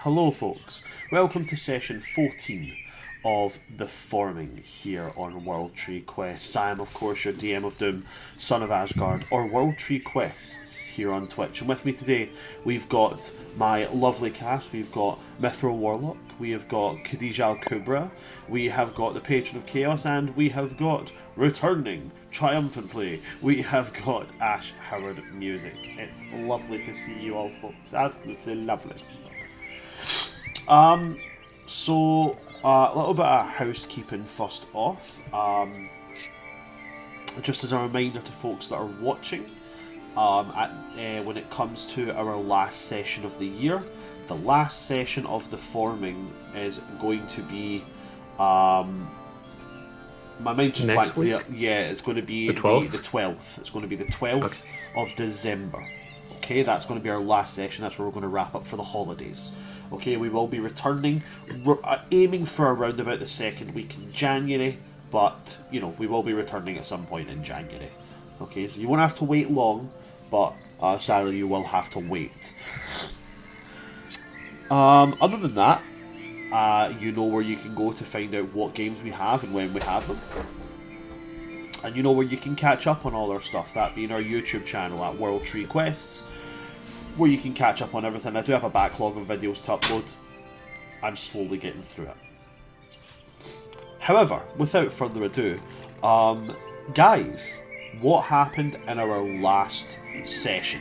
Hello, folks. Welcome to session 14 of The Forming here on World Tree Quests. I am, of course, your DM of Doom, Son of Asgard, or World Tree Quests here on Twitch. And with me today, we've got my lovely cast. We've got Mithril Warlock, we have got Khadija Al Kubra, we have got the Patron of Chaos, and we have got, returning triumphantly, we have got Ash Howard Music. It's lovely to see you all, folks. Absolutely lovely. So a little bit of housekeeping first off. Just as a reminder to folks that are watching, when it comes to our last session of the year, the last session of the forming is going to be, my mind just blanked there. Yeah, it's going to be the 12th. It's going to be the 12th of December. Okay, that's going to be our last session. That's where we're going to wrap up for the holidays. Okay, we will be returning. We're aiming for around about the second week in January, but, you know, we will be returning at some point in January. Okay, so you won't have to wait long, but sadly you will have to wait. Other than that, you know where you can go to find out what games we have and when we have them. And you know where you can catch up on all our stuff, that being our YouTube channel at World Tree Quests, where you can catch up on everything. I do have a backlog of videos to upload. I'm slowly getting through it. However, without further ado, guys, what happened in our last session?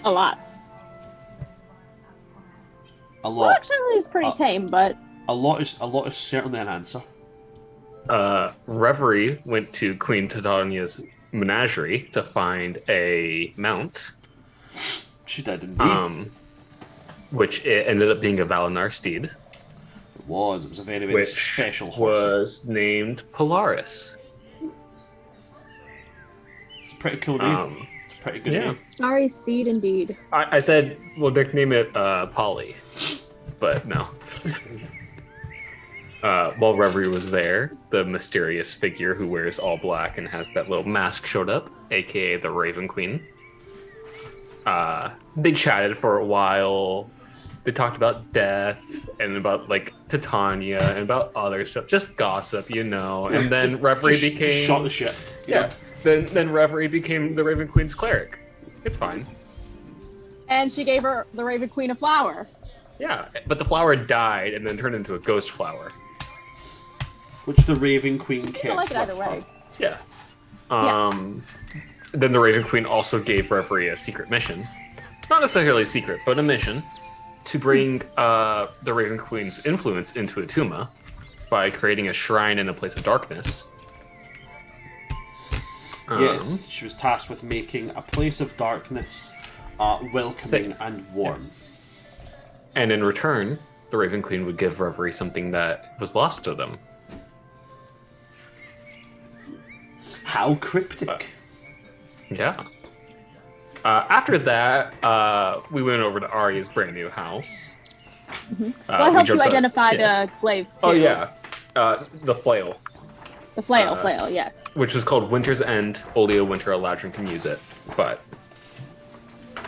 A lot. Well, actually, it was pretty tame, but a lot is certainly an answer. Reverie went to Queen Titania's menagerie to find a mount. She did indeed. Which it ended up being a Valinar steed. It was a very, very special horse. Was named Polaris. It's a pretty cool name. It's a pretty good name. Starry steed indeed. I said we'll nickname it Polly, but no. While Reverie was there, the mysterious figure who wears all black and has that little mask showed up, aka the Raven Queen. They chatted for a while. They talked about death and about like Titania and about other stuff, just gossip, you know. And then Reverie became just shot the shit. Yeah. Then Reverie became the Raven Queen's cleric. It's fine. And she gave her the Raven Queen a flower. Yeah, but the flower died and then turned into a ghost flower. Which the Raven Queen kept. I like it either way. Yeah. Then the Raven Queen also gave Reverie a secret mission. Not necessarily secret, but a mission to bring the Raven Queen's influence into Atuma by creating a shrine in a place of darkness. Yes, she was tasked with making a place of darkness welcoming and warm. And in return, the Raven Queen would give Reverie something that was lost to them. How cryptic. Yeah. After that, we went over to Arias' brand new house. Well, I helped you identify the glaive, too. Oh, yeah. The flail. The flail, yes. Which was called Winter's End. Only a Winter Eladrin can use it. But,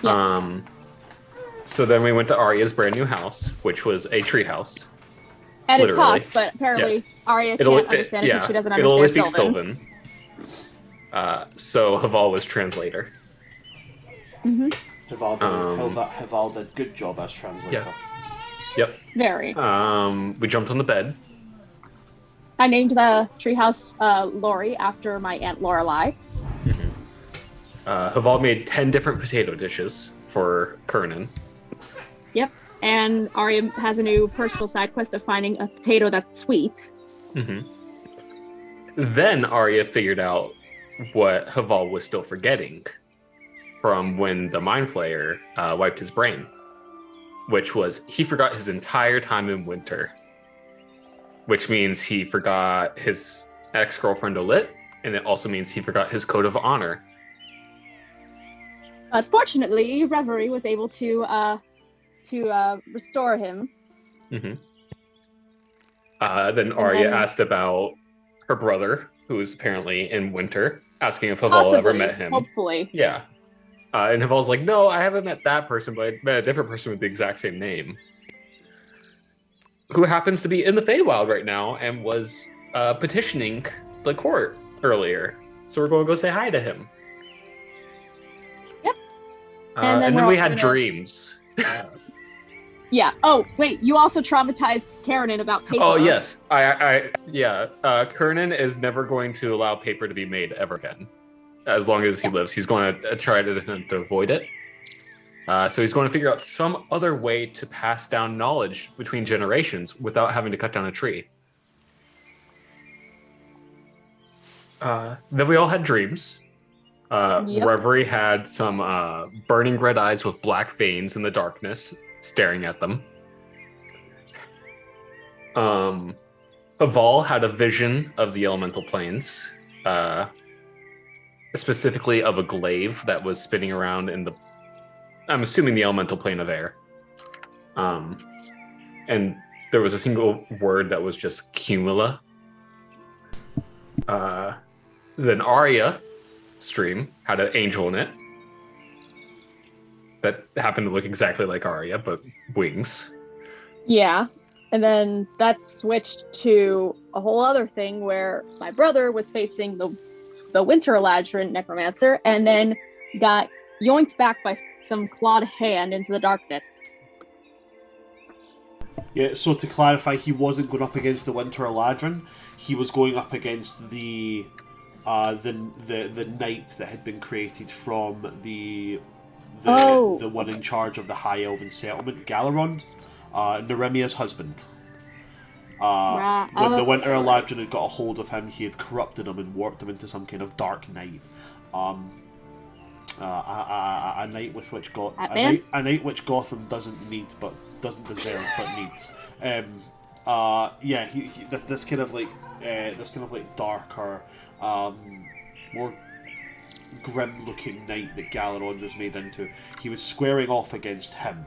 Yeah. So then we went to Aria's brand new house, which was a tree house. And literally. it talks, but apparently Arya can't understand it because she doesn't understand It'll only speak Sylvan. So Haval was translator. Haval did good job as translator. Yep. Very. We jumped on the bed. I named the treehouse Lori after my Aunt Lorelai. Haval made 10 different potato dishes for Kernan. Yep. And Arya has a new personal side quest of finding a potato that's sweet. Then Arya figured out what Haval was still forgetting from when the Mind Flayer wiped his brain, which was he forgot his entire time in Winter, which means he forgot his ex-girlfriend Olit, and it also means he forgot his code of honor. But fortunately, Reverie was able to restore him. Then Arya asked about her brother, who is apparently in Winter, asking if Haval ever met him. Hopefully. Yeah. And Haval's like, no, I haven't met that person, but I met a different person with the exact same name, who happens to be in the Feywild right now and was petitioning the court earlier. So we're going to go say hi to him. Yep. And then we had dreams. Yeah. Oh, wait. You also traumatized Karen about paper. Oh, yes. Kernan is never going to allow paper to be made ever again. As long as he lives. He's going to try to avoid it. So he's going to figure out some other way to pass down knowledge between generations without having to cut down a tree. Then we all had dreams. Reverie had some burning red eyes with black veins in the darkness staring at them. Haval had a vision of the elemental planes, specifically of a glaive that was spinning around in the, I'm assuming the elemental plane of air. And there was a single word that was just cumula. Then Aria stream had an angel in it that happened to look exactly like Aria, but wings. Yeah. And then that switched to a whole other thing where my brother was facing the Winter Eladrin necromancer and then got yoinked back by some clawed hand into the darkness. Yeah, so to clarify, he wasn't going up against the Winter Eladrin. He was going up against the knight that had been created from the one in charge of the High Elven settlement, Galarond, Neremia's husband. When the Winter Eladrin had got a hold of him, he had corrupted him and warped him into some kind of dark knight. A knight with which a knight which Gotham doesn't need but doesn't deserve but needs. This kind of like darker, more grim-looking knight that Galarond was made into. He was squaring off against him,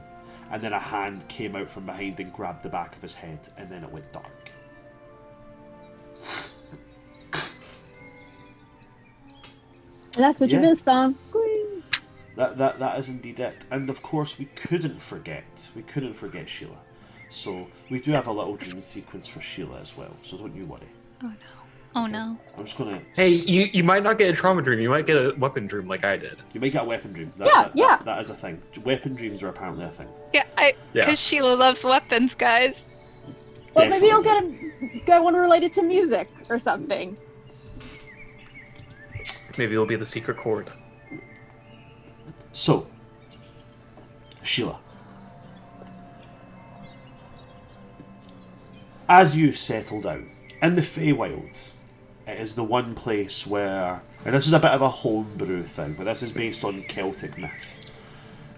and then a hand came out from behind and grabbed the back of his head, and then it went dark. And that's what you missed on. That is indeed it. And of course we couldn't forget Sheila. So we do have a little dream sequence for Sheila as well, so don't you worry. Oh no. I'm just gonna... Hey, you might not get a trauma dream, you might get a weapon dream like I did. You might get a weapon dream. That is a thing. Weapon dreams are apparently a thing. Because Sheila loves weapons, guys. Well, maybe you'll get one related to music or something. Maybe it'll be the secret chord. So, Sheila, as you settle down in the Feywild, it is the one place where, and this is a bit of a homebrew thing, but this is based on Celtic myth.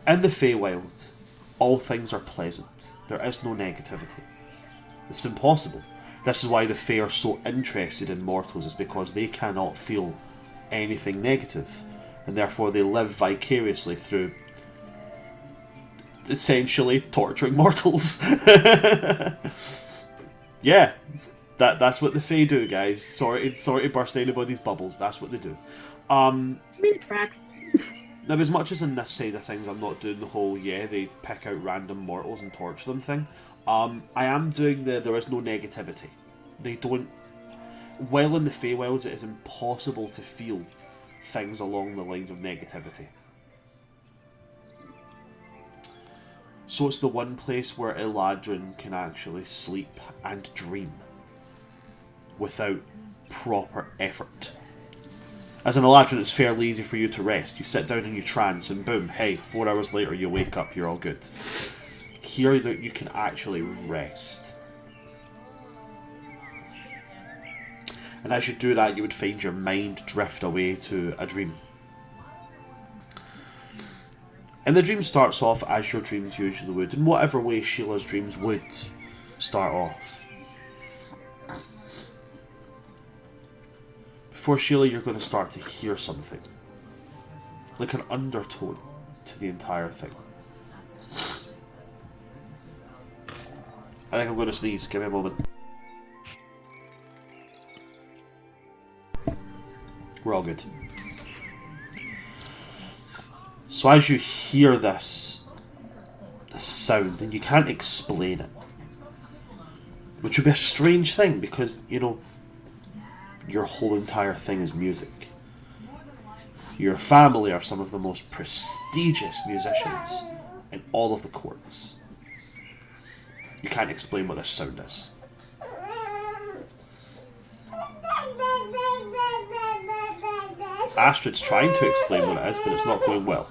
In the Feywild, all things are pleasant. There is no negativity. It's impossible. This is why the Fey are so interested in mortals, is because they cannot feel anything negative, and therefore they live vicariously through essentially torturing mortals. Yeah, that's what the Fae do, guys. Sorry to burst anybody's bubbles. That's what they do. Tracks. Now, as much as on this side of things, I'm not doing the whole they pick out random mortals and torture them thing. I am doing there is no negativity. They don't. While in the Feywilds, it is impossible to feel things along the lines of negativity. So it's the one place where Eladrin can actually sleep and dream without proper effort. As an Eladrin, it's fairly easy for you to rest. You sit down in your trance and boom, hey, 4 hours later you wake up, you're all good. Here you can actually rest. And as you do that, you would find your mind drift away to a dream. And the dream starts off as your dreams usually would, in whatever way Sheila's dreams would start off. Before Sheila, you're going to start to hear something. Like an undertone to the entire thing. I think I'm going to sneeze. Give me a moment. We're all good. So as you hear this sound, and you can't explain it, which would be a strange thing because, you know, your whole entire thing is music. Your family are some of the most prestigious musicians in all of the courts. You can't explain what this sound is. Astrid's trying to explain what it is, but it's not going well.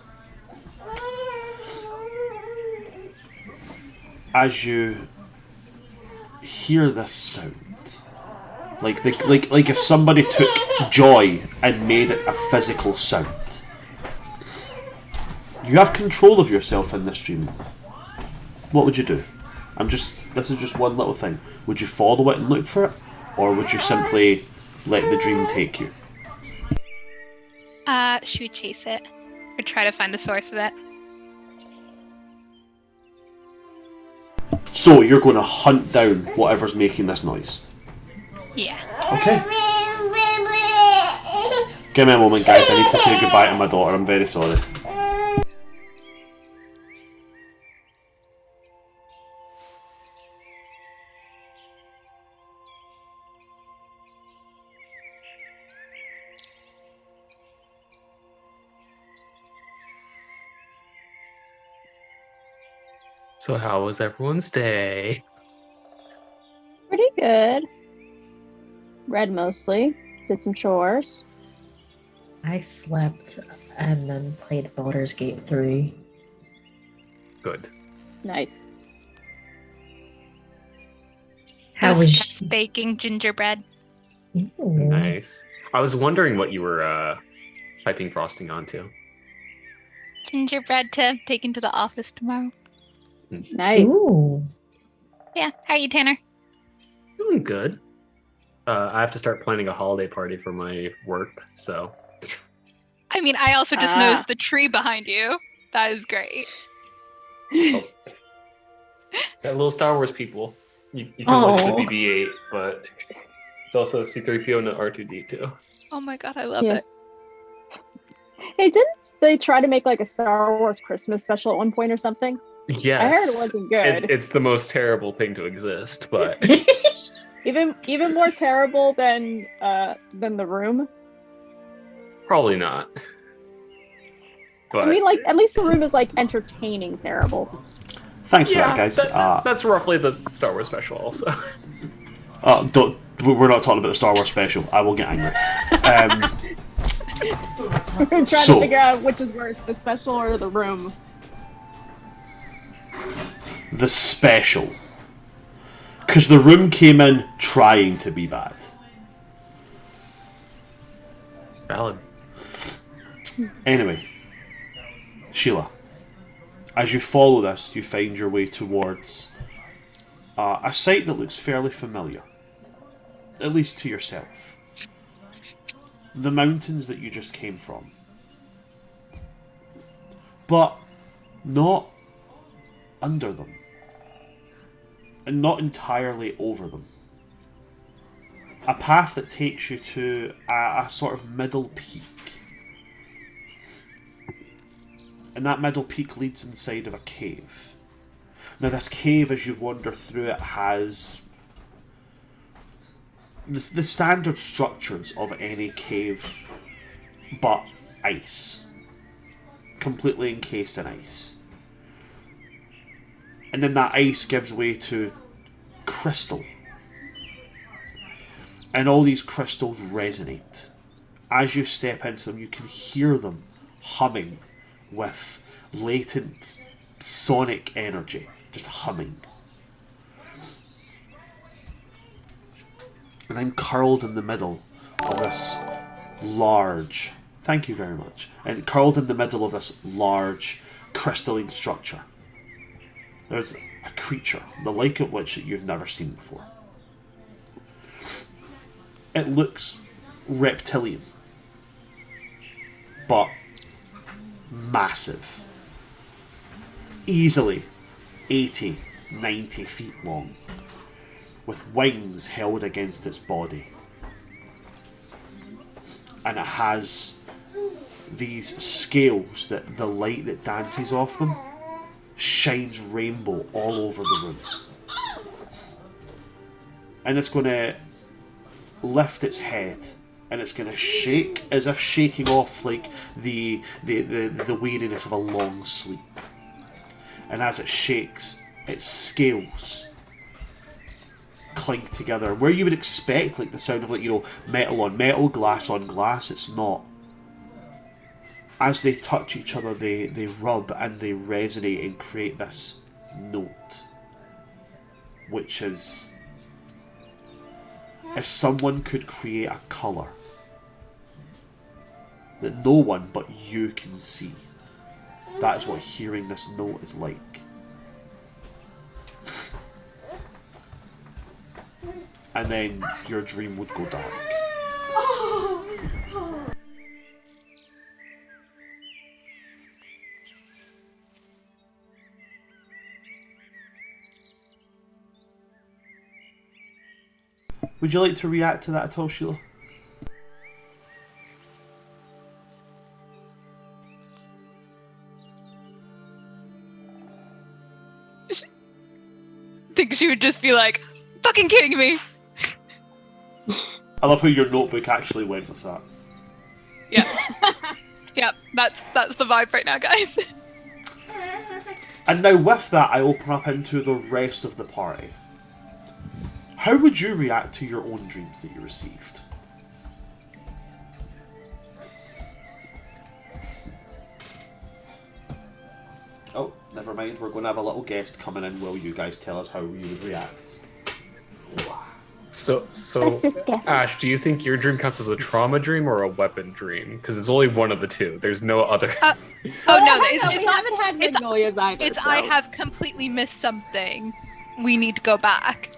As you hear this sound, like if somebody took joy and made it a physical sound, you have control of yourself in this dream. What would you do? This is just one little thing. Would you follow it and look for it, or would you simply let the dream take you? Should we chase it? Or try to find the source of it? So you're going to hunt down whatever's making this noise. Yeah. Okay. Give me a moment, guys. I need to say goodbye to my daughter. I'm very sorry. So how was everyone's day? Pretty good. Read mostly. Did some chores. I slept and then played Baldur's Gate 3. Good. Nice. How I was was just baking gingerbread. Ooh. Nice. I was wondering what you were piping frosting onto. Gingerbread to take into the office tomorrow. Nice. Ooh. Yeah. How are you, Tanner? Doing good. I have to start planning a holiday party for my work, so. I mean, I also just noticed the tree behind you. That is great. Oh. Got little Star Wars people. You can listen to BB-8, but it's also C-3PO and R2-D2. Oh my god, I love Yeah. it. Hey, didn't they try to make like a Star Wars Christmas special at one point or something? Yes. I heard it wasn't good. It's the most terrible thing to exist, but Even more terrible than The Room. probably not. But I mean, like at least The Room is like entertaining terrible. Thanks for that, guys. That's roughly the Star Wars special, also. We're not talking about the Star Wars special. I will get angry. We're trying to figure out which is worse, the special or The Room. The special. Because The Room came in trying to be bad. Valid. Anyway, Sheila, as you follow this, you find your way towards a site that looks fairly familiar. At least to yourself. The mountains that you just came from. But not under them. And not entirely over them. A path that takes you to a sort of middle peak. And that middle peak leads inside of a cave. Now this cave, as you wander through it, has the standard structures of any cave, but ice. Completely encased in ice. And then that ice gives way to crystal. And all these crystals resonate. As you step into them, you can hear them humming with latent sonic energy. Just humming. And then curled in the middle of this large... Thank you very much. And curled in the middle of this large crystalline structure, there's a creature, the like of which you've never seen before. It looks reptilian, but massive. Easily 80, 90 feet long, with wings held against its body. And it has these scales, that the light that dances off them shines rainbow all over the room. And it's going to lift its head, and it's going to shake as if shaking off like the weariness of a long sleep. And as it shakes, its scales clink together. Where you would expect like the sound of, like, you know, metal on metal, glass on glass, it's not. As they touch each other, they rub and they resonate and create this note, which is, if someone could create a colour that no one but you can see, that is what hearing this note is like. And then your dream would go dark. Would you like to react to that at all, Sheila? I think she would just be like, fucking kidding me. I love how your notebook actually went with that. Yeah. Yeah, that's the vibe right now, guys. And now with that, I open up into the rest of the party. How would you react to your own dreams that you received? Oh, never mind. We're going to have a little guest coming in while you guys tell us how you would react. So Let's just guess. Ash, do you think your dream counts as a trauma dream or a weapon dream? Because it's only one of the two. There's no other. Oh no, it's We not. haven't had it's- magnolias either. It's so. I have completely missed something. We need to go back.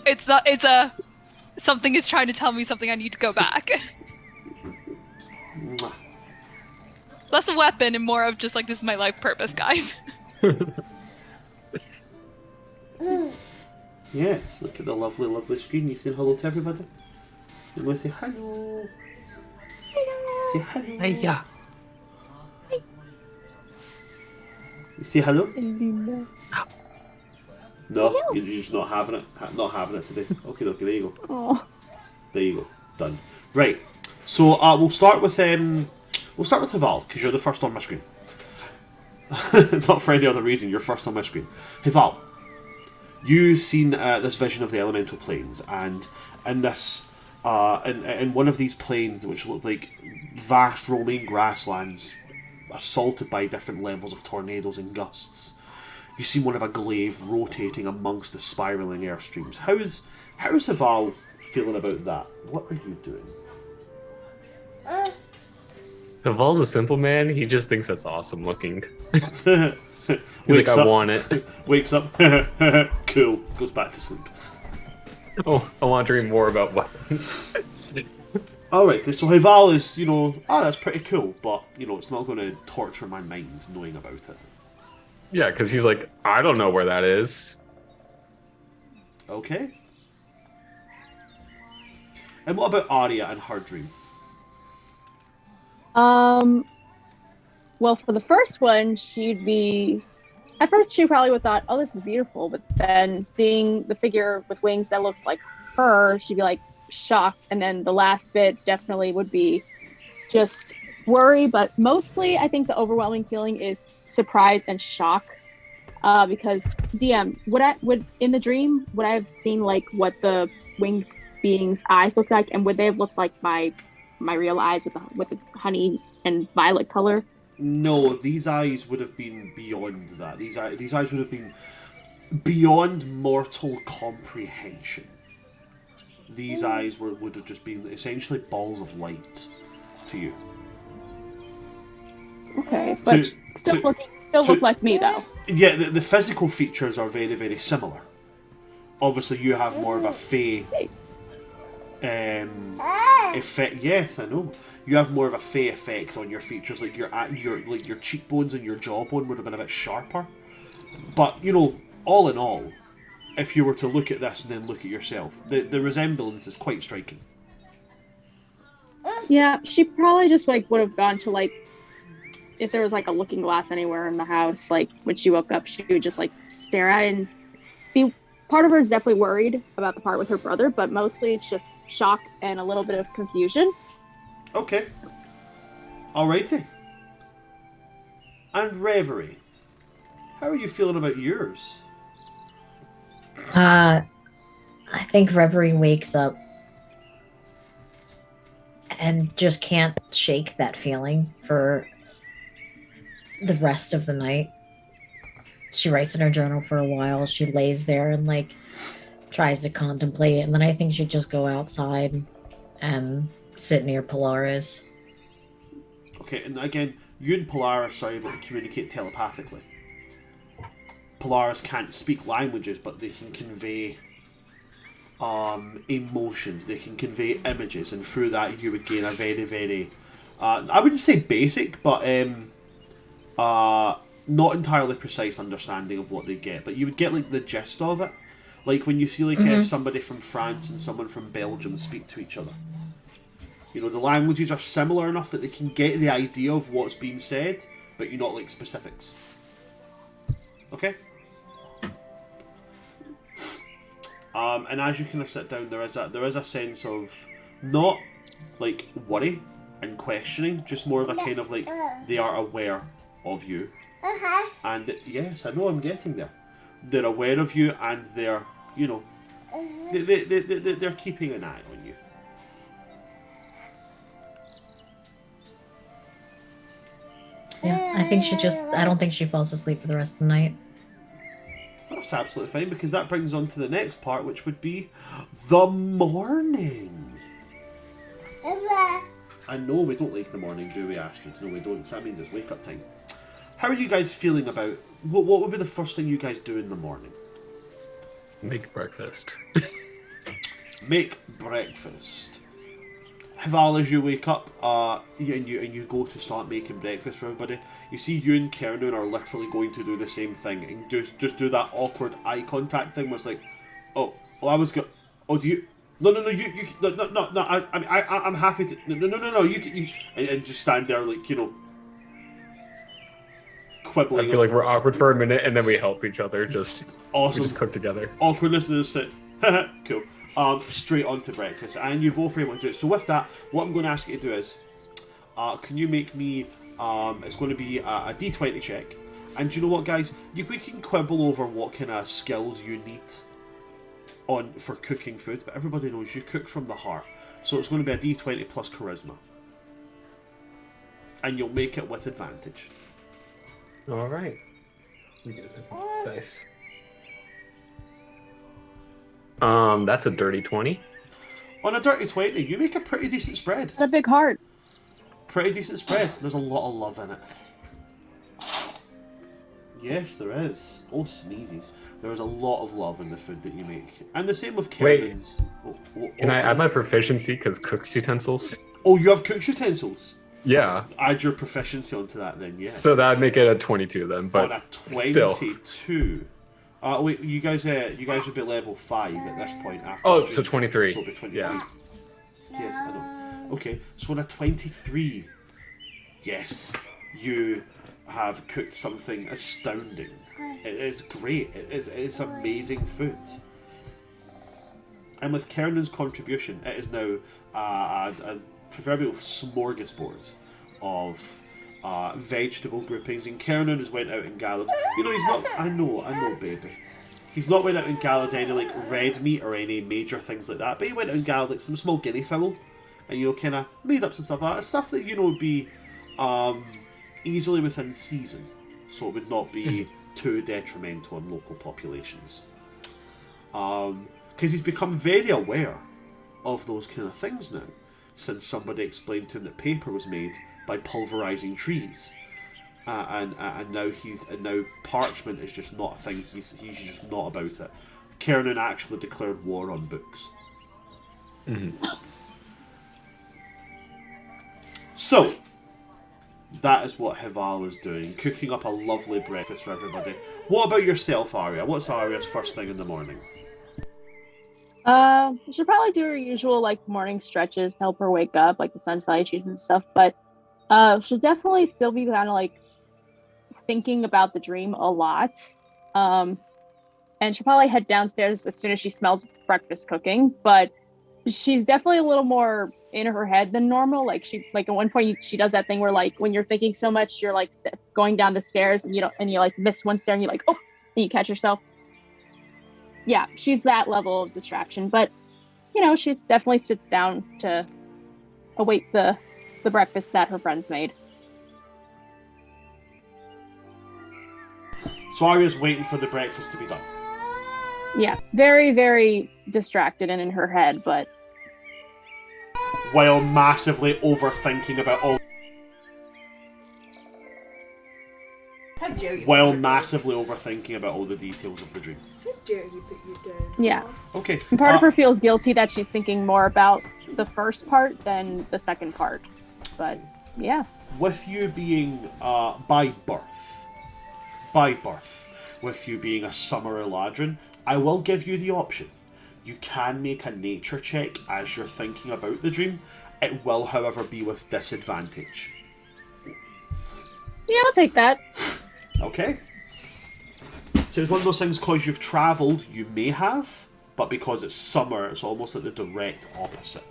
It's not. It's a. Something is trying to tell me something. I need to go back. Mwah. Less a weapon and more of just like, this is my life purpose, guys. Yes, look at the lovely, lovely screen. You saying hello to everybody? You want to say hello? Say hello. Hiya. You say hello? No, you're just not having it. Not having it today. Okay, there you go. Oh. There you go. Done. Right. So we'll start with Hival, because you're the first on my screen. Not for any other reason. You're first on my screen. Hival, you've seen this vision of the elemental planes, and in this, in one of these planes, which looked like vast rolling grasslands, assaulted by different levels of tornadoes and gusts, you see one of a glaive rotating amongst the spiraling airstreams. How's Hival feeling about that? What are you doing? Hival's a simple man. He just thinks that's awesome looking. He's like, Wakes I up- want it. Wakes up, cool, goes back to sleep. Oh, I want to dream more about weapons. Alright, so Hival is, that's pretty cool, but, it's not going to torture my mind knowing about it. Yeah, because he's like, I don't know where that is. Okay. And what about Aria and her dream? Well, for the first one, at first she probably would have thought, oh, this is beautiful, but then seeing the figure with wings that looked like her, she'd be like shocked, and then the last bit definitely would be just worry, but mostly I think the overwhelming feeling is surprise and shock, because DM, would in the dream, would I have seen like what the winged being's eyes look like, and would they have looked like my real eyes with the honey and violet color? No, these eyes would have been beyond that. These eyes would have been beyond mortal comprehension. These eyes would have just been essentially balls of light to you. Okay, but still look like me though. Yeah, the physical features are very, very similar. Obviously, you have more of a fey effect. Yes, I know. You have more of a fey effect on your features, like your cheekbones and your jawbone would have been a bit sharper. But all in all, if you were to look at this and then look at yourself, the resemblance is quite striking. Yeah, she probably just like would have gone to like if there was like a looking glass anywhere in the house, like when she woke up, she would just like stare at it and be part of her is definitely worried about the part with her brother, but mostly it's just shock and a little bit of confusion. Okay. Alrighty. And Reverie. How are you feeling about yours? I think Reverie wakes up and just can't shake that feeling for the rest of the night. She writes in her journal for a while. She lays there and like tries to contemplate it, and then I think she'd just go outside and sit near Polaris. Okay, and again, you and Polaris are able to communicate telepathically. Polaris can't speak languages, but they can convey emotions, they can convey images, and through that you would gain a very, very, I wouldn't say basic, but not entirely precise understanding of what they get, but you would get like the gist of it. Like when you see like somebody from France and someone from Belgium speak to each other. You know, the languages are similar enough that they can get the idea of what's being said, but you're not like specifics. Okay? And as you kind of sit down, there is a sense of not like worry and questioning, just more of a kind of like they are aware of you. And yes, I know I'm getting there. They're aware of you, and they're, you know, they're keeping an eye on you. Yeah, I don't think she falls asleep for the rest of the night. That's absolutely fine, because that brings on to the next part, which would be the morning. And no, we don't like the morning, do we, Astrid? No, we don't. So that means it's wake-up time. How are you guys feeling about... What would be the first thing you guys do in the morning? Make breakfast. Make breakfast. Haval, as you wake up, and you go to start making breakfast for everybody, you see you and Kernan are literally going to do the same thing and just do that awkward eye contact thing where it's like, I was going, do you... No, I'm happy to... No, you and just stand there like, you know, quibbling. I feel like we're awkward for a minute, and then we help each other. Awesome. We just cook together. Awkwardness and just sit. Cool. Straight on to breakfast, and you both able to do it. So with that, what I'm going to ask you to do is, can you make me? It's going to be a D20 check, and do you know what, guys? We can quibble over what kind of skills you need for cooking food, but everybody knows you cook from the heart. So it's going to be a D20 plus charisma, and you'll make it with advantage. All right. Nice. That's a dirty 20. On a dirty 20, you make a pretty decent spread. A big heart. Pretty decent spread. There's a lot of love in it. Yes, there is. Oh, sneezes. There is a lot of love in the food that you make. And the same with Karen's. Can I add my proficiency because cooks utensils? Oh, you have cooked utensils? Yeah. Add your proficiency onto that then, yeah. So that'd make it a 22 then, but on a 22. Still. Wait, you guys would be level 5 at this point after. Oh, so 23. So it'll be 23. Yeah. Yes, I know. Okay, so on a 23, yes, you have cooked something astounding. It is great. It's amazing food. And with Kernan's contribution, it is now a proverbial smorgasbord of vegetable groupings. And Kernan has went out and gathered. You know, he's not. I know, baby. He's not went out and gathered any like red meat or any major things like that. But he went out and gathered like some small guinea fowl, and you know, kind of made up some stuff like that. Stuff that you know would be easily within season, so it would not be too detrimental on local populations. Because he's become very aware of those kind of things now, since somebody explained to him that paper was made by pulverizing trees, and now parchment is just not a thing. He's just not about it. Kernan actually declared war on books. Mm-hmm. So that is what Haval is doing, cooking up a lovely breakfast for everybody. What about yourself, Aria? What's Aria's first thing in the morning? She'll probably do her usual like morning stretches to help her wake up, like the sun salutations and stuff. But she'll definitely still be kind of like thinking about the dream a lot. Um, and she'll probably head downstairs as soon as she smells breakfast cooking. But she's definitely a little more in her head than normal. Like she, like at one point, she does that thing where like when you're thinking so much, you're like going down the stairs and you don't, and you like miss one stair and you're like, oh, and you catch yourself. Yeah, she's that level of distraction. But she definitely sits down to await the breakfast that her friends made. So Aria's waiting for the breakfast to be done. Yeah, very, very distracted and in her head, but while massively overthinking about all. How dare you? While massively overthinking about all the details of the dream. How dare you put your down? yeah. Okay. And part of her feels guilty that she's thinking more about the first part than the second part. But yeah. With you being by birth, with you being a summer Eladrin, I will give you the option. You can make a nature check as you're thinking about the dream. It will, however, be with disadvantage. Yeah, I'll take that. Okay. So it's one of those things, because you've travelled, you may have, but because it's summer, it's almost like the direct opposite.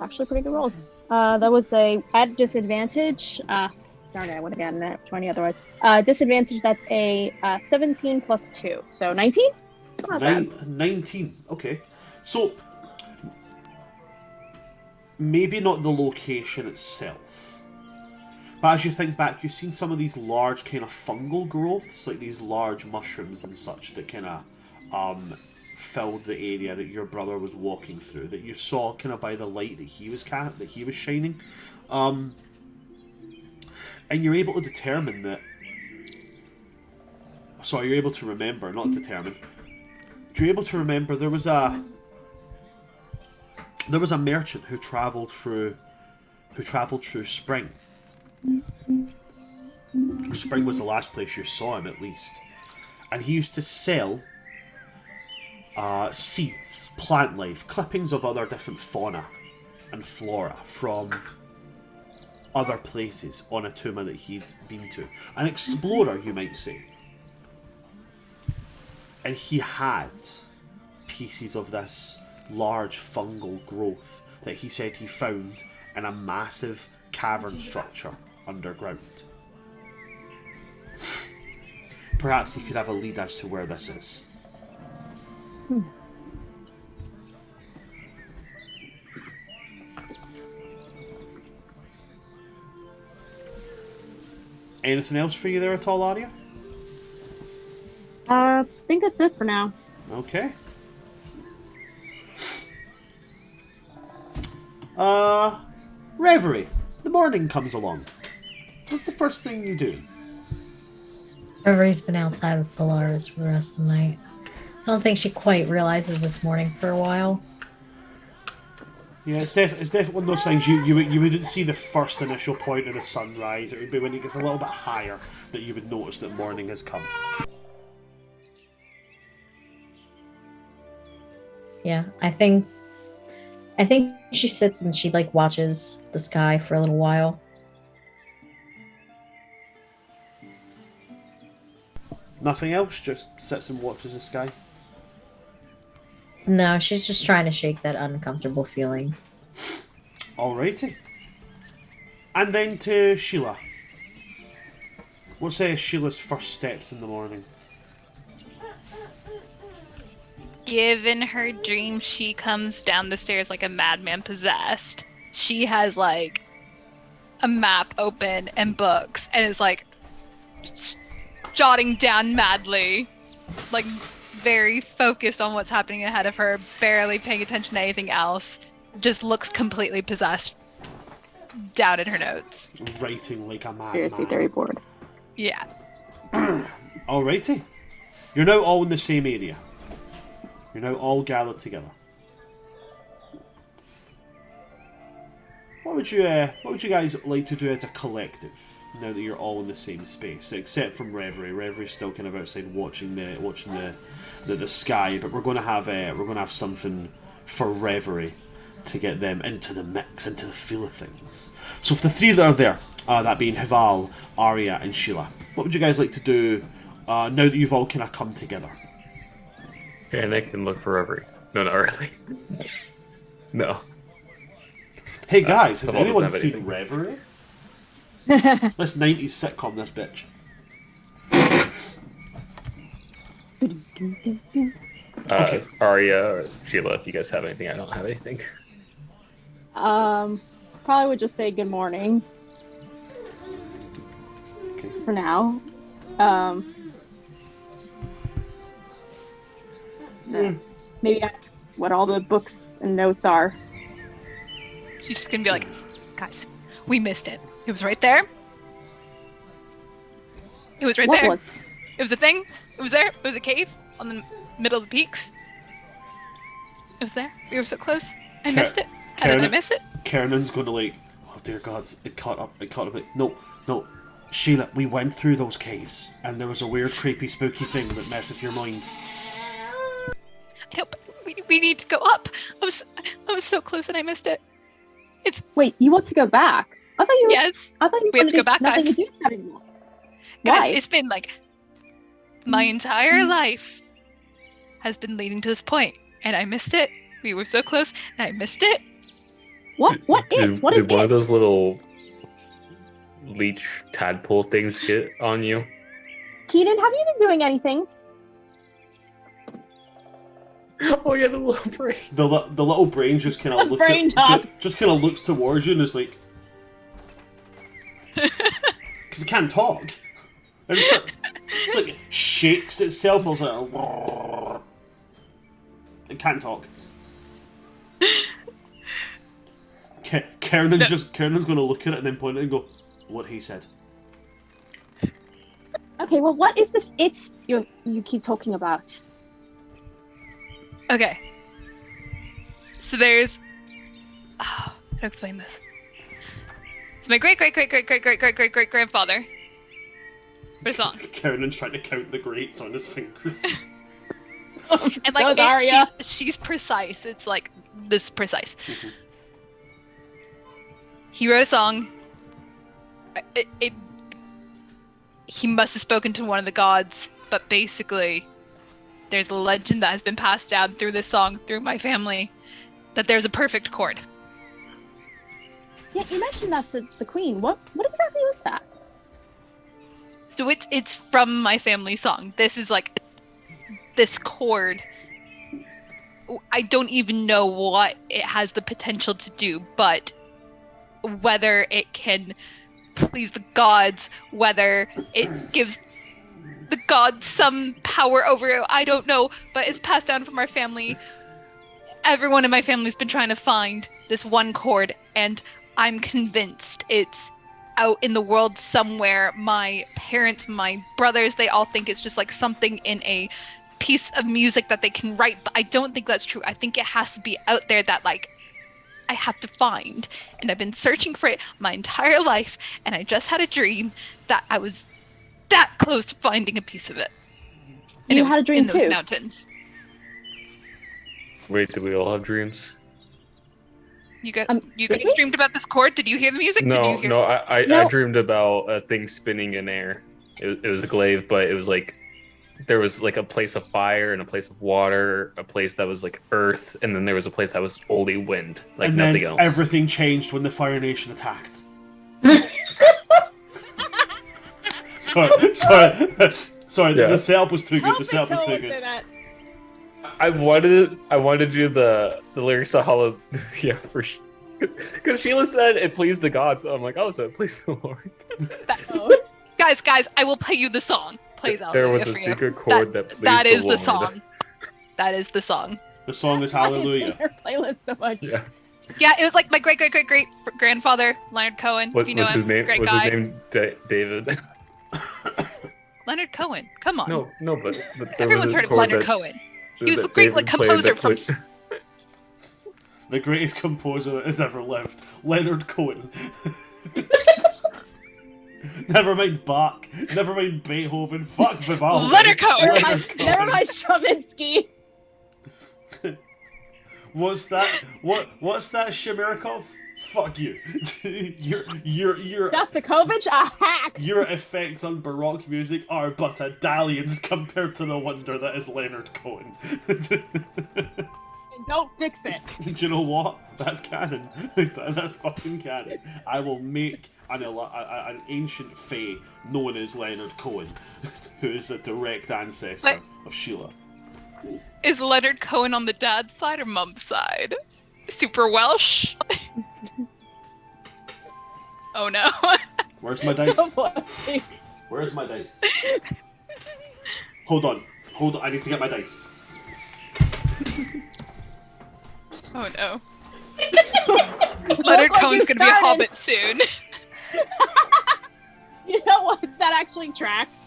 Actually, pretty good rolls. That was at disadvantage. Darn it, I would have gotten that 20 otherwise. Disadvantage, that's a 17 plus 2. So 19? It's not bad. 19, okay. So, maybe not the location itself, but as you think back, you've seen some of these large kind of fungal growths, like these large mushrooms and such, that kind of filled the area that your brother was walking through, that you saw kind of by the light that he was shining. And you're able to determine that... Sorry, you're able to remember, not determine. You're able to remember there was a merchant who travelled through Spring. Spring was the last place you saw him, at least. And he used to sell seeds, plant life, clippings of other different fauna and flora from other places on Atuma that he'd been to. An explorer, you might say. And he had pieces of this large fungal growth that he said he found in a massive cavern structure underground. Perhaps he could have a lead as to where this is. Anything else for you there at all, Aria? I think that's it for now. Okay. Reverie. The morning comes along. What's the first thing you do? Reverie's been outside with Polaris for the rest of the night. I don't think she quite realizes it's morning for a while. Yeah, it's definitely one of those things you wouldn't see the first initial point of the sunrise. It would be when it gets a little bit higher that you would notice that morning has come. Yeah, I think she sits and she like watches the sky for a little while. Nothing else, just sits and watches the sky. No, she's just trying to shake that uncomfortable feeling. Alrighty. And then to Sheila. What's Sheila's first steps in the morning? Given her dream, she comes down the stairs like a madman possessed. She has like a map open and books and is like jotting down madly, like very focused on what's happening ahead of her, barely paying attention to anything else, just looks completely possessed down in her notes. Writing like a madman. Seriously, very bored. Yeah. Alrighty. You're now all in the same area. You're now all gathered together. What would you guys like to do as a collective? now that you're all in the same space, except from Reverie. Reverie's still kind of outside watching the sky, but we're going to have something for Reverie to get them into the mix, into the feel of things. So for the three that are there, that being Hival, Arya, and Sheila, what would you guys like to do now that you've all kind of come together? Okay, and I can look for Reverie. No, not really. No. Hey guys, has Hival doesn't anyone have seen anything. Reverie? This 90s sitcom, this bitch. Okay. Arya or Sheila, if you guys have anything, I don't have anything. Probably would just say good morning Okay. for now. Maybe ask what all the books and notes are. She's just gonna be like, guys, we missed it. It was right there. It was right What there. was? It was a thing. It was there. It was a cave on the middle of the peaks. It was there. We were so close. I missed it. How did I miss it? Kernan's going to oh dear gods, it caught up. No. Sheila, we went through those caves, and there was a weird, creepy, spooky thing that messed with your mind. Help. We need to go up. I was so close and I missed it. Wait, you want to go back? I thought you. Yes. I thought you We have wanted to go back, nothing guys. to do with that anymore. Guys, Why? it's been like my entire life has been leading to this point, and I missed it. We were so close, and I missed it. What? What is? What is Did one it? of those little leech tadpole things get on you? Keenan, have you been doing anything? Oh yeah, the little brain. The little brain just kind of Brain talk. just kind of looks towards you and is like, because it can't talk. And it's like it shakes itself. I was like, it can't talk. Kernan's going to look at it and then point it and go, what he said. Okay, well, what is this it you keep talking about? Okay. So there's. How do I explain this? So my great grandfather wrote a song, Kernan's trying to count the greats on his fingers. and So is Arya. she's precise. It's like this precise. He wrote a song. He must have spoken to one of the gods, but basically, there's a legend that has been passed down through this song, through my family, that there's a perfect chord. Yeah, you mentioned that to the queen. What exactly was that? So it's from my family song. This is like this chord. I don't even know what it has the potential to do, but whether it can please the gods, whether it gives the gods some power over it, I don't know, but it's passed down from our family. Everyone in my family's been trying to find this one chord, and I'm convinced it's out in the world somewhere. My parents, my brothers, they all think it's just like something in a piece of music that they can write, but I don't think that's true. I think it has to be out there that like I have to find, and I've been searching for it my entire life, and I just had a dream that I was that close to finding a piece of it. And You it was had a dream in those too? mountains. Wait, do we all have dreams? You guys did we? dreamed about this chord? Did you hear the music? Did No, you hear no. I No. dreamed about a thing spinning in air. It was a glaive, but it was like there was like a place of fire and a place of water, a place that was like earth, and then there was a place that was only wind, like and nothing then else. everything changed when the Fire Nation attacked. Sorry. Yeah. The setup was too good. The setup was too good. I wanted you the lyrics to Hallelujah for because Sheila said it pleased the gods, so I'm like, oh, so it pleased the Lord. Guys, I will play you the song. Plays out. There was a secret chord that pleased that is the the Lord. song. That is the song. The song is Why is Hallelujah. in your playlist so much? Yeah. Yeah, it was like my great grandfather, Leonard Cohen. What if you know was his him, name? great Was guy. his name David? Leonard Cohen. Come on. No, but there Everyone's was a heard of chord Leonard that- Cohen. He was that the great David played composer that from. The greatest composer that has ever lived, Leonard Cohen. Never mind Bach. Never mind Beethoven. Fuck Vivaldi. Leonard Cohen. Never mind Stravinsky. What's that? What's that, Shimerikov? Fuck you. Your Shostakovich, a hack. your effects on Baroque music are but a dalliance compared to the wonder that is Leonard Cohen. And don't fix it. Do you know what? That's canon. That's fucking canon. I will make an ancient fae known as Leonard Cohen, who is a direct ancestor of Sheila. Is Leonard Cohen on the dad's side or mom's side? Super Welsh? Oh no. Where's my dice? Oh, boy. Where's my dice? Hold on. I need to get my dice. Oh no. Leonard like Cohen's you gonna be a started. hobbit soon. You know what? That actually tracks.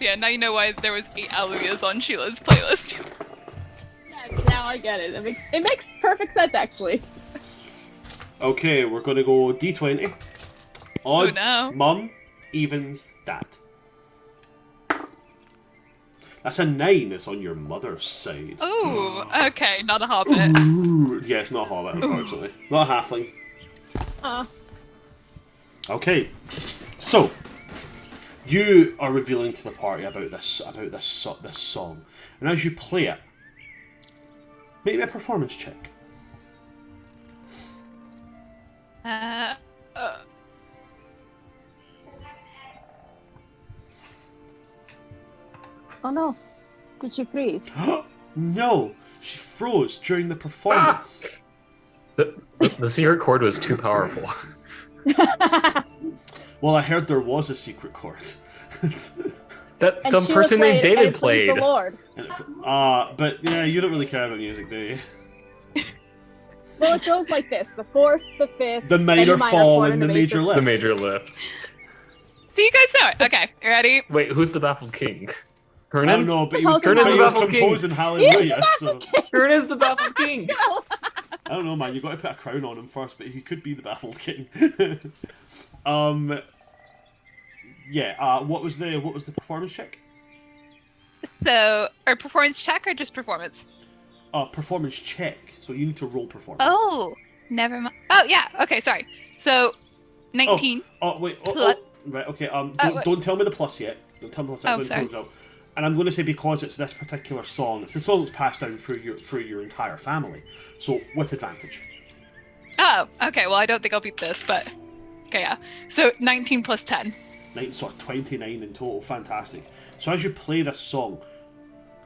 Yeah, now you know why there was 8 Alleluias on Sheila's playlist. Yes, now I get it. It makes perfect sense, actually. Okay, we're gonna go D20. Odds, no. mum, evens, dad. That's a 9. It's on your mother's side. Ooh, okay, not a hobbit. Ooh. Yeah, it's not a hobbit, unfortunately. Not a halfling. Okay, so you are revealing to the party about this song, and as you play it, make me a performance check. Oh no. Did she freeze? No, she froze during the performance. The secret chord was too powerful. Well, I heard there was a secret chord. That And some Sheila person named played, David and praise played. the Lord. But yeah, you don't really care about music, do you? Well, it goes like this: the fourth, the fifth, The then minor fall chord, and the major lift. The major lift. So you guys know it. Okay, you ready? Wait, who's the baffled king? I Kernan? don't know, but he was, Kernan but is he the was baffled king. composing Hallelujah, so... Kernan is the baffled king. I don't know, man, you got to put a crown on him first, but he could be the baffled king. Yeah, what was the performance check? So, or performance check or just performance? Performance check, so you need to roll performance. Oh, never mind. Oh, yeah, okay, sorry. So, 19. Oh, wait, Plus- right, okay, what? don't tell me the plus yet. Don't tell me the plus yet. Oh, I'm going to tell sorry. you the result. And I'm going to say because it's this particular song, it's the song that's passed down through your entire family, so with advantage. Oh, okay, well, I don't think I'll beat this, but... Okay, yeah. So, 19 plus 10. So 29 in total, fantastic. So as you play this song,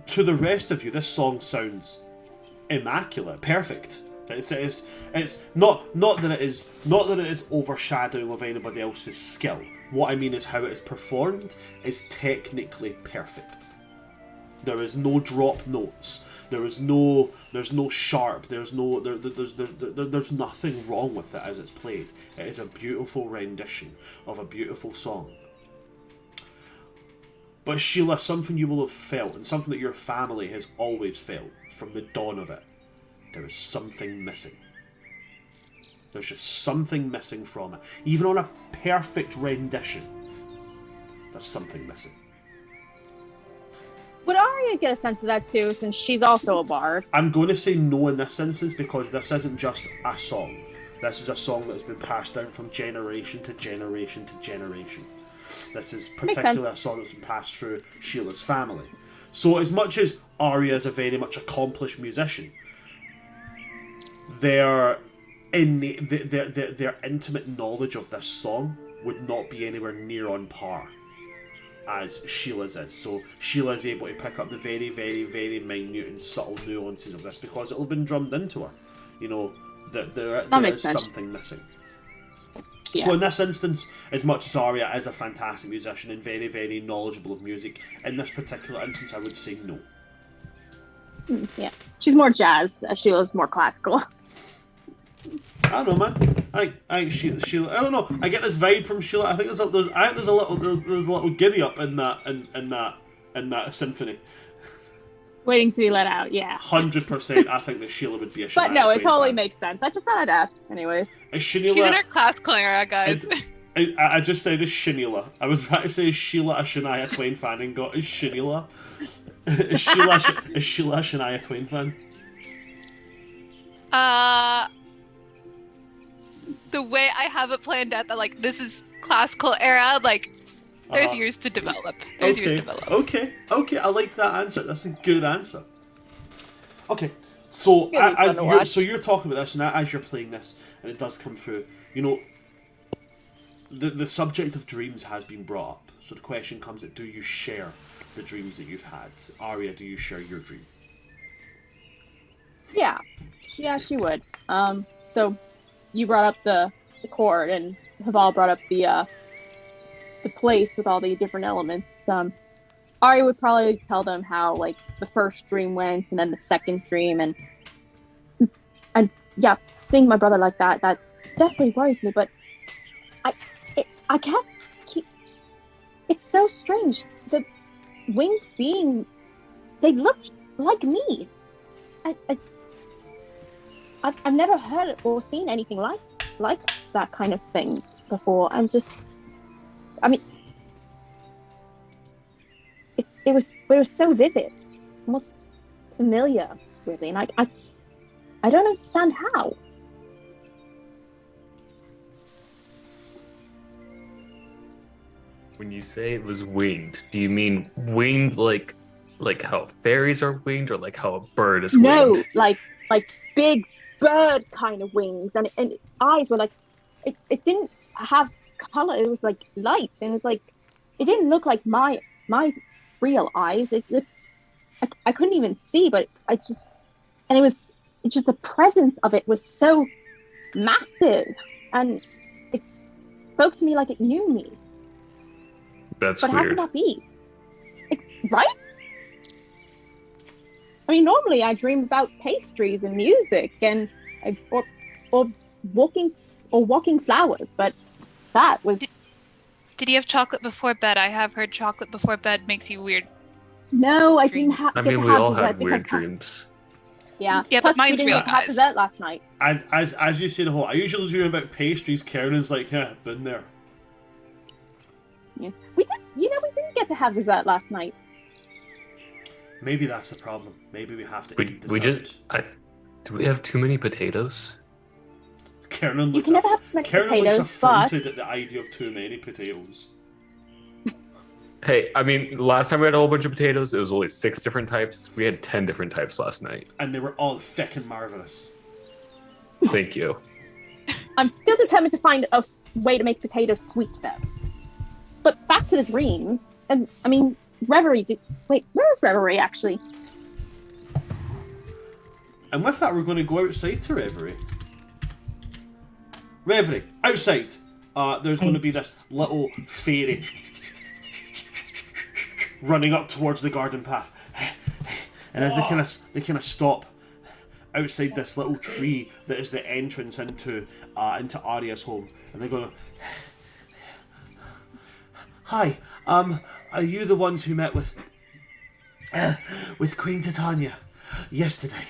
to the rest of you, this song sounds immaculate, perfect. It's not that it is overshadowing of anybody else's skill. What I mean is how it is performed is technically perfect. There is no drop notes. There's no sharp. There's nothing wrong with it as it's played. It is a beautiful rendition of a beautiful song. But Sheila, something you will have felt, and something that your family has always felt from the dawn of it, there is something missing. There's just something missing from it. Even on a perfect rendition, there's something missing. Would Arya get a sense of that too, since she's also a bard? I'm going to say no in this instance because this isn't just a song. This is a song that has been passed down from generation to generation to generation. This is particularly a song that's been passed through Sheila's family. So as much as Arya is a very much accomplished musician, their intimate knowledge of this song would not be anywhere near on par as Sheila's is. So Sheila is able to pick up the very, very, very minute and subtle nuances of this because it'll have been drummed into her. You know, that there is something missing. Yeah. So in this instance, as much as Arya is a fantastic musician and very, very knowledgeable of music, in this particular instance I would say no. Yeah. She's more jazz, Sheila's more classical. I don't know, man. I Sheila. I don't know. I get this vibe from Sheila. I think there's a little giddy up in that symphony. Waiting to be let out, yeah. 100%, I think that Sheila would be a Shania But no, Twain it totally fan. makes sense. I just thought I'd ask, anyways. Is Sheila... She's in her classical era, guys. I just said is Sheila. I was about to say is Sheila a Shania Twain fan and got is Sheila. Is Sheila a Shania Twain fan? The way I have it planned out that like this is classical era, like there's years to develop. Okay, I like that answer. That's a good answer. Okay, so you're talking about this, and as you're playing this, and it does come through, you know, the subject of dreams has been brought up. So the question comes at, do you share the dreams that you've had? Aria, do you share your dream? Yeah, she would. So you brought up the chord, and Haval brought up the place with all the different elements. Ari would probably tell them how like the first dream went, and then the second dream, and yeah, seeing my brother like that definitely worries me. But I can't keep. It's so strange. The winged being, they look like me. I've never heard or seen anything like that kind of thing before. I mean, it was so vivid, almost familiar, really, and I don't understand how. When you say it was winged, do you mean winged like how fairies are winged, or like how a bird is winged? No, like big bird kind of wings, and its eyes were like it didn't have color. It was like light, and it was like it didn't look like my real eyes. It looked I couldn't even see, but it was just the presence of it was so massive, and it spoke to me like it knew me. That's but weird. How could that be? Right? I mean, normally I dream about pastries and music and or walking flowers, but that was. Did you have chocolate before bed? I have heard chocolate before bed makes you weird. No, I didn't have. I mean, we all had weird dreams. Yeah, yeah, but mine's real, guys. Have dessert last night. As you say the whole, I usually dream about pastries. Karen's like, yeah, been there. Yeah, we didn't get to have dessert last night. Maybe that's the problem. Maybe we have to eat dessert. Do we have too many potatoes? Karen looks affronted at the idea of too many potatoes. Hey, I mean, last time we had a whole bunch of potatoes, it was only 6 different types. We had 10 different types last night. And they were all thick and marvelous. Thank you. I'm still determined to find a way to make potatoes sweet, though. But back to the dreams, and I mean, Reverie. Wait, where is Reverie actually? And with that, we're going to go outside to Reverie. Reverie, outside. There's going to be this little fairy running up towards the garden path, and as they kind of stop outside this little tree that is the entrance into Arias' home, and they're going to. Hi, are you the ones who met with Queen Titania yesterday?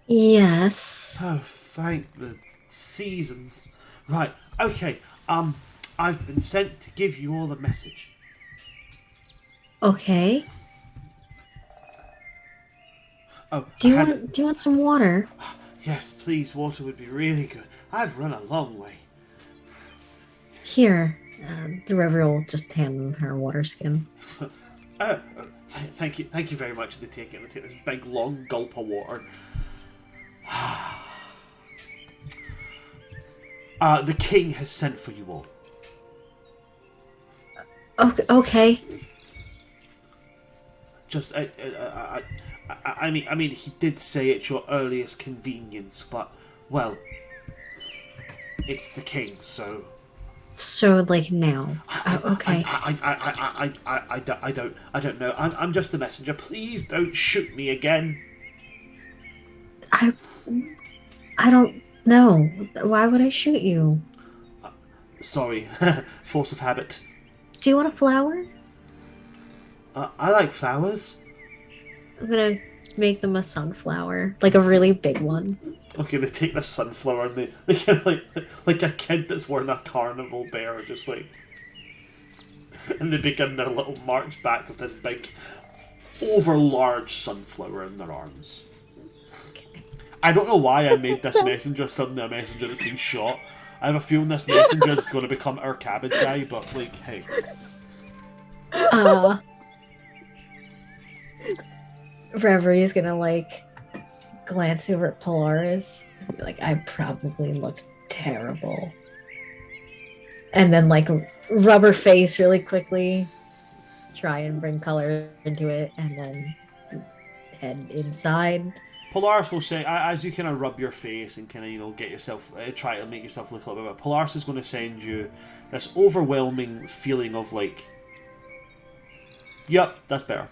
Yes. Oh, thank the seasons. Right, okay, I've been sent to give you all a message. Okay. Oh, do you want some water? Yes, please, water would be really good. I've run a long way. Here. The Reverie will just hand them her water skin. Thank you very much. They take it. They take this big long gulp of water. The king has sent for you all. Okay. Just, I mean, he did say at your earliest convenience, but well, it's the king, so. So, like now. Okay. I don't know. I'm just the messenger. Please don't shoot me again. I don't know. Why would I shoot you? Sorry. Force of habit. Do you want a flower? I like flowers. I'm gonna make them a sunflower, like a really big one. Okay, they take the sunflower and they get like a kid that's wearing a carnival bear, just like, and they begin their little march back with this big, over large sunflower in their arms. I don't know why I made this messenger suddenly a messenger that's been shot. I have a feeling this messenger is going to become our cabbage guy, but like, hey. Reverie is gonna like glance over at Polaris and be like, I probably look terrible. And then like rub her face really quickly, try and bring color into it, and then head inside. Polaris will say, as you kind of rub your face and kind of, you know, get yourself, try to make yourself look a little bit better, Polaris is going to send you this overwhelming feeling of like, yep, that's better.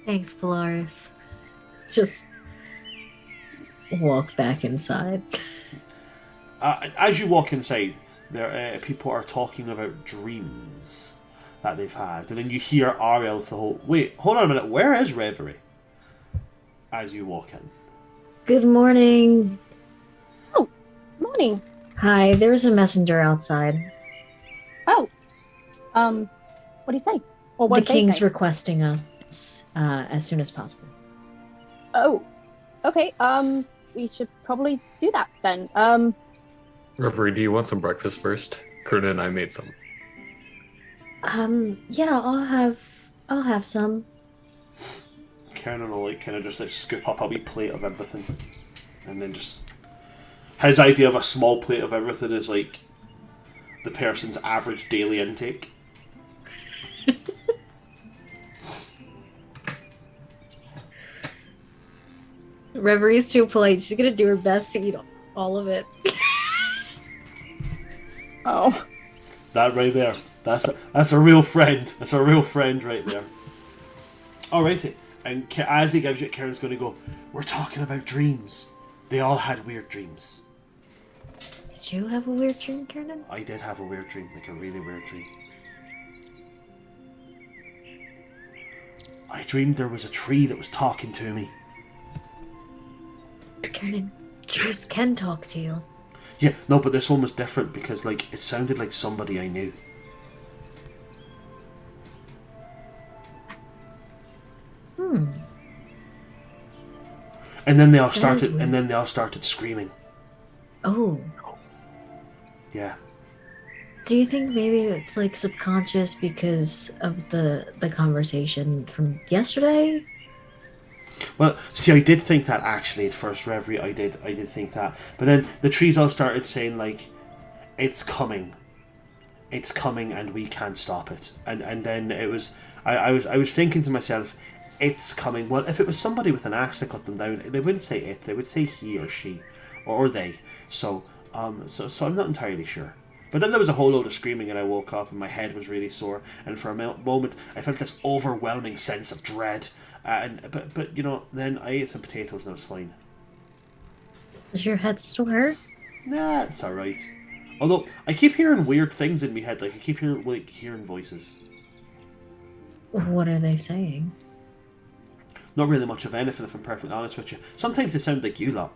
Thanks, Polaris. Just walk back inside. As you walk inside, there people are talking about dreams that they've had, and then you hear Ariel with the whole, wait, hold on a minute, where is Reverie? As you walk in. Good morning. Oh, morning. Hi, there's a messenger outside. Oh, what do you say? Or what The did they king's say? requesting us as soon as possible. Oh, okay. We should probably do that then. Reverie, do you want some breakfast first? Kurna and I made some. Yeah, I'll have some. Karen will like kind of just like scoop up a wee plate of everything, and then just his idea of a small plate of everything is like the person's average daily intake. Reverie's too polite. She's gonna do her best to eat all of it. Oh. That right there. That's a real friend. That's a real friend right there. Alrighty. And as he gives you it, Karen's going to go, we're talking about dreams. They all had weird dreams. Did you have a weird dream, Karen? I did have a weird dream, like a really weird dream. I dreamed there was a tree that was talking to me. Karen, trees can talk to you. Yeah, no, but this one was different because, like, it sounded like somebody I knew. And then they all started screaming. Oh. Yeah. Do you think maybe it's like subconscious because of the conversation from yesterday? Well, see, I did think that actually at first, Reverie. I did think that, but then the trees all started saying like, "It's coming, and we can't stop it." And then it was, I was thinking to myself, "It's coming." Well, if it was somebody with an axe that cut them down, they wouldn't say it; they would say he or she, or they. So so I'm not entirely sure. But then there was a whole load of screaming, and I woke up, and my head was really sore. And for a moment, I felt this overwhelming sense of dread. But you know, then I ate some potatoes, and I was fine. Does your head still hurt? Nah, it's all right. Although I keep hearing weird things in my head, like I keep hearing voices. What are they saying? Not really much of anything, if I'm perfectly honest with you. Sometimes they sound like you lot.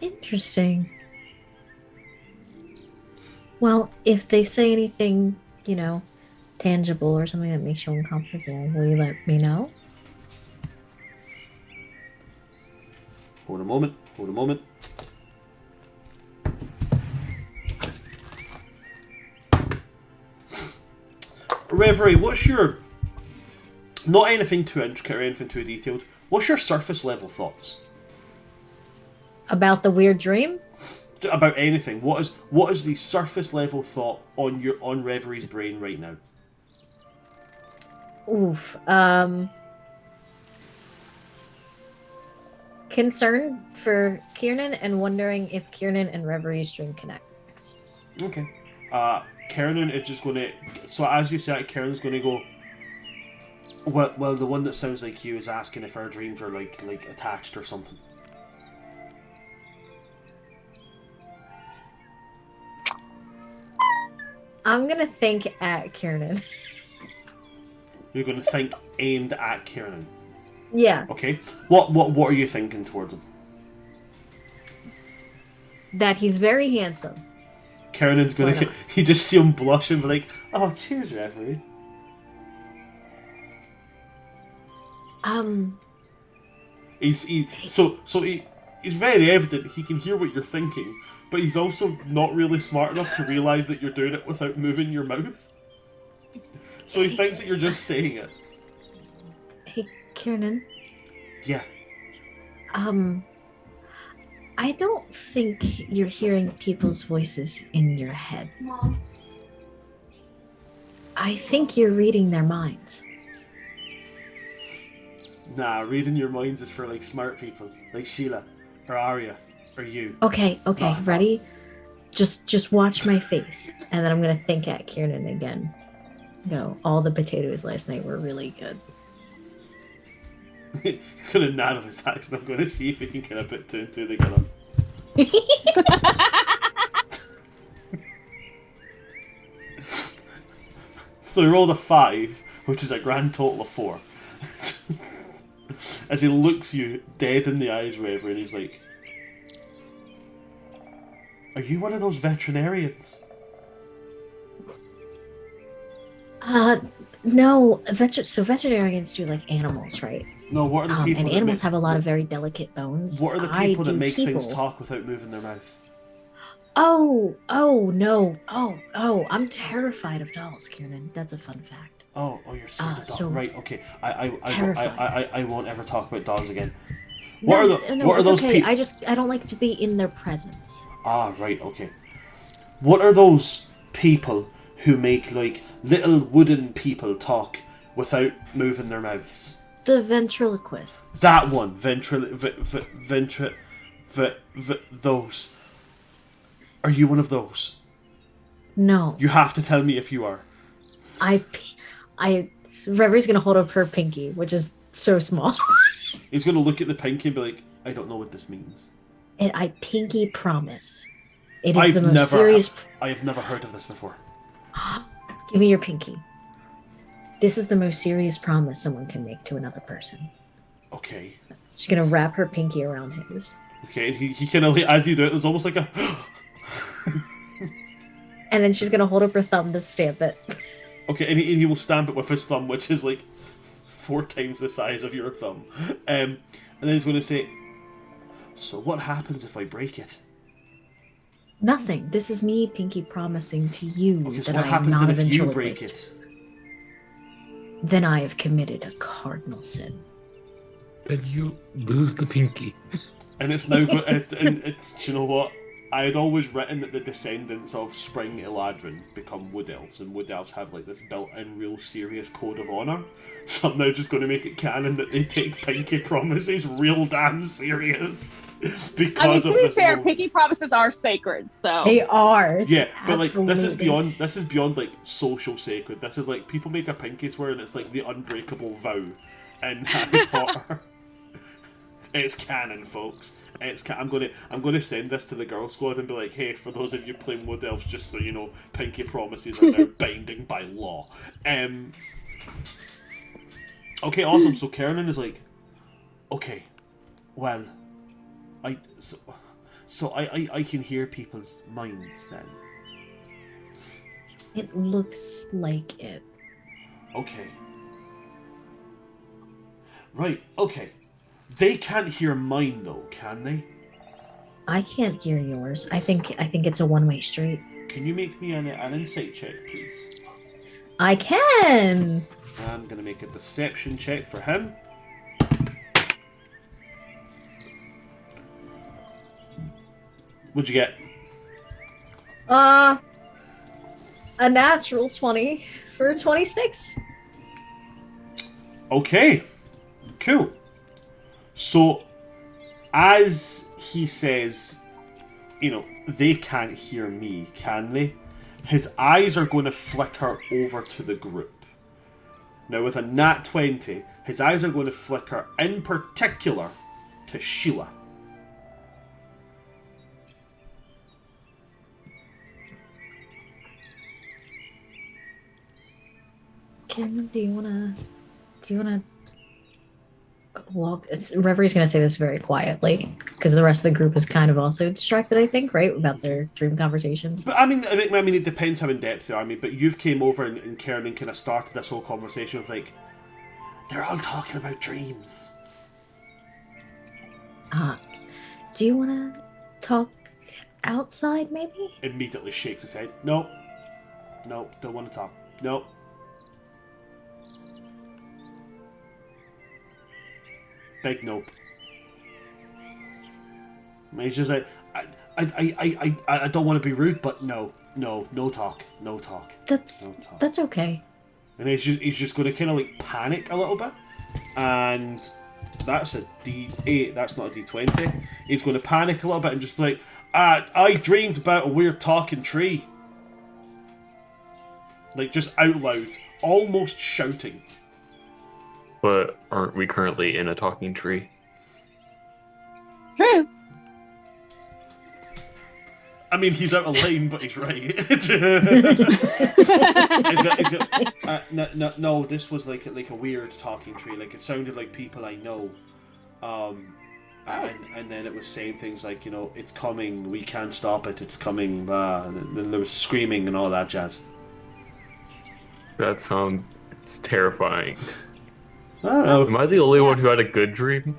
Interesting. Well, if they say anything, you know, tangible or something that makes you uncomfortable, will you let me know? Hold a moment. Reverie, what's your... Not anything too intricate or anything too detailed. What's your surface level thoughts? About the weird dream? About anything. What is the surface level thought on Reverie's brain right now? Oof. Concern for Kiernan and wondering if Kiernan and Reverie's dream connects. Okay. Kiernan is just going to... So as you said, Kiernan's going to go... Well, the one that sounds like you is asking if our dreams are like attached or something. I'm gonna think at Kiernan. You're going to think aimed at Kiernan. Yeah. Okay. What are you thinking towards him? That he's very handsome. Kiernan's going to... You just see him blush and be like, oh, cheers, Reverie. He's very evident he can hear what you're thinking, but he's also not really smart enough to realise that you're doing it without moving your mouth. So he thinks that you're just saying it. Hey, Kiernan. Yeah. I don't think you're hearing people's voices in your head. Mom. I think you're reading their minds. Nah, reading your minds is for like smart people, like Sheila, or Aria, or you. Okay, ready? Just watch my face, and then I'm gonna think at Kiernan again. No, all the potatoes last night were really good. He's gonna nod on his axe, and I'm gonna see if he can kind of put two and two together. So he rolled a 5, which is a grand total of 4. As he looks you dead in the eyes, Reverie, and he's like, "Are you one of those veterinarians?" No. So veterinarians do like animals, right? No, what are the people? And animals have a lot of very delicate bones. What are the people that make people. things talk without moving their mouth? Oh no. Oh, I'm terrified of dolls, Kiernan. That's a fun fact. Oh, you're scared of dogs. So Right, okay. I won't ever talk about dogs again. What are those okay. people? I don't like to be in their presence. Ah, right, okay. What are those people who make like little wooden people talk without moving their mouths? The ventriloquists. That one, those. Are you one of those? No. You have to tell me if you are. Reverie's gonna hold up her pinky, which is so small. He's gonna look at the pinky and be like, I don't know what this means. And I pinky promise. It is the most serious... I have never heard of this before. Give me your pinky. This is the most serious promise someone can make to another person. Okay. She's gonna wrap her pinky around his. Okay, and he kind of, as you do it, there's almost like a... And then she's gonna hold up her thumb to stamp it. Okay, and he will stamp it with his thumb, which is like 4 times the size of your thumb. And then he's going to say, so what happens if I break it? Nothing. This is me pinky promising to you Okay, so that what I am happens not a then if you ventriloquist. break it? Then I have committed a cardinal sin. Then you lose the pinky. And it's now, you know what? I had always written that the descendants of Spring Eladrin become Wood Elves, and Wood Elves have like this built-in real serious code of honour. So I'm now just going to make it canon that they take pinky promises real damn serious. Because to of be this fair, whole... pinky promises are sacred, so... They are. Yeah, but like Absolutely. this is beyond like social sacred. This is like people make a pinky swear and it's like the unbreakable vow in Harry Potter. It's canon, folks. I'm gonna send this to the girl squad and be like, hey, for those of you playing Wood Elves, just so you know, pinky promises are now binding by law. Okay, awesome. So Kiernan is like, okay, well, I can hear people's minds then. It looks like it. Okay. Right. Okay. They can't hear mine though, can they? I can't hear yours. I think it's a one-way street. Can you make me an insight check, please? I can. I'm gonna make a deception check for him. What'd you get? A natural 20 for 26. Okay. Cool. So, as he says, you know, they can't hear me, can they? His eyes are going to flicker over to the group. Now, with a nat 20, his eyes are going to flicker in particular to Sheila. Kim, do you wanna walk? Reverie's gonna say this very quietly because the rest of the group is kind of also distracted. I think, right, about their dream conversations. But I mean, it depends how in depth they are. I mean, but you've came over and Kieran kind of started this whole conversation with like, they're all talking about dreams. Do you wanna talk outside, maybe? Immediately shakes his head. No, don't want to talk. No. Big nope. And he's just like, I don't want to be rude, but no talk. That's okay. And he's just going to kind of like panic a little bit, and that's a D8. That's not a D20. He's going to panic a little bit and just be like, I dreamed about a weird talking tree. Like just out loud, almost shouting. But aren't we currently in a talking tree? True. I mean, he's out of line, but he's right. No, this was like a weird talking tree. Like it sounded like people I know, and then it was saying things like, you know, it's coming, we can't stop it, it's coming, blah. And then there was screaming and all that jazz. That sounds terrifying. I don't know. Am I the only one who had a good dream?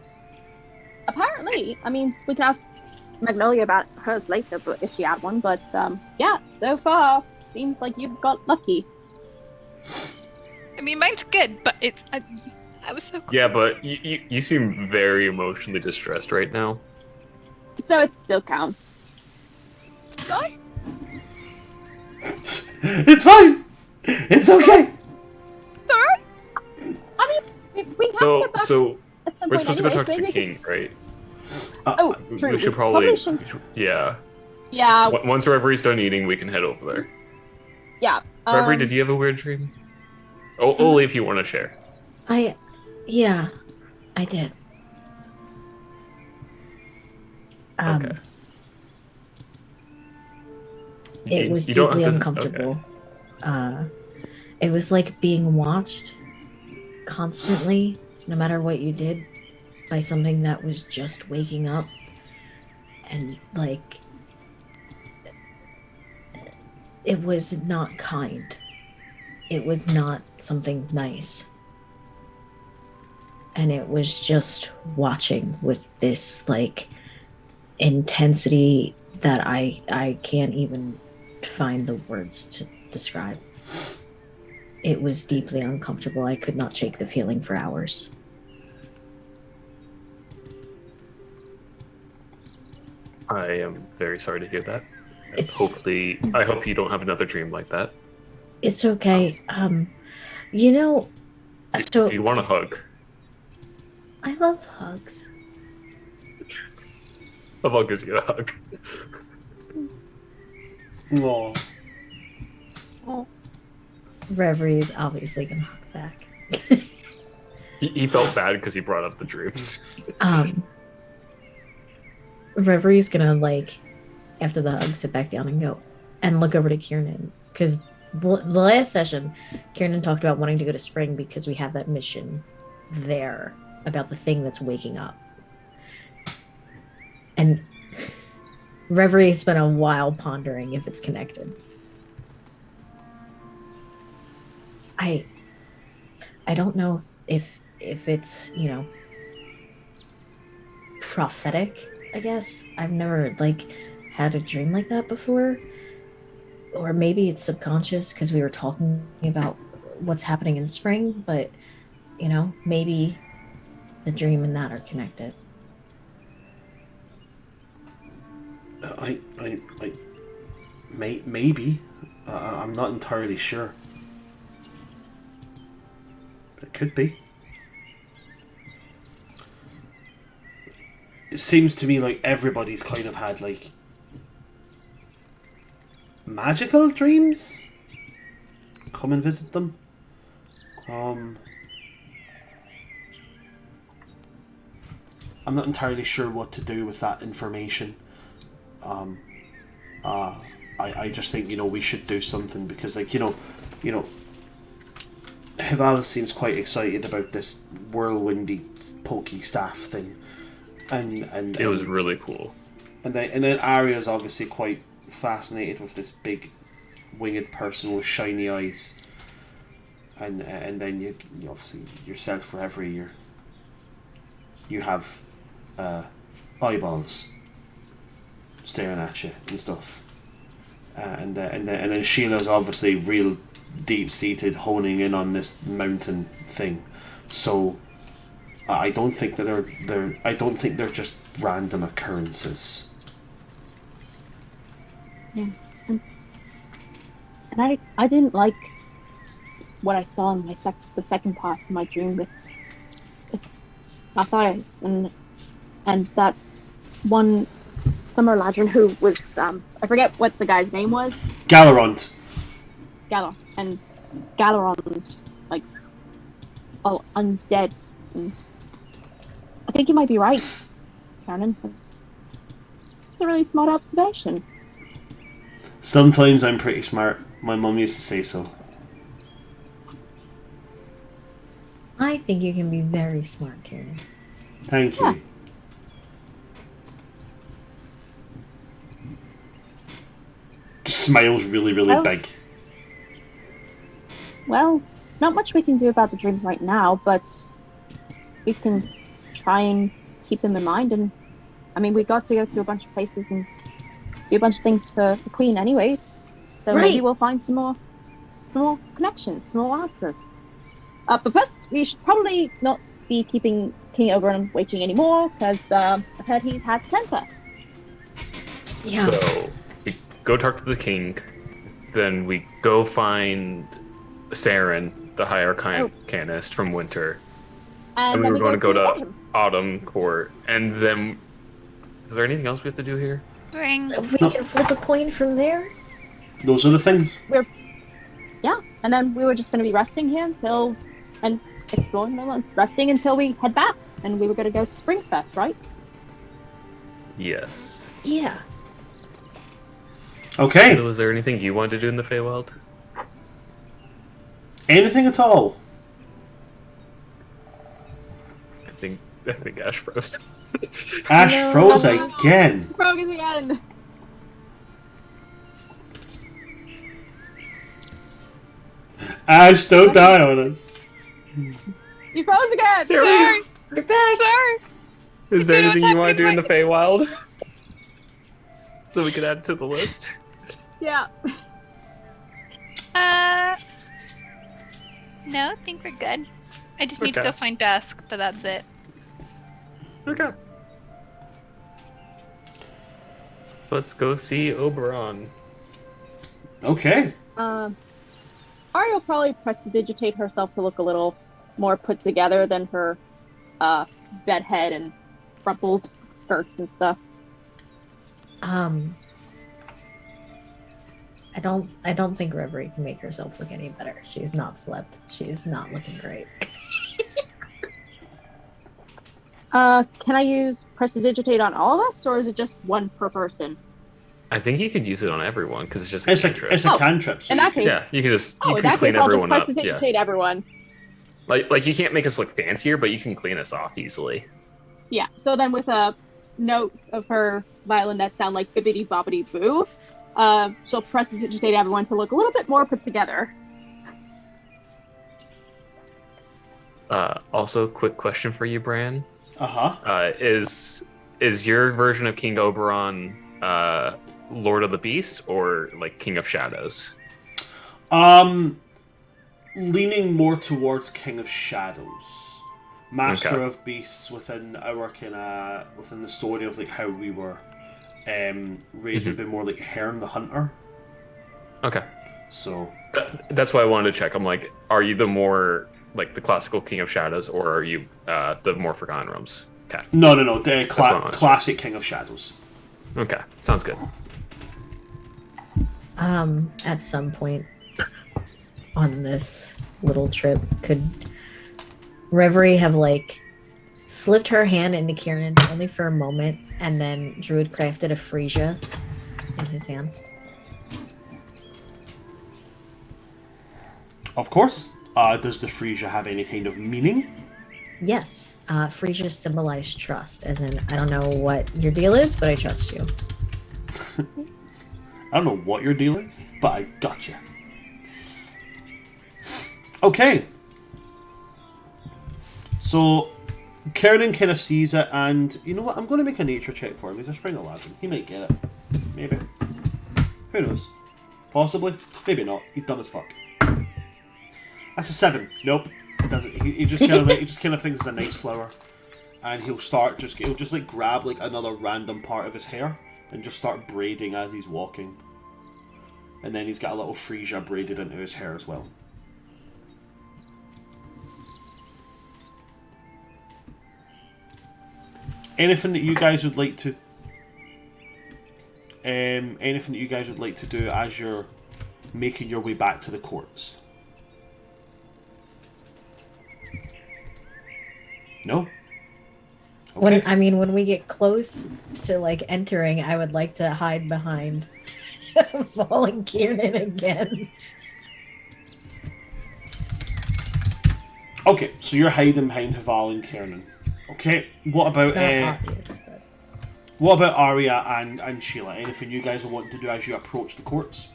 Apparently. I mean, we can ask Magnolia about hers later, but if she had one. But yeah, so far seems like you've got lucky. I mean, mine's good, but it's I was so close. Yeah, but you seem very emotionally distressed right now. So it still counts. Right? It's fine. It's okay. I mean, we have to get back So at some we're point supposed to go anyways, talk to the maybe. king, right? Oh, true. We should probably should- yeah. Yeah, Once Reverie's done eating, we can head over there. yeah. Reverie, did you have a weird dream? Oh, only if you want to share. Yeah, I did. Okay. It was You don't deeply have to- uncomfortable. It was like being watched constantly, no matter what you did, by something that was just waking up. And, like, it was not kind. It was not something nice. And it was just watching with this, like, intensity that I can't even find the words to describe. It was deeply uncomfortable. I could not shake the feeling for hours. I am very sorry to hear that. It's- I hope you don't have another dream like that. It's okay. You know, so Do you want a hug? I love hugs. I'll give you a hug. Aww. Reverie is obviously gonna hug back. He felt bad because he brought up the dreams. Reverie's gonna, like, after the hug, sit back down and go and look over to Kiernan, because the last session, Kiernan talked about wanting to go to Spring because we have that mission there about the thing that's waking up. And Reverie spent a while pondering if it's connected. I don't know if it's, you know, prophetic, I guess. I've never, like, had a dream like that before. Or maybe it's subconscious because we were talking about what's happening in Spring, but, you know, maybe the dream and that are connected. Maybe. I'm not entirely sure. But it could be. It seems to me like everybody's kind of had, like, magical dreams come and visit them. I'm not entirely sure what to do with that information. I just think, you know, we should do something because, like, you know, Hivala seems quite excited about this whirlwindy, pokey staff thing, and It was really cool. And then Aria's obviously quite fascinated with this big winged person with shiny eyes. And then you obviously yourself, Reverie, you have eyeballs staring at you and stuff. And then Sheila's obviously real deep seated, honing in on this mountain thing. So I don't think that they're just random occurrences. Yeah. And I didn't like what I saw in the second part of my dream with Matthias and that one summer ladron who was I forget what the guy's name was. Galeront. And Galeront, like, all undead. And I think you might be right, Karen. It's a really smart observation. Sometimes I'm pretty smart. My mum used to say so. I think you can be very smart, Karen. Thank you. Yeah. Smiles really, really big. Well, not much we can do about the dreams right now, but we can try and keep them in mind. And I mean, we got to go to a bunch of places and do a bunch of things for the Queen, anyways. So maybe we'll find some more connections, some more answers. But first, we should probably not be keeping King Oberon waiting anymore, because I've heard he's had a temper. Yeah. So we go talk to the king, then we go find Saren, the High Arcanist from Winter, and we then were going to go to Autumn. Autumn Court, and then is there anything else we have to do here? Ring. We can flip a coin from there. Those are the things. Yeah, and then we were just going to be resting here and exploring and resting until we head back. And we were going to go to Springfest, right? Yes. Yeah. Okay. So was there anything you wanted to do in the Feywild? Anything at all? I think Ash froze. Ash froze again. Froze again. Ash, don't die on us. You froze again. Sorry. You're back. Sorry. Is there Dude, anything what's you want to do in the happening Feywild? So we could add it to the list. Yeah. No, I think we're good. I just need to Okay. go find Dusk, but that's it. Okay. So let's go see Oberon. Okay. Ari will probably prestidigitate herself to look a little more put together than her bedhead and rumpled skirts and stuff. I don't think Reverie can make herself look any better. She's not slept. She's not looking great. Can I use prestidigitate on all of us, or is it just one per person? I think you could use it on everyone because it's just a It's cantrip. a cantrip. So In that case, Yeah, you can just in can that clean case, I'll just everyone up. Yeah. prestidigitate everyone. Like you can't make us look fancier, but you can clean us off easily. Yeah. So then, with notes of her violin that sound like bibbidi bobbidi boo, she'll prestidigitate everyone to look a little bit more put together. Also, quick question for you, Bran. Uh-huh. Is your version of King Oberon Lord of the Beasts or like King of Shadows? Leaning more towards King of Shadows. Master Okay. of Beasts within our within the story of like how we were raised would be more like Herne the Hunter. Okay. So That's why I wanted to check. I'm like, are you the more like the classical King of Shadows, or are you the more Forgotten Realms? Okay. no, the what I wanted. classic King of Shadows. Okay. Sounds good. At some point on this little trip, could Reverie have like slipped her hand into Kieran's only for a moment, and then Druid crafted a freesia in his hand? Of course. Does the Frisia have any kind of meaning? Yes. Frisia symbolize trust, as in, I don't know what your deal is, but I trust you. I don't know what your deal is, but I got you. Okay. So, Kiernan kind of sees it, and you know what? I'm going to make a nature check for him. He's a spring 11. He might get it. Maybe. Who knows? Possibly. Maybe not. He's dumb as fuck. That's a 7. Nope. He doesn't. He just kind of thinks it's a nice flower, and he'll just like grab like another random part of his hair and just start braiding as he's walking. And then he's got a little Frisia braided into his hair as well. Anything that you guys would like to do as you're making your way back to the courts? No? Okay. When we get close to like entering, I would like to hide behind falling Kiernan again. Okay, so you're hiding behind Haval and Kiernan. Okay, what about Obvious, but... what about Aria and Sheila? Anything you guys are wanting to do as you approach the courts?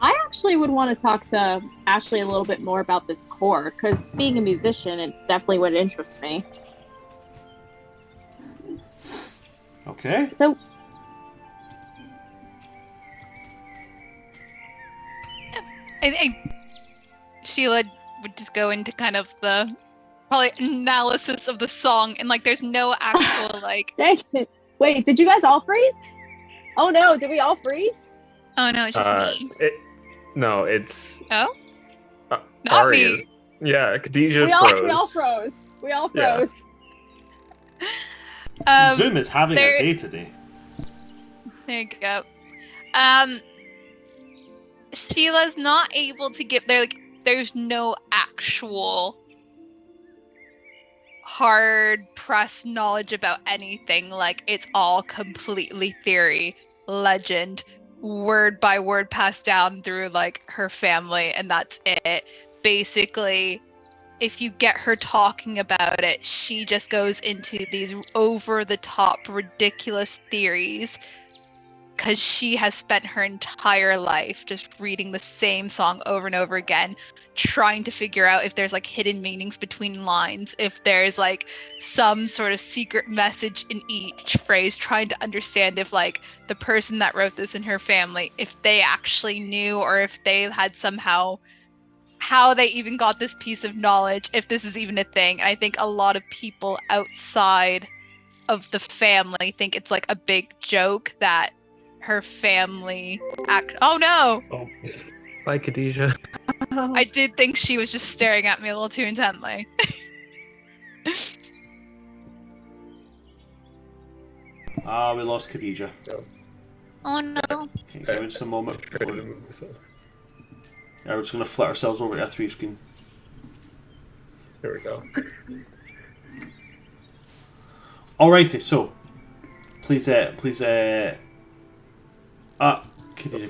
I actually would want to talk to Ashley a little bit more about this core, because being a musician, it definitely would interest me. Okay. So, I think Sheila would just go into kind of the probably analysis of the song, and like there's no actual like. dang it. Wait, did you guys all freeze? Oh no, did we all freeze? Oh no, it's just me. No, it's. Oh. Not Arias. me. Yeah, Khadijah We all froze. froze. We all Yeah. froze. Zoom is having a day today. There you go. Sheila's not able to give there. Like, there's no actual hard pressed knowledge about anything. Like, it's all completely theory, legend, word by word passed down through like her family, and that's it. Basically, if you get her talking about it, she just goes into these over-the-top, ridiculous theories because she has spent her entire life just reading the same song over and over again, trying to figure out if there's like hidden meanings between lines, if there's like some sort of secret message in each phrase, trying to understand if like the person that wrote this in her family, if they actually knew, or if they had somehow how they even got this piece of knowledge, if this is even a thing. I think a lot of people outside of the family think it's like a big joke that her family oh no! Oh, bye, Khadijah. I did think she was just staring at me a little too intently. We lost Khadijah. Oh no. Okay, give me just a moment. Yeah, we're just going to flit ourselves over to a 3 screen. There we go. Alrighty, so please, Khadijah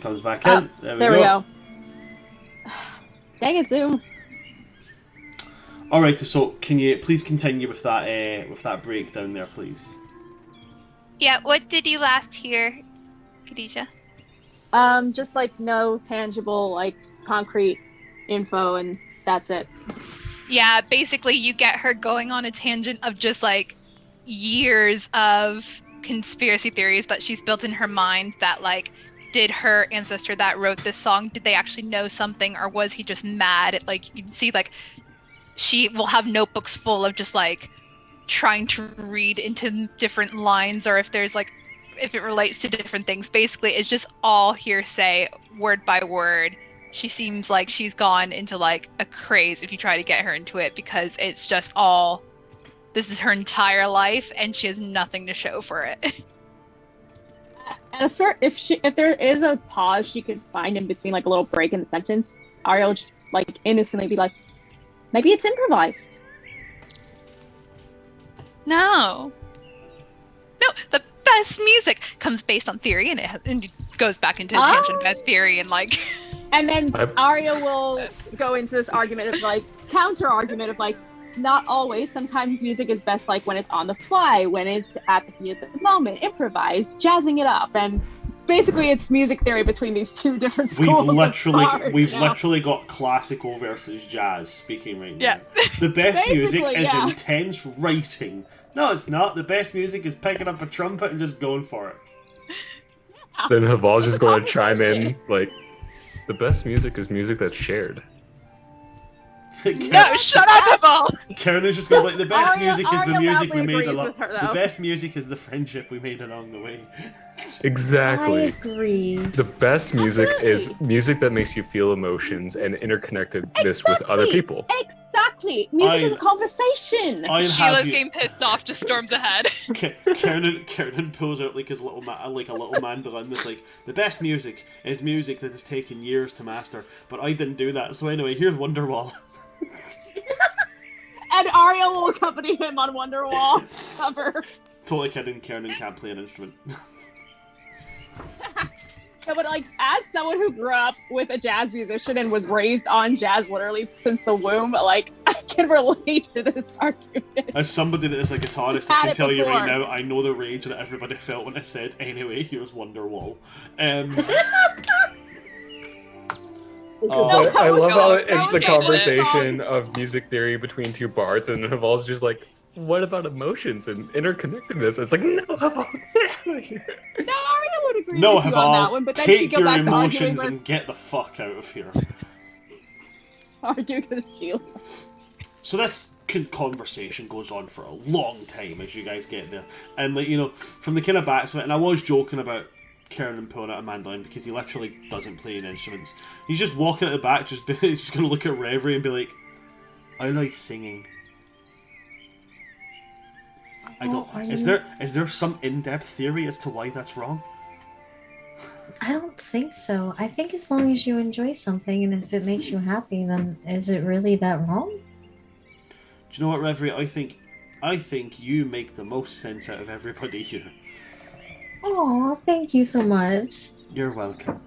comes back in. There we go. Dang it, Zoom. Alrighty, so can you please continue with that breakdown there, please? Yeah, what did you last hear, Khadijah? Just like no tangible, like concrete info, and that's it. Yeah, basically you get her going on a tangent of just like years of conspiracy theories that she's built in her mind that like, did her ancestor that wrote this song, did they actually know something, or was he just mad? Like, you see like she will have notebooks full of just like trying to read into different lines, or if there's like if it relates to different things. Basically it's just all hearsay, word by word. She seems like she's gone into like a craze if you try to get her into it, because it's just all, this is her entire life and she has nothing to show for it. If there is a pause she could find in between, like a little break in the sentence, Ariel will just like innocently be like, maybe it's improvised. No, the best music comes based on theory, and it goes back into tangent about theory and like And then I- Arya will go into this argument of like counter argument of like not always. Sometimes music is best like when it's on the fly, when it's at the heat of the moment, improvised, jazzing it up, and basically it's music theory between these two different schools. We've literally got classical versus jazz speaking right now. Yeah. The best music Basically, is yeah. intense writing. No, it's not. The best music is picking up a trumpet and just going for it. Then Haval's just It's a going to chime in conversation. like, the best music is music that's shared. No, shut up, Haval! Karen is just going like, the best Arya- music is the Arya music we loudly made agrees along. with her, The though. best music is the friendship we made along the way. I Exactly. agree. The best music is Absolutely. music that makes you feel emotions and interconnectedness with other people. Exactly. Music is a I'll- conversation. I'll have Sheila's you. getting pissed off, just storms ahead. Karen pulls out like his little like a little mandolin. That's like, the best music is music that has taken years to master, but I didn't do that. So anyway, here's Wonderwall. And Arya will accompany him on Wonderwall cover. Totally kidding. Karen can't play an instrument. No, but like, as someone who grew up with a jazz musician and was raised on jazz literally since the womb, like, I can relate to this argument. As somebody that is a guitarist, I Had can it tell you right before. now, I know the rage that everybody felt when I said, anyway, here's Wonderwall. But I love how it's the okay, conversation of music theory between two bards, and Haval's just like, what about emotions and interconnectedness? It's like, no, Haval, get out of here. No, Arya would agree No, with you on that Haval, one, but then she'd take go your back to arguing emotions with, and get the fuck out of here. arguing with Sheila. So this conversation goes on for a long time as you guys get there. And, like, you know, from the kind of backs of it, and I was joking about Kieran pulling out a mandolin because he literally doesn't play any instruments. He's just walking at the back, just going to look at Reverie and be like, I like singing. I don't. Oh, Is there some in-depth theory as to why that's wrong? I don't think so. I think as long as you enjoy something and if it makes you happy, then is it really that wrong? Do you know what, Reverie? I think you make the most sense out of everybody here. Oh, thank you so much. You're welcome.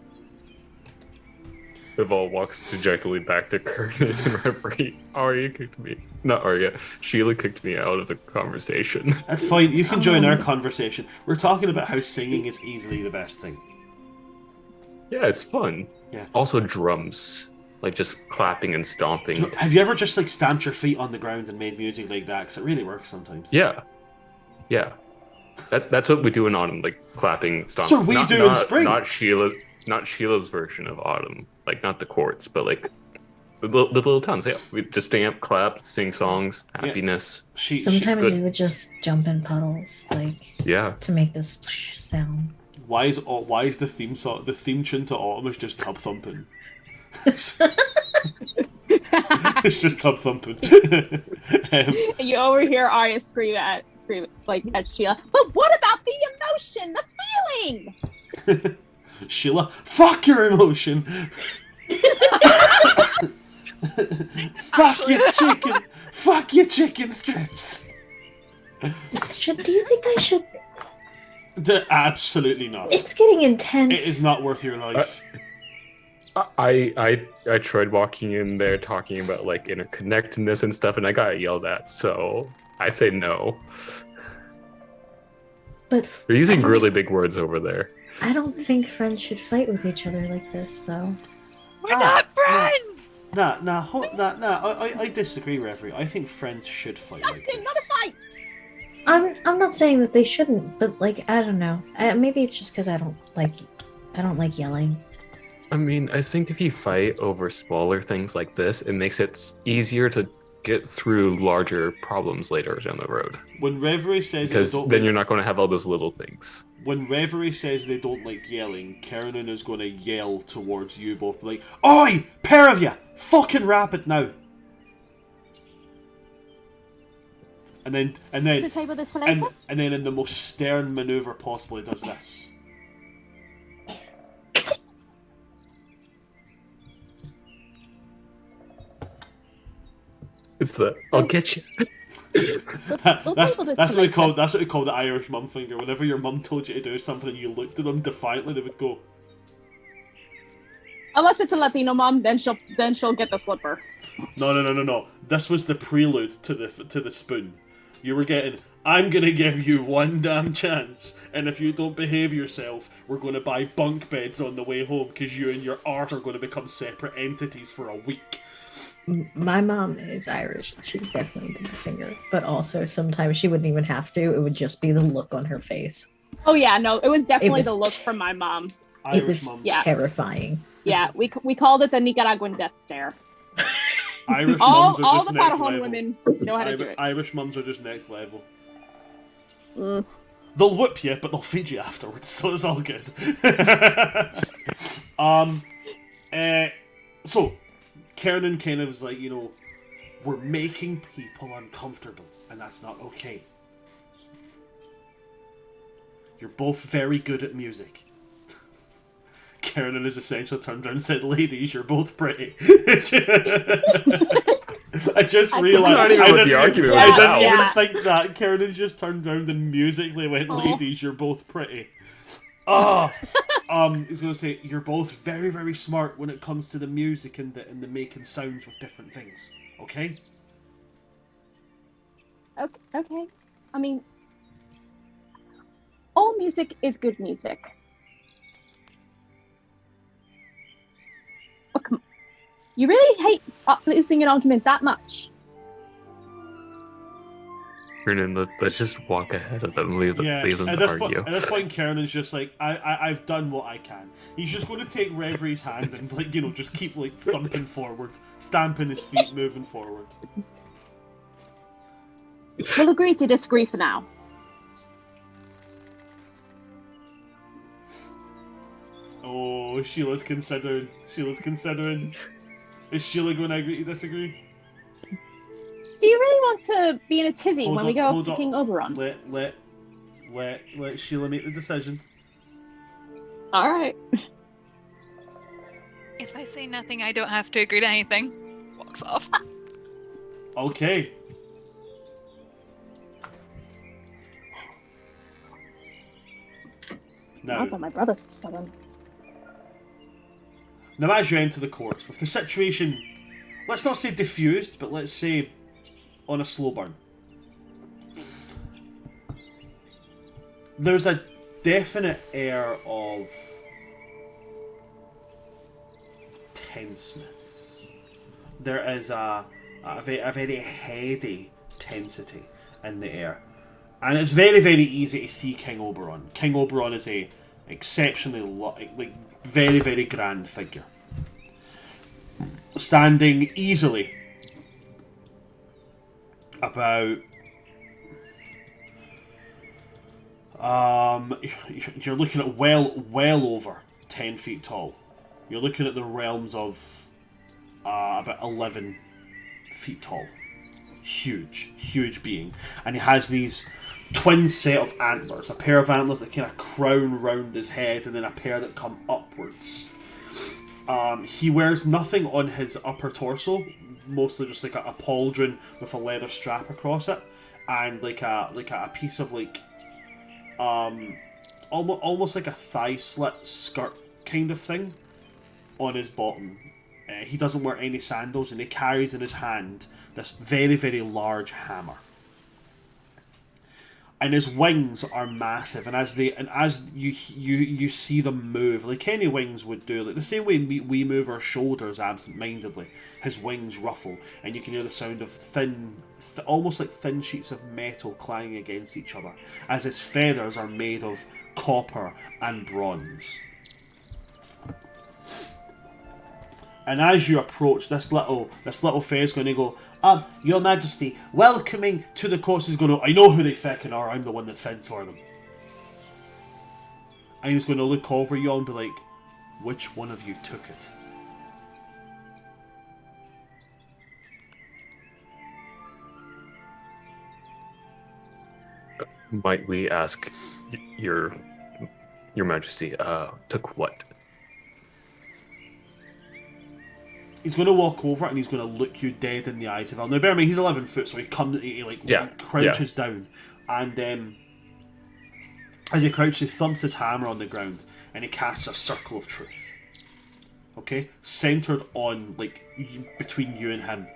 Haval walks dejectedly back to Kurt and Reverie. Arya kicked me. Not Arya. Sheila kicked me out of the conversation. That's fine. You can join our conversation. We're talking about how singing is easily the best thing. Yeah, it's fun. Yeah. Also drums. Like just clapping and stomping. Have you ever just like stamped your feet on the ground and made music like that? Because it really works sometimes. Yeah. Yeah. That's what we do in autumn, like clapping, stomping. So we do in spring. Not Sheila's version of autumn. Like not the courts, but like the little towns. Yeah. We just stamp, clap, sing songs, happiness. Sometimes we would just jump in puddles, like Yeah. to make this sound. Why is the theme song, the theme tune to autumn is just tub thumping? It's just tub thumping. You overhear Arya scream at Sheila. But what about the emotion, the feeling? Sheila, fuck your emotion. Fuck your chicken. Fuck your chicken strips. Do you think I should? Absolutely not. It's getting intense. It is not worth your life. I tried walking in there talking about like interconnectedness and stuff, and I got yelled at. So I say no. But They're using really big words over there. I don't think friends should fight with each other like this, though. We're not friends! I disagree, Reverie. I think friends should fight like Justin, this. not a fight! I'm not saying that they shouldn't, but like I don't know. Maybe it's just because I don't like yelling. I mean, I think if you fight over smaller things like this, it makes it easier to get through larger problems later down the road. When Reverie says Because they don't then like, you're not going to have all those little things. when Reverie says they don't like yelling, Kiernan is going to yell towards you both, like, "Oi, pair of you, fucking rap it now!" And then Is the table this for later? and then in the most stern maneuver possible, he does this. It's the I'll get you. That's table this what for we later. call the Irish mum finger. Whenever your mum told you to do something and you looked at them defiantly, they would go. Unless it's a Latino mom, then she'll get the slipper. No. This was the prelude to the spoon. You were getting, I'm gonna give you one damn chance, and if you don't behave yourself, we're gonna buy bunk beds on the way home because you and your art are gonna become separate entities for a week. My mom is Irish. She would definitely give the finger, but also sometimes she wouldn't even have to. It would just be the look on her face. Oh yeah, no, it was definitely the look from my mom. It was terrifying. Yeah, we called it the Nicaraguan death stare. Irish mums are all just the next Parajon level. women know how to do it. Irish mums are just next level. Mm. They'll whoop you, but they'll feed you afterwards, so it's all good. So, Kernan kind of was like, we're making people uncomfortable, and that's not okay. You're both very good at music. Kernan is essentially turned around and said, ladies, you're both pretty. I just realised I didn't even think that. Kernan just turned around and musically went, ladies, you're both pretty. He's going to say, you're both very, very smart when it comes to the music and the making sounds with different things. Okay? Okay. I mean, all music is good music. Oh, come on. You really hate losing an argument that much? Let's just walk ahead of them, leave them to argue. At this point, Kernan's just like, I've done what I can. He's just going to take Reverie's hand and just keep thumping forward, stamping his feet, moving forward. We'll agree to disagree for now. Oh, Sheila's considering. Is Sheila going to agree to disagree? Do you really want to be in a tizzy when we go up to King Oberon? Let Sheila make the decision. All right. If I say nothing, I don't have to agree to anything. Walks off. Okay. Now, I thought my brothers were stubborn. Now, as you enter the courts, with the situation, let's not say diffused, but let's say on a slow burn, there's a definite air of tenseness. There is a very heady tensity in the air. And it's very, very easy to see King Oberon. King Oberon is a exceptionally, very, very grand figure. Standing easily about... you're looking at well over 10 feet tall. You're looking at the realms of about 11 feet tall. Huge being. And he has these twin set of antlers. A pair of antlers that kind of crown round his head and then a pair that come upwards. He wears nothing on his upper torso, mostly just like a pauldron with a leather strap across it, and like a piece of almost like a thigh slit skirt kind of thing on his bottom. He doesn't wear any sandals, and he carries in his hand this very, very large hammer. And his wings are massive, and as you see them move, like any wings would do, like the same way we move our shoulders absent-mindedly, his wings ruffle, and you can hear the sound of almost like thin sheets of metal clanging against each other, as his feathers are made of copper and bronze. And as you approach, this little fair is going to go, Your Majesty, welcoming to the course. Is going to, I know who they feckin' are, I'm the one that fends for them. And he's going to look over you and be like, which one of you took it? Might we ask your Majesty, took what? He's going to walk over and he's going to look you dead in the eyes. Now, bear in mind, he's 11 foot, so he comes, crouches down, and as he crouches, he thumps his hammer on the ground, and he casts a circle of truth. okay, centered on like between you and him.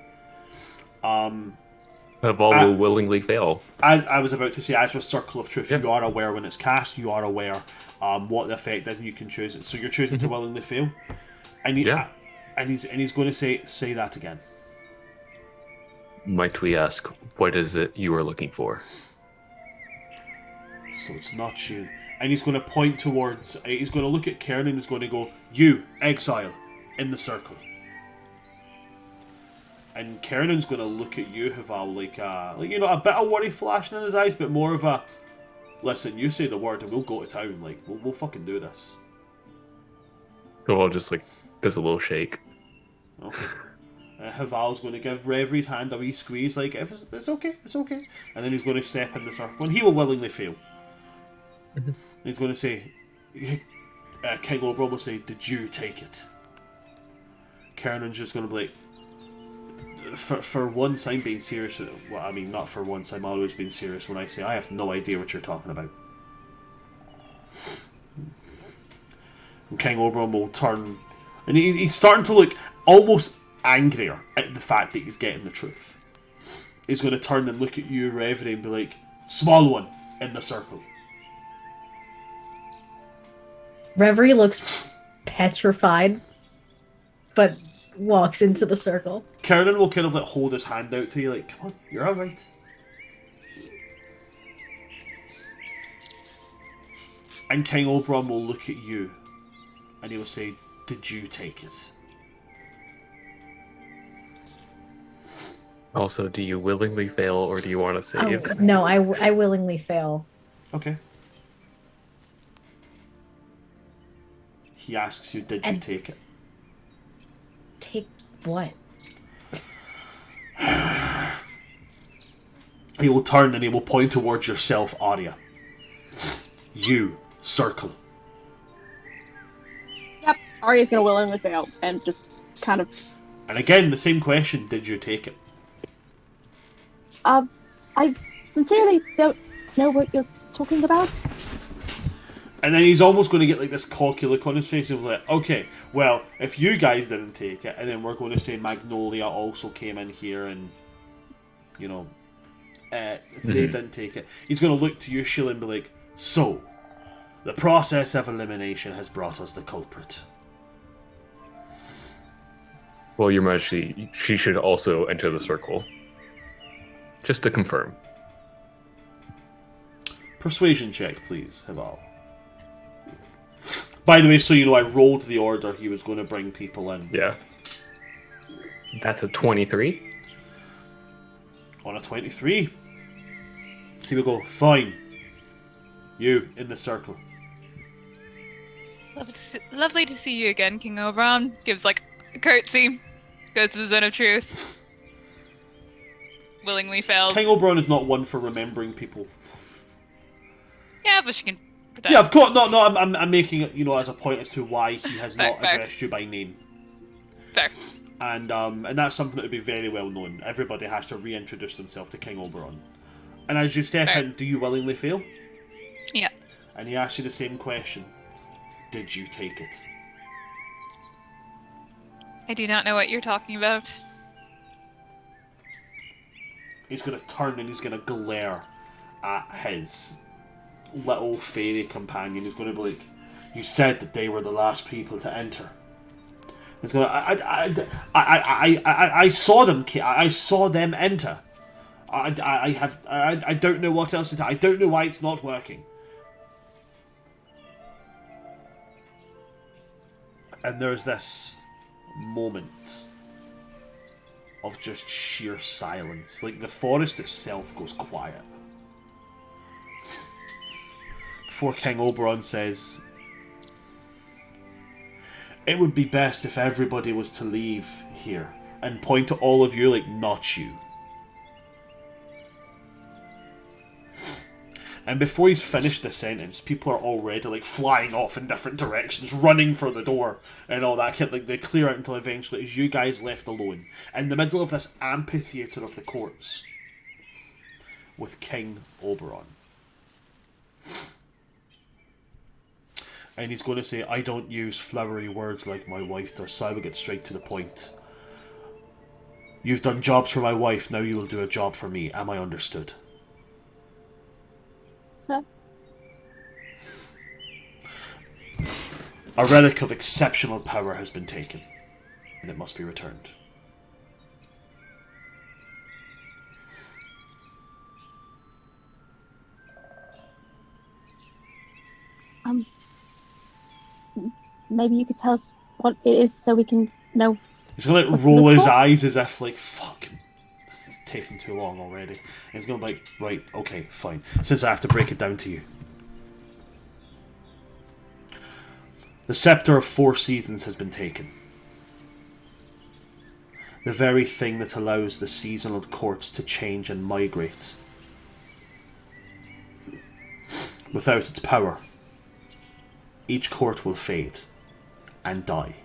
Haval will willingly fail. I was about to say, as with Circle of Truth, Yeah. you are aware when it's cast, you are aware what the effect is, and you can choose it. So you're choosing to willingly fail, and he's going to say that again. Might we ask, what is it you are looking for? So it's not you, and he's going to point towards. He's going to look at Karen and he's going to go, "You, exile, in the circle." And Kernan's going to look at you, Haval, like a bit of worry flashing in his eyes, but more of a, listen, you say the word and we'll go to town. Like, we'll fucking do this. Haval just like does a little shake. Okay. Haval's going to give Reverie's hand a wee squeeze, like, if it's okay, it's okay. And then he's going to step in the circle, and he will willingly fail. And he's going to say, King Oberon will say, "Did you take it?" Kernan's just going to be like, For once, I'm being serious. Well, I mean, not for once. I'm always being serious when I say I have no idea what you're talking about. And King Oberon will turn, and he's starting to look almost angrier at the fact that he's getting the truth. He's going to turn and look at you, Reverie, and be like, "Small one in the circle." Reverie looks petrified, but walks into the circle. Kernan will kind of like hold his hand out to you, like, "Come on, you're alright." And King Oberon will look at you, and he will say, "Did you take it?" Also, do you willingly fail or do you want to save? Oh, no, I willingly fail. Okay. He asks you, "Did you take it?" Take what? He will turn and he will point towards yourself, Aria. You, circle. Yep, Aria's gonna willingly fail and just kind of. And again, the same question, did you take it? I sincerely don't know what you're talking about. And then he's almost going to get like this cocky look on his face and be like, "Okay, well, if you guys didn't take it, and then we're going to say Magnolia also came in here and, you know, if they didn't take it," he's going to look to you, Sheila, and be like, "So, the process of elimination has brought us the culprit." Well, Your Majesty, she should also enter the circle. Just to confirm. Persuasion check, please, Haval. By the way, so you know, I rolled the order he was going to bring people in. Yeah. That's a 23. On a 23. He would go, "Fine. You, in the circle." Lovely to see you again, King Oberon. Gives like a curtsy. Goes to the zone of truth. Willingly fails. King Oberon is not one for remembering people. Yeah, but she can pretend. Yeah, of course. No, I'm making it, you know, as a point as to why he has not Fair. addressed you by name. Fair. And that's something that would be very well known. Everybody has to reintroduce themselves to King Oberon. And as you step Fair. in, do you willingly fail? Yeah. And he asks you the same question. Did you take it? I do not know what you're talking about. He's going to turn and he's going to glare at his little fairy companion. He's going to be like, "You said that they were the last people to enter." He's going to, I saw them. I saw them enter. I don't know what else to tell. I don't know why it's not working. And there's this moment of just sheer silence. Like, the forest itself goes quiet. Before King Oberon says, "It would be best if everybody was to leave here," and point to all of you like, "Not you." And before he's finished the sentence, people are already like flying off in different directions, running for the door and all that. Like, they clear out until eventually it's you guys left alone in the middle of this amphitheatre of the courts with King Oberon. And he's going to say, I don't use flowery words like my wife does, so I will get straight to the point. You've done jobs for my wife, now you will do a job for me. Am I understood? So, A relic of exceptional power has been taken, and it must be returned. maybe you could tell us what it is so we can know. He's going to What's roll the his call? eyes as if like, fuck, this is taking too long already. And he's going to be like, right, okay, fine. Since I have to break it down to you. The Scepter of 4 Seasons has been taken. The very thing that allows the seasonal courts to change and migrate. Without its power, each court will fade and die.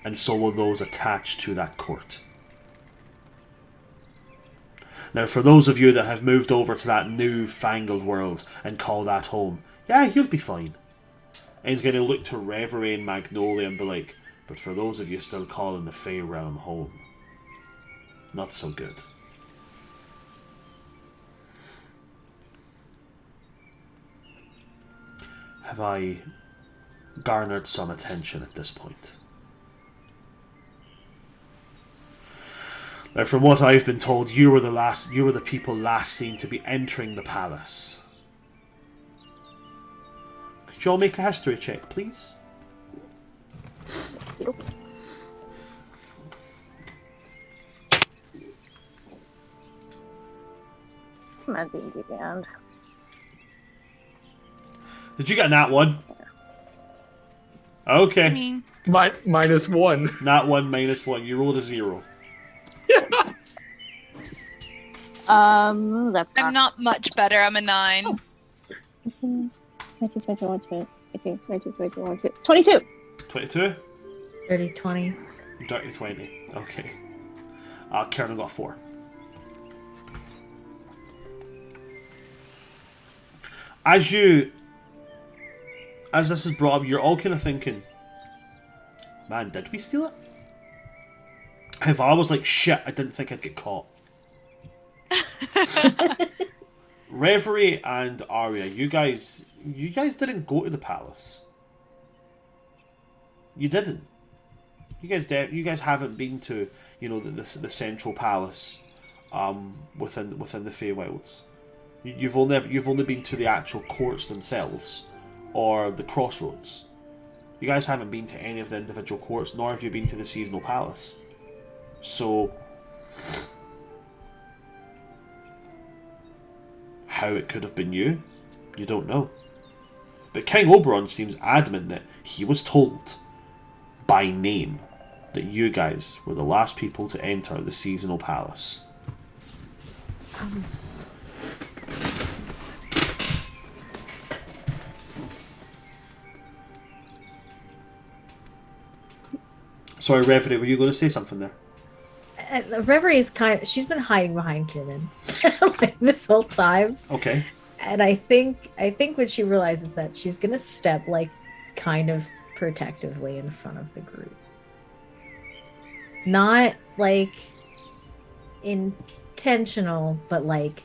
And so will those attached to that court. Now, for those of you that have moved over to that new-fangled world and call that home, yeah, you'll be fine. And he's going to look to Reverie and Magnolia and be like, but for those of you still calling the Fey realm home, not so good. Have I garnered some attention at this point? Now, from what I've been told, you were the people last seen to be entering the palace. Could you all make a history check, please? Come on, D&D Beyond. Did you get a nat one? Okay. I mean, -1. Nat 1 -1. You rolled a 0. That's I'm not much better. I'm a 9. 22. 22? Dirty 20. Dirty 20. Okay. Karen got 4. As this is brought up, you're all kind of thinking, man, did we steal it? If I was like, shit, I didn't think I'd get caught. Reverie and Aria, you guys didn't go to the palace. You didn't. You guys haven't been to, the central palace, within the Feywilds. You've only been to the actual courts themselves, or the crossroads. You guys haven't been to any of the individual courts, nor have you been to the seasonal palace. So, how it could have been you don't know. But King Oberon seems adamant that he was told by name that you guys were the last people to enter the seasonal palace. Sorry, Reverie, were you going to say something there? Reverie is she's been hiding behind Kiernan like this whole time. Okay. And I think when she realizes that, she's gonna step like kind of protectively in front of the group. Not like intentional, but like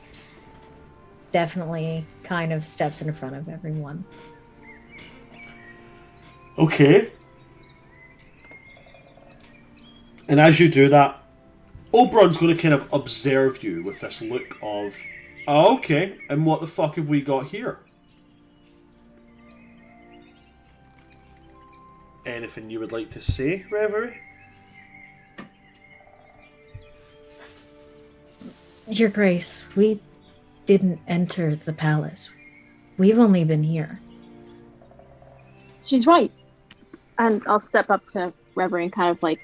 definitely kind of steps in front of everyone. Okay. And as you do that, Oberon's going to kind of observe you with this look of, oh, okay, and what the fuck have we got here? Anything you would like to say, Reverie? Your Grace, we didn't enter the palace. We've only been here. She's right. And I'll step up to Reverie and kind of like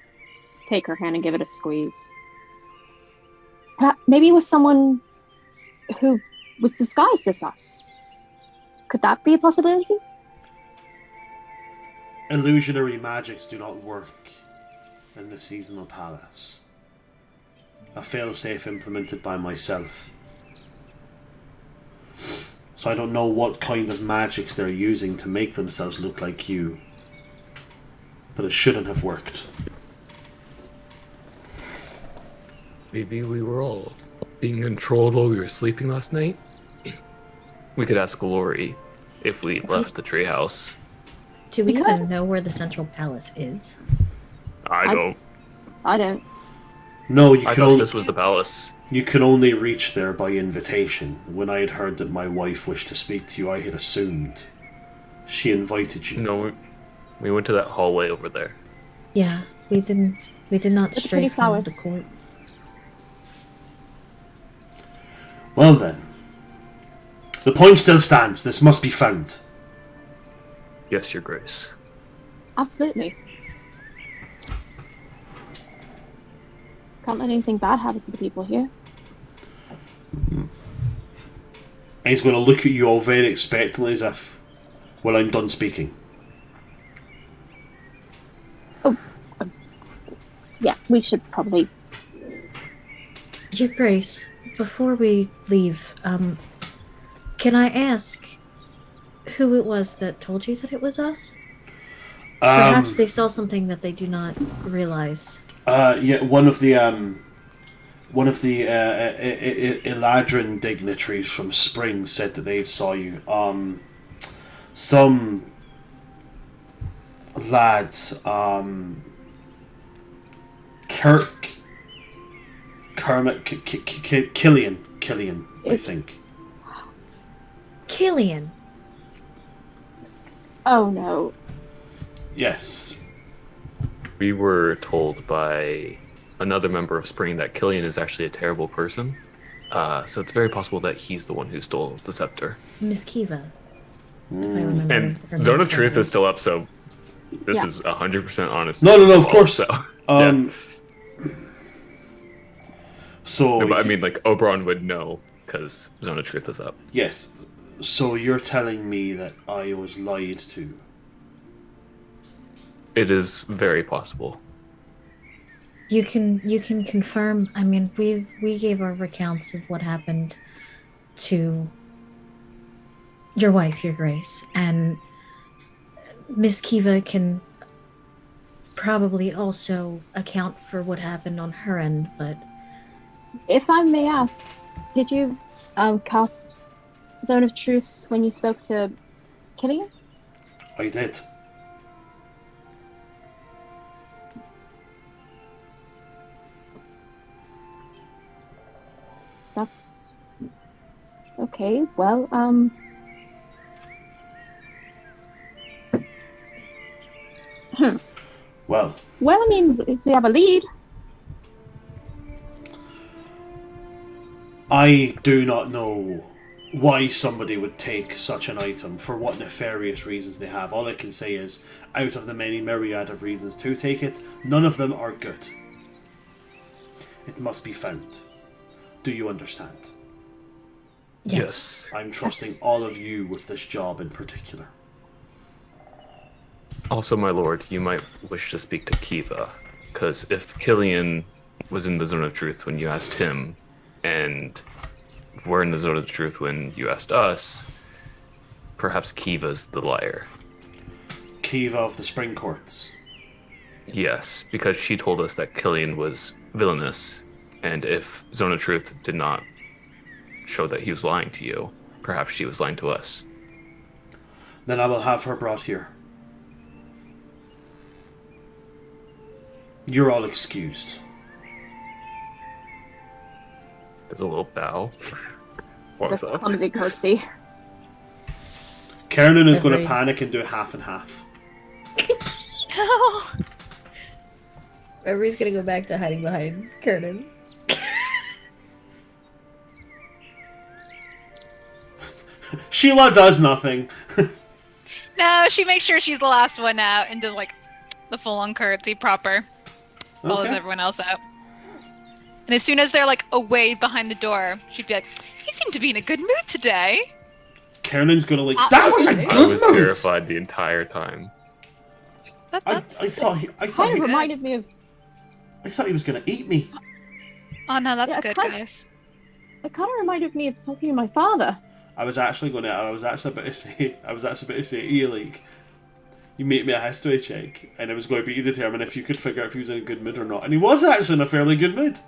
take her hand and give it a squeeze. Maybe it was someone who was disguised as us. Could that be a possibility? Illusionary magics do not work in the seasonal palace. A failsafe implemented by myself. So So I don't know what kind of magics they're using to make themselves look like you. But it shouldn't have worked. Maybe we were all being controlled while we were sleeping last night. We could ask Lori if we left the treehouse. Do we We even could. know where the central palace is? I don't. I don't. No, you I can thought only this was the palace. you can only reach there by invitation. When I had heard that my wife wished to speak to you, I had assumed she invited you. No, we went to that hallway over there. Yeah, we did not With the stray pretty from the flowers. court. Well then. The point still stands. This must be found. Yes, Your Grace. Absolutely. Can't let anything bad happen to the people here. And he's going to look at you all very expectantly as if, well, I'm done speaking. Yeah, we should probably. Your Grace, before we leave, can I ask who it was that told you that it was us? Perhaps they saw something that they do not realize. Yeah, one of the Eladrin dignitaries from Spring said that they saw you. Some lads, Killian, I think. Killian. Oh no. Yes. We were told by another member of Spring that Killian is actually a terrible person. So it's very possible that he's the one who stole the scepter. Miss Kiva. If I remember And her Zone name of Truth correctly. is still up, so this Yeah. is 100% honest. No, of course. So, So no, but I mean, like, Oberon would know because Zone of Truth is up. yes. So you're telling me that I was lied to? It is very possible. You can confirm. I mean, we gave our recounts of what happened to your wife, Your Grace, and Miss Kiva can probably also account for what happened on her end. But If I may ask, did you cast Zone of Truth when you spoke to Killian? I did. That's okay. Well, Well, well, I mean, if we have a lead, I do not know why somebody would take such an item, for what nefarious reasons they have. All I can say is, out of the many myriad of reasons to take it, none of them are good. It must be found. Do you understand? Yes. I'm trusting Yes. all of you with this job in particular. Also, my lord, you might wish to speak to Kiva, because if Killian was in the Zone of Truth when you asked him, and we're in the Zone of Truth when you asked us, perhaps Kiva's the liar. Kiva of the Spring Courts. Yes, because she told us that Killian was villainous, and if Zone of Truth did not show that he was lying to you, perhaps she was lying to us. Then I will have her brought here. You're all excused. There's a little bow. it's Walks a off. clumsy curtsy. Kernan is going to Agreed. panic and do half and half. No. Reverie's gonna go back to hiding behind Kernan. Sheila does nothing. No, she makes sure she's the last one out and does like the full-on curtsy proper. Follows Okay. everyone else out. And as soon as they're like away behind the door, she'd be like, "He seemed to be in a good mood today." Kernan's going to that was a I I good was mood! terrified the entire time. I thought he Kind of reminded me of. I thought he was going to eat me. Oh no, that's Yeah, good, kind- guys. It kind of reminded me of talking to my father. I was actually about to say to you, like, you make me a history check, and it was going to be to determine if you could figure out if he was in a good mood or not. And he was actually in a fairly good mood.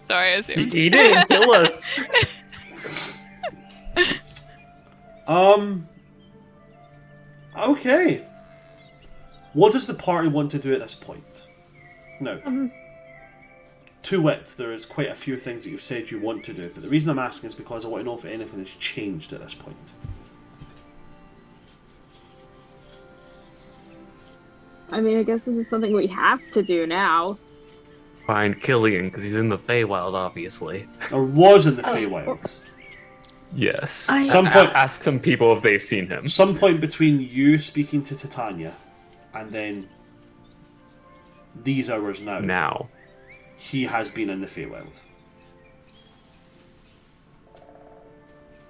Sorry, I assumed. He didn't kill us. Okay. What does the party want to do at this point? Now, to wit, there is quite a few things that you've said you want to do, but the reason I'm asking is because I want to know if anything has changed at this point. I mean, I guess this is something we have to do now. Find Killian, because he's in the Feywild, obviously. Or was in the Feywild. Yes. Some point, ask some people if they've seen him. some point between you speaking to Titania and then these hours now, he has been in the Feywild.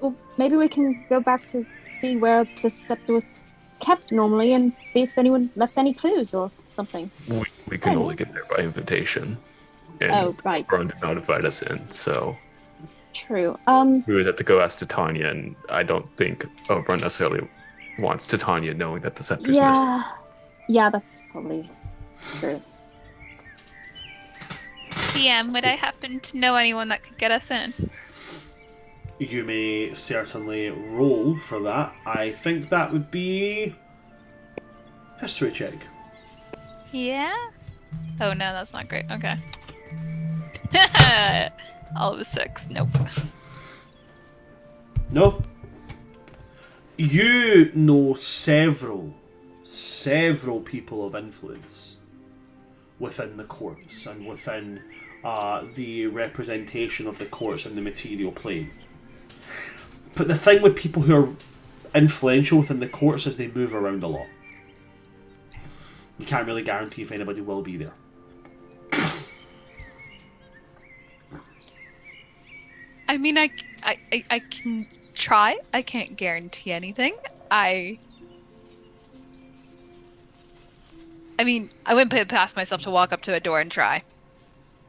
Well, maybe we can go back to see where the scepter was kept normally and see if anyone left any clues or something. We can only get there by invitation. And right. Bron did not invite us in, so True. we would have to go ask Titania, and I don't think Oberon necessarily wants Titania knowing that the scepter's missing. Yeah, that's probably true. PM, would I happen to know anyone that could get us in? You may certainly roll for that. I think that would be history check. Yeah? Oh no, that's not great. Okay. All of a 6. Nope. No. You know several people of influence within the courts and within the representation of the courts in the material plane. But the thing with people who are influential within the courts is they move around a lot. You can't really guarantee if anybody will be there. I mean, I can try. I can't guarantee anything. I mean, I wouldn't put it past myself to walk up to a door and try.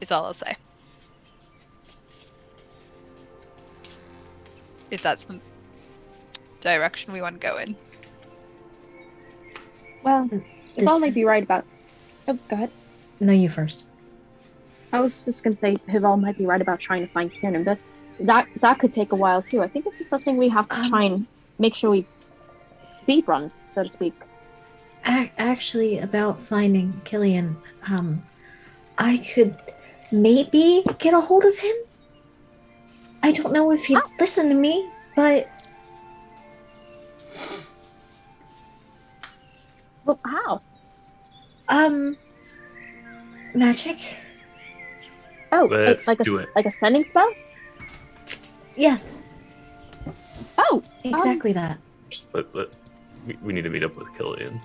Is all I'll say. If that's the direction we want to go in. Well, Hival might be right about... Oh, go ahead. No, you first. I was just going to say Hival might be right about trying to find Kiernan, but that could take a while too. I think this is something we have to try and make sure we speedrun, so to speak. Actually, about finding Killian, I could maybe get a hold of him. I don't know if he'd listen to me, but... Well, how? Magic? Oh, let's do it. Like a sending spell? Yes. Oh, exactly that. But we need to meet up with Killian.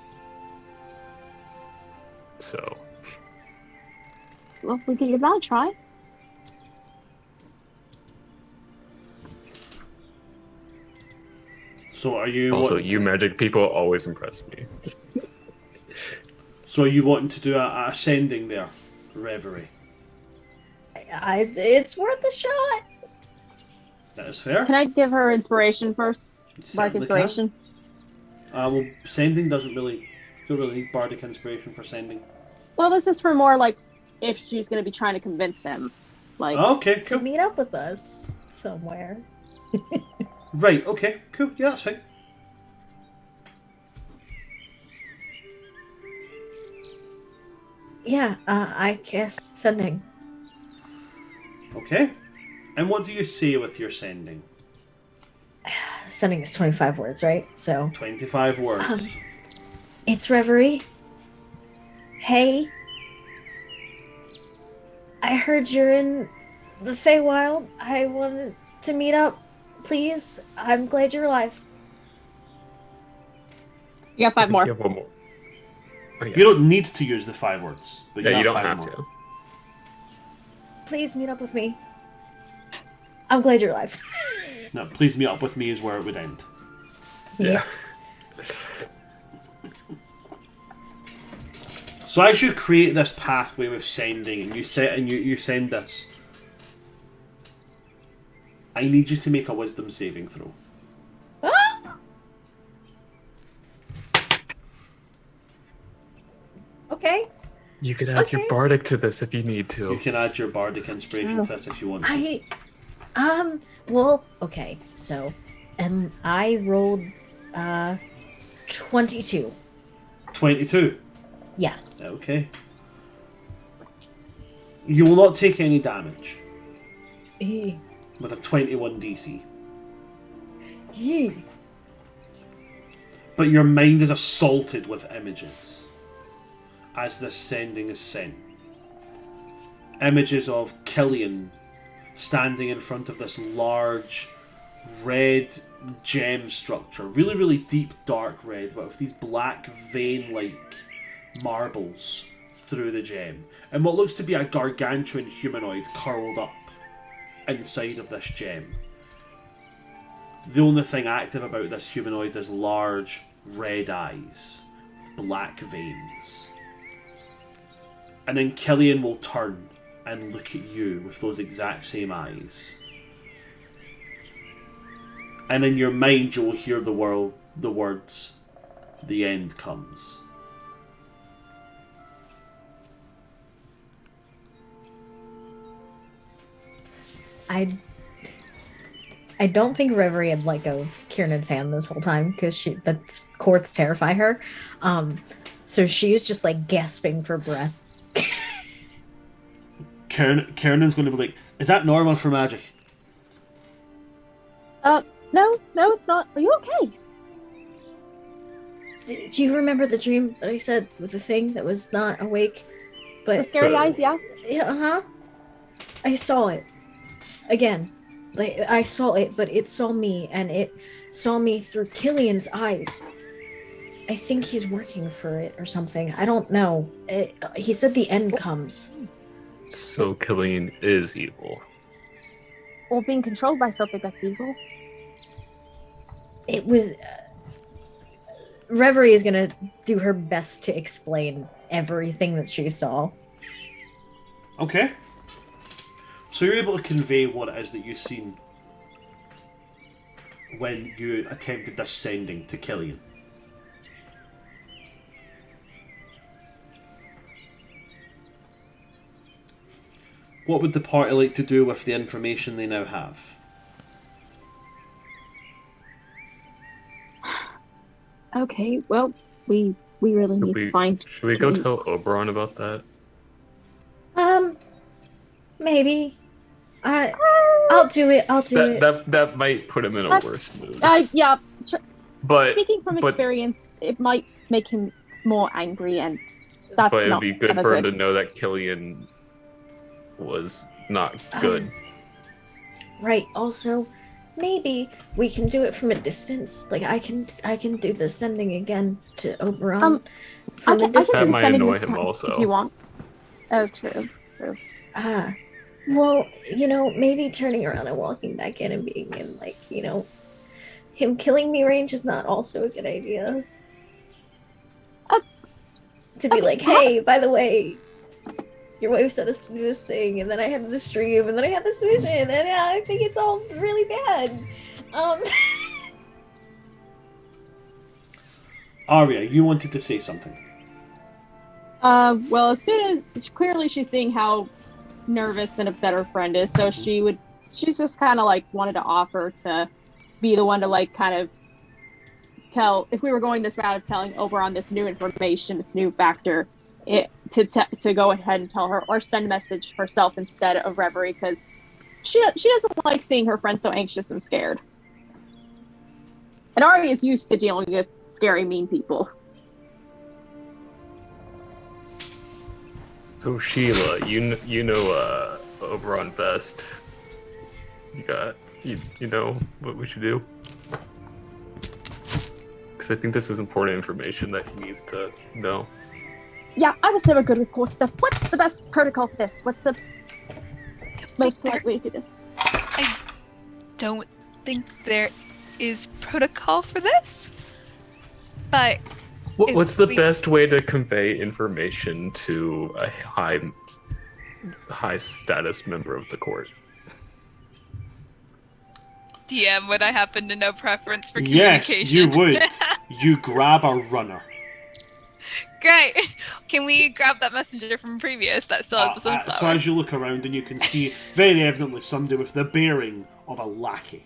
So. Well, we can give that a try. So are you... Also, you magic people always impress me. So are you wanting to do a ascending there, Reverie? It's worth a shot. That is fair. Can I give her inspiration first? Bardic inspiration? Well, sending don't really need bardic inspiration for sending. Well, this is for more like if she's going to be trying to convince him. Like, okay, cool. To meet up with us somewhere. Right, okay, cool. Yeah, that's fine. Yeah, I cast sending. Okay. And what do you say with your sending? Sending is 25 words, right? So 25 words. It's Reverie. Hey. I heard you're in the Feywild. I wanted to meet up. Please. I'm glad you're alive. You got 5 more. You have 1 more. Oh, yeah. You don't need to use the 5 words. But Yeah, you don't 5 have more. to. Please meet up with me. I'm glad you're alive. No, please meet up with me is where it would end. Yeah. So as you create this pathway with sending, and you send this, I need you to make a wisdom saving throw. Okay. You could add your bardic to this if you need to. You can add your bardic inspiration to this if you want to. Well, okay, so, and I rolled, 22. 22? Yeah. Okay. You will not take any damage. With a 21 DC. But your mind is assaulted with images as this sending is sent. Images of Killian standing in front of this large red gem structure. Really, really deep, dark red, but with these black vein-like marbles through the gem. And what looks to be a gargantuan humanoid curled up inside of this gem. The only thing active about this humanoid is large red eyes with black veins. And then Killian will turn and look at you with those exact same eyes. And in your mind you will hear the words, "The end comes." I don't think Reverie had let go of Kiernan's hand this whole time because the cords terrify her. So she's just like gasping for breath. Kiernan's going to be like, "Is that normal for magic?" No, it's not. Are you okay? Do you remember the dream that I said with the thing that was not awake? But The scary eyes, yeah? Yeah, I saw it. Again. Like, I saw it, but it saw me, and it saw me through Killian's eyes. I think he's working for it or something. I don't know. He said the end comes. So Killian is evil. Or being controlled by something that's evil. It was... Reverie is gonna do her best to explain everything that she saw. Okay. So you're able to convey what it is that you've seen when you attempted this sending to Killian. What would the party like to do with the information they now have? Okay, well, we really need to find... Should we go tell Oberon about that? Maybe. I'll do it. That might put him in a worse mood. Yeah. But speaking from experience, it might make him more angry, and that's but it'd not be good for him to know that Killian was not good. Right. Also, maybe we can do it from a distance. Like I can do the sending again to Oberon from a distance. That might annoy him also. If you want. Oh, true. Well, maybe turning around and walking back in and being in, like, him killing me range is not also a good idea. To be like, hey, by the way, your wife said us to do this thing, and then I had this dream, and then I had this vision, and I think it's all really bad. Aria, you wanted to say something. Well, as soon as clearly she's seeing how nervous and upset her friend is, so she's just kind of like wanted to offer to be the one to like kind of tell, if we were going this route of telling Oberon this new information, this new factor, to go ahead and tell her, or send a message herself instead of Reverie, because she doesn't like seeing her friend so anxious and scared. And Ari is used to dealing with scary, mean people. So Sheila, you know Oberon best. You know what we should do? Because I think this is important information that he needs to know. Yeah, I was never good with court stuff. What's the best protocol for this? What's the most polite way to do this? I don't think there is protocol for this, but what's the best way to convey information to a high status member of the court? DM, would I happen to know preference for Yes, communication? you would. You grab a runner. Great. Can we grab that messenger from previous that still has the sunflower? So as you look around and you can see very evidently somebody with the bearing of a lackey.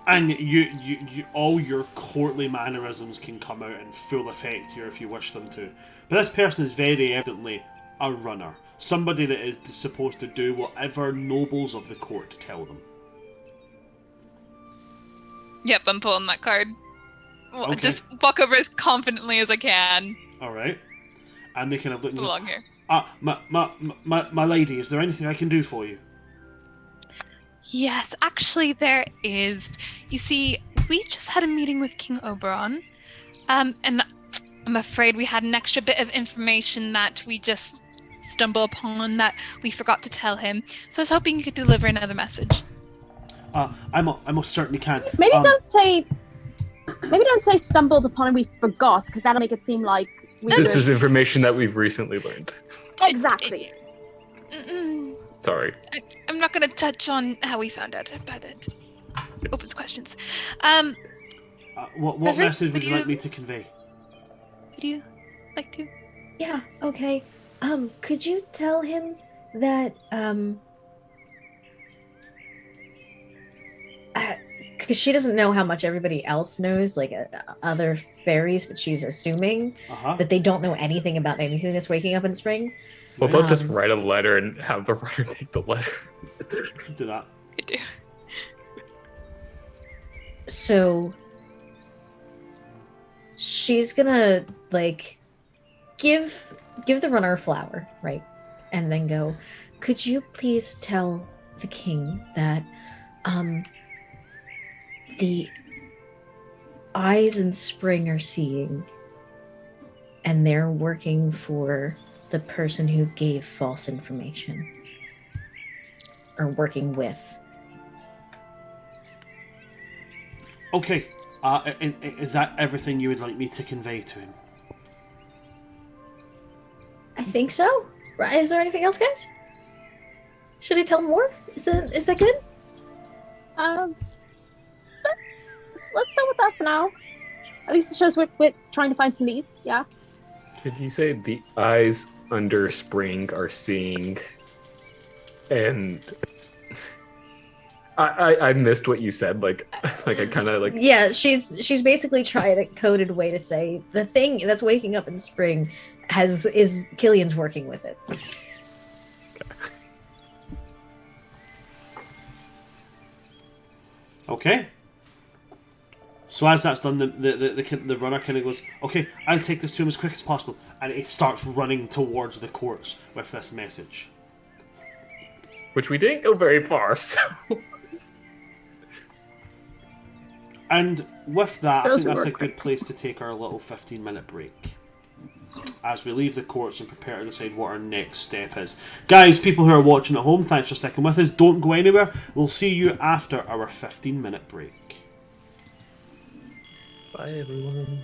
And you all your courtly mannerisms can come out in full effect here if you wish them to. But this person is very evidently a runner. Somebody that is supposed to do whatever nobles of the court tell them. Yep, I'm pulling that card. Okay. Just walk over as confidently as I can. Alright. And they kind of look and go, Belong here. my lady, is there anything I can do for you? Yes, actually there is. You see, we just had a meeting with King Oberon. And I'm afraid we had an extra bit of information that we just stumbled upon that we forgot to tell him. So I was hoping you could deliver another message. I most certainly can. Maybe don't say stumbled upon and we forgot, because that'll make it seem like we This is information that we've recently learned. Exactly. Sorry. I'm not going to touch on how we found out about it. Opens questions. What Reverie, message would you like me to convey? Would you like to? Yeah, okay. Could you tell him that, because she doesn't know how much everybody else knows, like other fairies, but she's assuming that they don't know anything about anything that's waking up in spring. Well, they'll just write a letter and have the runner take the letter. Do that. I do. So she's gonna like give the runner a flower, right? And then go, could you please tell the king that the eyes in spring are seeing, and they're working for the person who gave false information, or working with. Okay. Is that everything you would like me to convey to him? I think so. Right? Is there anything else, guys? Should I tell more? Is that good? Let's start with that for now. At least it shows we're trying to find some leads. Yeah. Could you say the eyes under spring are seeing? And I missed what you said. Like I kind of like. Yeah, she's basically tried a coded way to say the thing that's waking up in spring is Killian's working with it. Okay. So as that's done, the runner kind of goes, okay, I'll take this to him as quick as possible, and it starts running towards the courts with this message. Which we didn't go very far, so. And with that, I think that's a good place to take our little 15-minute break as we leave the courts and prepare to decide what our next step is. Guys, people who are watching at home, thanks for sticking with us. Don't go anywhere. We'll see you after our 15-minute break. Bye, everyone.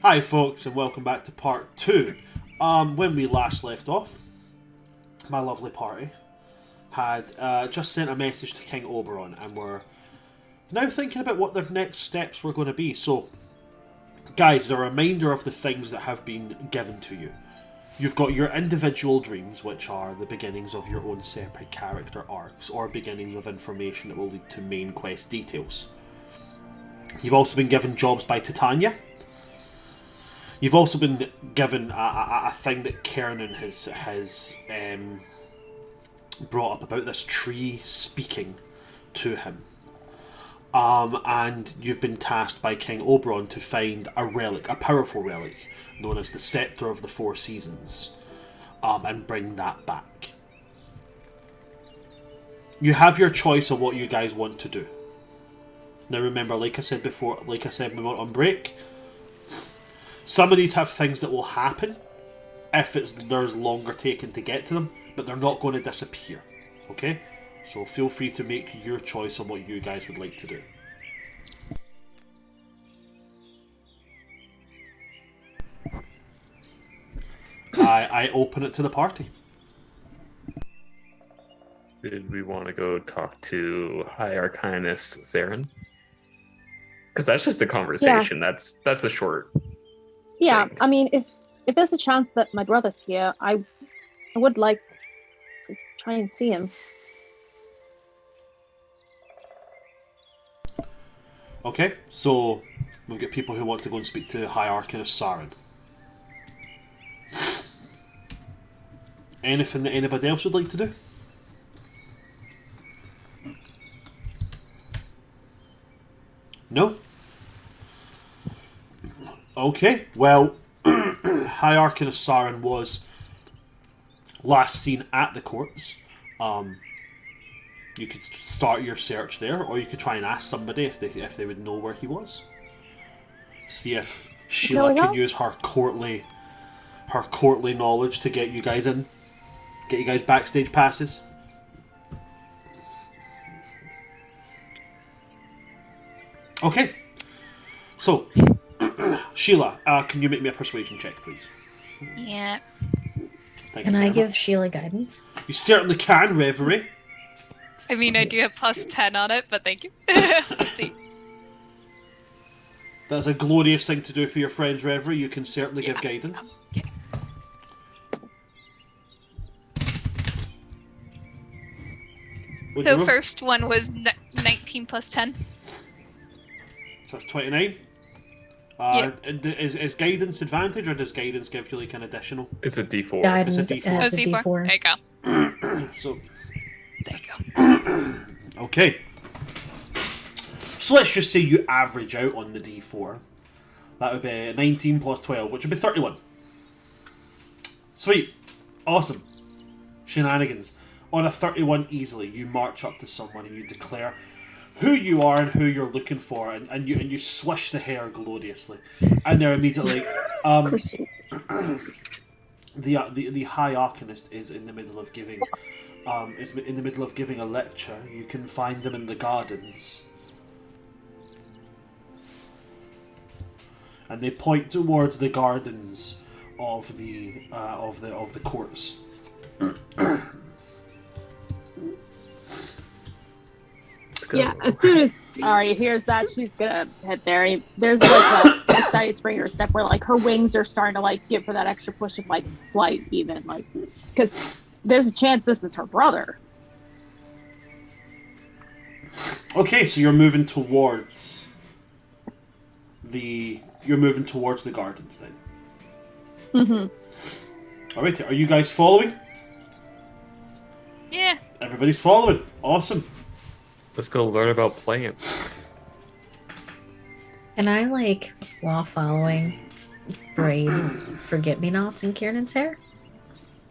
Hi folks, and welcome back to part 2. When we last left off, my lovely party had just sent a message to King Oberon, and were now thinking about what their next steps were going to be. So, guys, a reminder of the things that have been given to you. You've got your individual dreams, which are the beginnings of your own separate character arcs, or beginnings of information that will lead to main quest details. You've also been given jobs by Titania. You've also been given a thing that Kiernan has brought up about this tree speaking to him. And you've been tasked by King Oberon to find a relic, a powerful relic, known as the Scepter of the Four Seasons, and bring that back. You have your choice of what you guys want to do. Now remember, like I said before, like I said when we went on break, some of these have things that will happen if there's longer taken to get to them, but they're not going to disappear. Okay? So feel free to make your choice on what you guys would like to do. I open it to the party. Did we want to go talk to High Arcanist Zarin? Because that's just a conversation. Yeah. That's a short. Yeah, thing. I mean, if there's a chance that my brother's here, I would like to try and see him. Okay, so we've got people who want to go and speak to High Arcanist Zarin. Anything that anybody else would like to do? No? Okay, well, High Arcanist Zarin was last seen at the courts. You could start your search there, or you could try and ask somebody if they would know where he was. See if Sheila can use her courtly knowledge to get you guys in. Get you guys backstage passes. Okay. So, Sheila, can you make me a persuasion check, please? Yeah. Can I give Sheila guidance? You certainly can, Reverie. I mean, I do have plus 10 on it, but thank you. Let's see. That's a glorious thing to do for your friends, Reverie. You can certainly give guidance. Okay. The first one was 19 plus 10. So that's 29. Is guidance advantage, or does guidance give you like an additional? It's a D4. Guidance it's a D4. Oh, D4. There you go. So there you go. Okay. So let's just say you average out on the D4. That would be 19 plus 12, which would be 31. Sweet. Awesome. Shenanigans. On a 31 easily, you march up to someone and you declare who you are and who you're looking for, and you swish the hair gloriously. And they're immediately the High Arcanist is in the middle of giving a lecture. You can find them in the gardens. And they point towards the gardens of the courts. Yeah, as soon as Ari hears that, she's gonna head there. There's like a excited spring in her step where like her wings are starting to like give her that extra push of like flight, even like because there's a chance this is her brother. Okay, so you're moving towards the gardens then. Mm-hmm. All right, are you guys following? Yeah. Everybody's following. Awesome. Let's go learn about plants. Can I, like, while following, braid forget-me-nots in Kiernan's hair?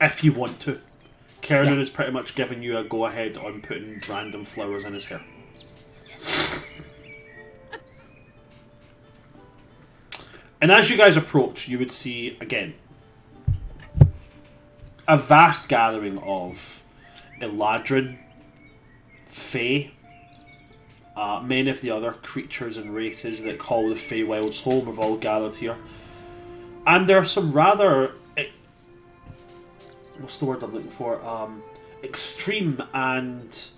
If you want to. Kiernan is pretty much giving you a go-ahead on putting random flowers in his hair. And as you guys approach, you would see, again, a vast gathering of Eladrin, Fae, many of the other creatures and races that call the Feywilds home have all gathered here. And there are some rather... what's the word I'm looking for? Extreme and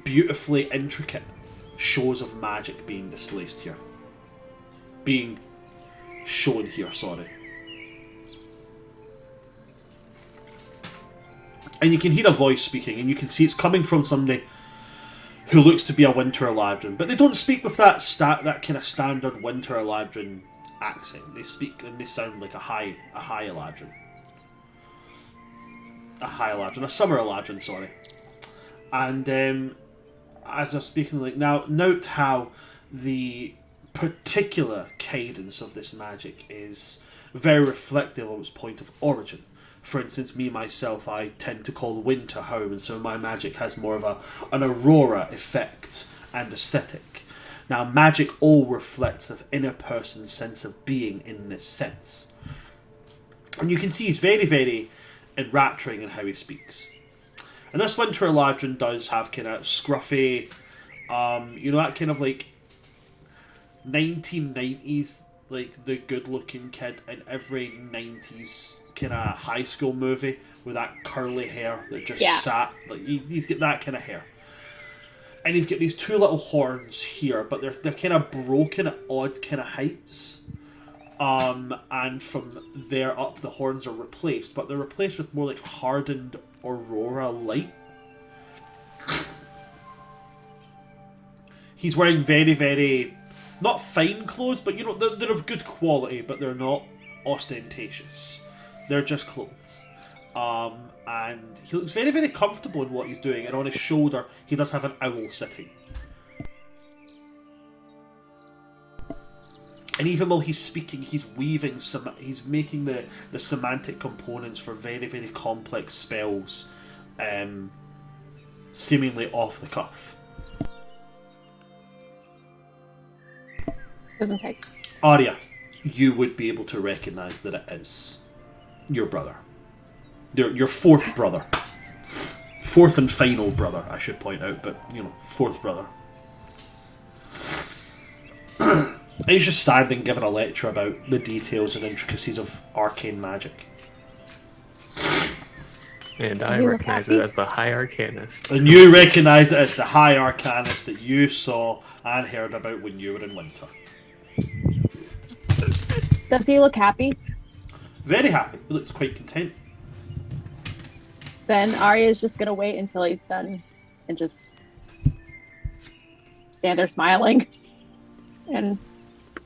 beautifully intricate shows of magic being displaced here. Being shown here, sorry. And you can hear a voice speaking, and you can see it's coming from somebody who looks to be a Winter Eladrin, but they don't speak with that kind of standard Winter Eladrin accent. They speak and they sound like a high Eladrin. A Summer Eladrin, sorry. And as they're speaking, like, now, note how the particular cadence of this magic is very reflective of its point of origin. For instance, myself, I tend to call winter home, and so my magic has more of an aurora effect and aesthetic. Now, magic all reflects an inner person's sense of being in this sense. And you can see he's very, very enrapturing in how he speaks. And this Winter Eladrin does have kind of scruffy, that kind of like 1990s, like the good-looking kid in every 90s kind of high school movie with that curly hair that just sat. Like he's got that kind of hair, and he's got these two little horns here, but they're kind of broken at odd kind of heights. And from there up, the horns are replaced, but they're replaced with more like hardened aurora light. He's wearing very, very not fine clothes, but they're of good quality, but they're not ostentatious. They're just clothes. And he looks very, very comfortable in what he's doing, and on his shoulder he does have an owl sitting. And even while he's speaking, he's he's making the semantic components for very, very complex spells, seemingly off the cuff. Doesn't take. Arya, you would be able to recognise that it is your brother. Your fourth brother. Fourth and final brother, I should point out, but, fourth brother. He's just standing giving a lecture about the details and intricacies of arcane magic. And I recognize it as the High Arcanist. And you recognise it as the High Arcanist that you saw and heard about when you were in winter. Does he look happy? Very happy. He looks quite content. Then Arya's just gonna wait until he's done and just stand there smiling. And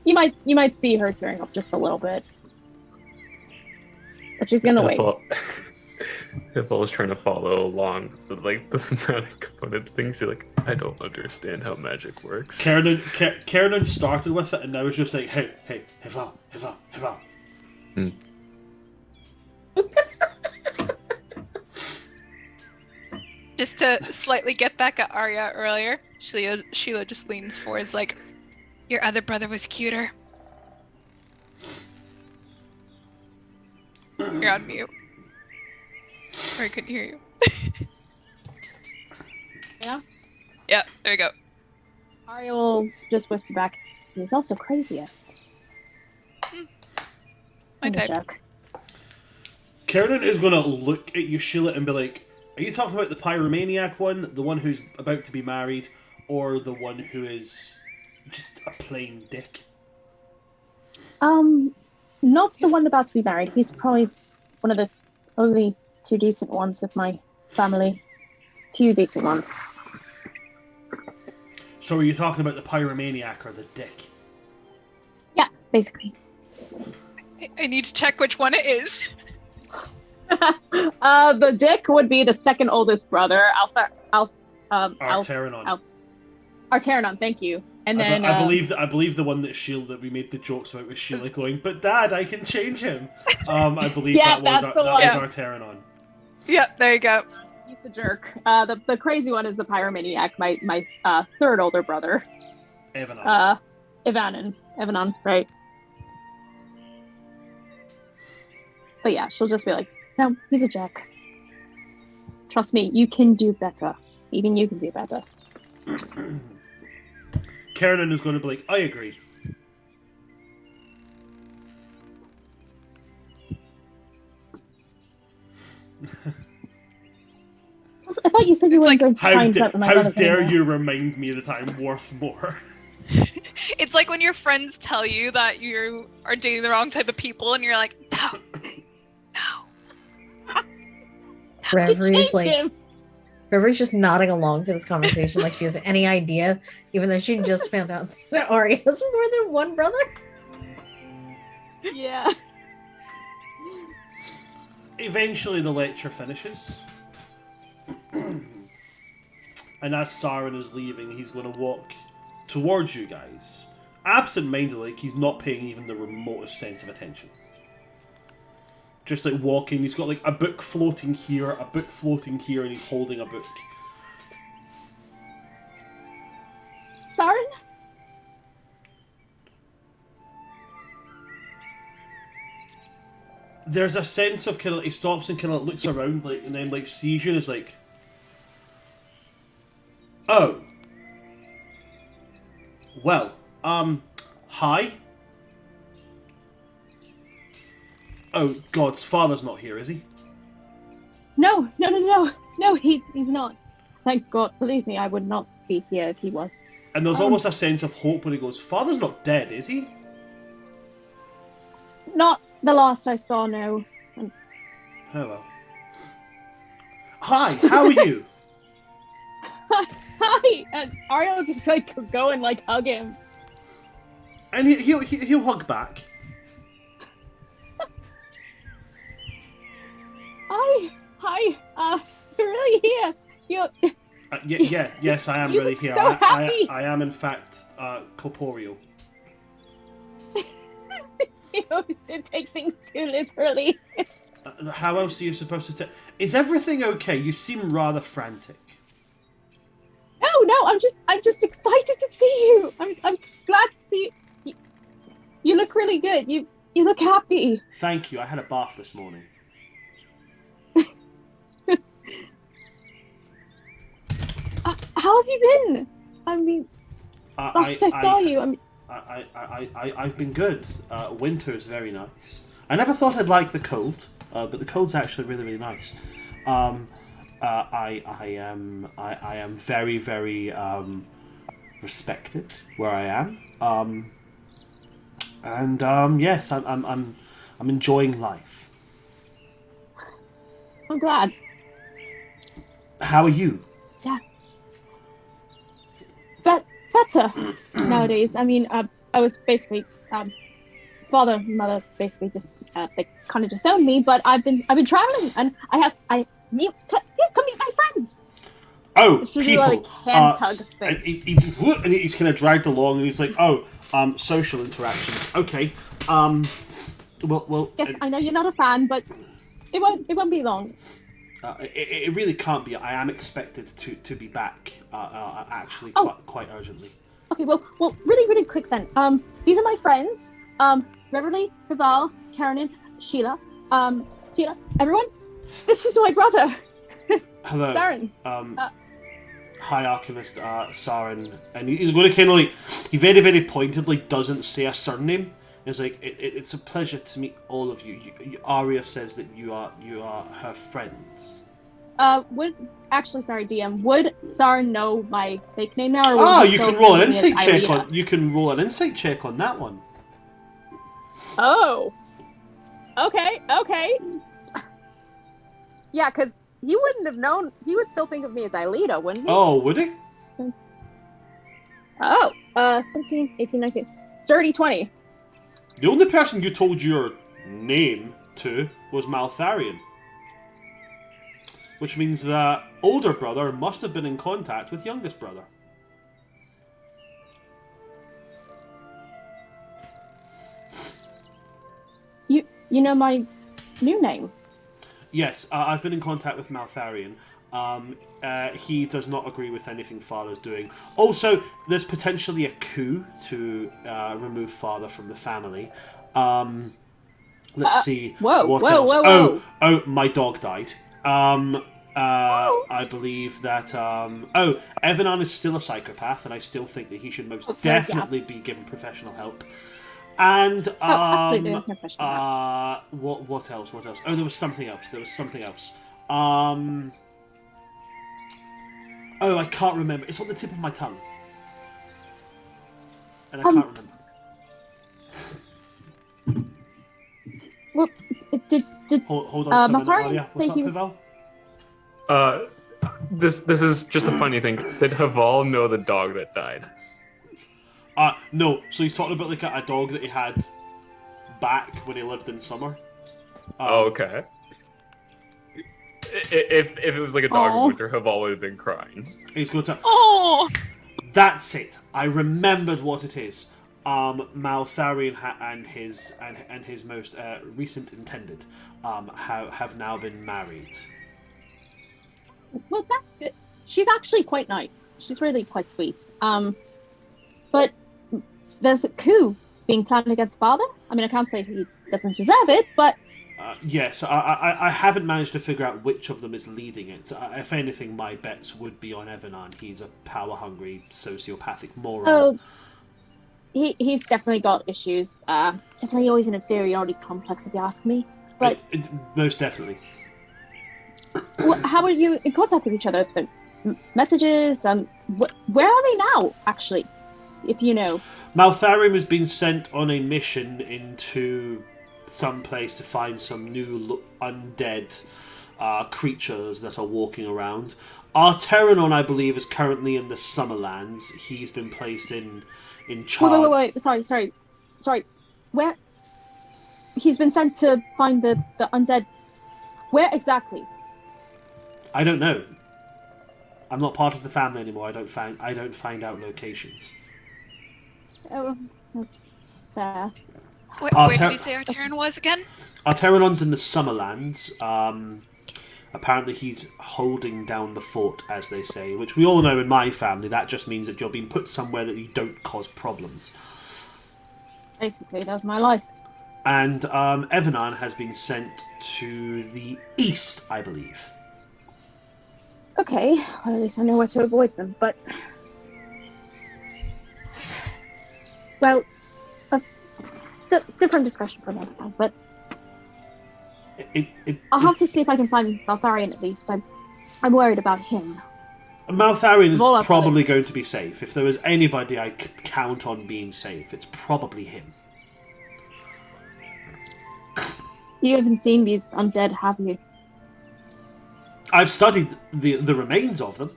you might see her tearing up just a little bit. But she's gonna wait. If I was trying to follow along with the semantic component things, you're like, I don't understand how magic works. Kiernan started with it, and now it's just like, hey, Hival. Just to slightly get back at Arya earlier, Sheila just leans forward, like, your other brother was cuter. You're on mute. Or I couldn't hear you. Yeah? Yeah, there we go. Arya will just whisper back, he's also crazier. My type. Joke. Kiernan is going to look at you, Sheila, and be like, are you talking about the pyromaniac one, the one who's about to be married, or the one who is just a plain dick? Not the one about to be married. He's probably one of the only two decent ones of my family. Few decent ones. So are you talking about the pyromaniac or the dick? Yeah, basically. I need to check which one it is. The dick would be the second oldest brother, Arteranon. Arteranon, thank you. And then I believe the one that we made the jokes about was Sheila going, but Dad, I can change him. I believe Yeah, that that's was Arteranon. Yeah, there you go. He's the jerk. The crazy one is the pyromaniac, my third older brother. Evanon. Evanon, right. But yeah, she'll just be like, no, he's a jack. Trust me, you can do better. Even you can do better. Kiernan is going to be like, I agree. I thought you said you It's weren't like, going to try and threaten my How brothers dare anymore. you remind me that I'm worth more? It's like when your friends tell you that you are dating the wrong type of people, and you're like, no, no. Reverie's Change him. Reverie's just nodding along to this conversation like she has any idea, even though she just found out that Ari has more than one brother. Yeah. Eventually the lecture finishes. And as Saren is leaving, he's going to walk towards you guys. Absent-mindedly, like he's not paying even the remotest sense of attention. Just like walking, he's got like a book floating here, a book floating here, and he's holding a book. Saren? There's a sense of kind of, he stops and kind of looks around, like, and then like sees you and is like, oh. Well, hi? Oh, God's father's not here, is he? No, he's not. Thank God. Believe me, I would not be here if he was. And there's almost a sense of hope when he goes, Father's not dead, is he? Not the last I saw, no. Oh well. Hi, how are you? Hi! And Ariel just like go and like hug him. And he'll hug back. Hi, you're really here. Yes, I am You really look here. so happy. I am in fact corporeal. You always did take things too literally. How else are you supposed to take? Is everything okay? You seem rather frantic. No, I'm just excited to see you. I'm glad to see you. You look really good. You look happy. Thank you. I had a bath this morning. How have you been? I mean, last I saw you. I've been good. Winter is very nice. I never thought I'd like the cold, but the cold's actually really, really nice. I am very, very respected where I am. And yes, I'm enjoying life. I'm glad. How are you? Yeah. Better nowadays. I mean, I was basically father and mother basically just they kind of disowned me, but I've been traveling and come meet my friends. Oh, She's people. like hand tug thing. And he's kind of dragged along, and he's like, social interactions. Okay. Well. Yes, I know you're not a fan, but it won't be long. It really can't be. I am expected to be back. Actually, quite urgently. Okay, well, really, really quick then. These are my friends. Reverie, Haval, Karen, Sheila. Sheila, everyone. This is my brother. Hello. Saren. Hi, Alchemist, Saren. And he's going to kind of like, he very, very pointedly doesn't say a surname. He's like, it's a pleasure to meet all of you. Arias says that you are her friends. Sorry, DM. Would Saren know my fake name now? Or You can roll an insight check on. You can roll an insight check on that one. Oh. Okay. Yeah, because he wouldn't have known. He would still think of me as Aelita, wouldn't he? Oh, would he? 17, 18, 19. Dirty 20. The only person you told your name to was Maltharion. Which means that older brother must have been in contact with youngest brother. You know my new name? Yes, I've been in contact with Maltharion. He does not agree with anything Father's doing. Also, there's potentially a coup to remove Father from the family. Let's see. What else? Whoa. Oh, my dog died. I believe that. Evanon is still a psychopath, and I still think that he should most definitely be given professional help. And absolutely, there's no question what else? Oh, there was something else. Oh, I can't remember. It's on the tip of my tongue. And I can't remember. Well, did Hold on, someone. Matharian Aria, what's say up, he was... Pavel? This is just a funny thing. Did Haval know the dog that died? No. So he's talking about like a dog that he had back when he lived in summer. Okay. If it was like a dog in Aw. winter, Haval would have been crying. He's going to... Oh, That's it. I remembered what it is. Maltharion and his most recent intended have now been married. Well, that's good. She's actually quite nice. She's really quite sweet. But there's a coup being planned against father. I mean, I can't say he doesn't deserve it, but... Yes, I haven't managed to figure out which of them is leading it. If anything, my bets would be on Evanan. He's a power-hungry, sociopathic moron. Oh, he's definitely got issues. Definitely always an inferiority complex, if you ask me. But most definitely. how are you in contact with each other? Messages? Where are they now, actually? If you know. Maltharion has been sent on a mission into some place to find some new undead creatures that are walking around. Arteranon, I believe, is currently in the Summerlands. He's been placed in charge. Wait. Sorry. Where? He's been sent to find the undead. Where exactly? I don't know. I'm not part of the family anymore. I don't find out locations. Oh, that's fair. where did you say Arteran was again? Arteranon's in the Summerlands. Apparently he's holding down the fort, as they say, which we all know in my family, that just means that you're being put somewhere that you don't cause problems. Basically, that's my life. And Evanan has been sent to the east, I believe. Okay, well, at least I know where to avoid them, but... Well, different discussion for another time, but... I'll have to see if I can find Maltharion at least. I'm worried about him. Maltharion is probably going to be safe. If there was anybody I could count on being safe, it's probably him. You haven't seen these undead, have you? I've studied the remains of them.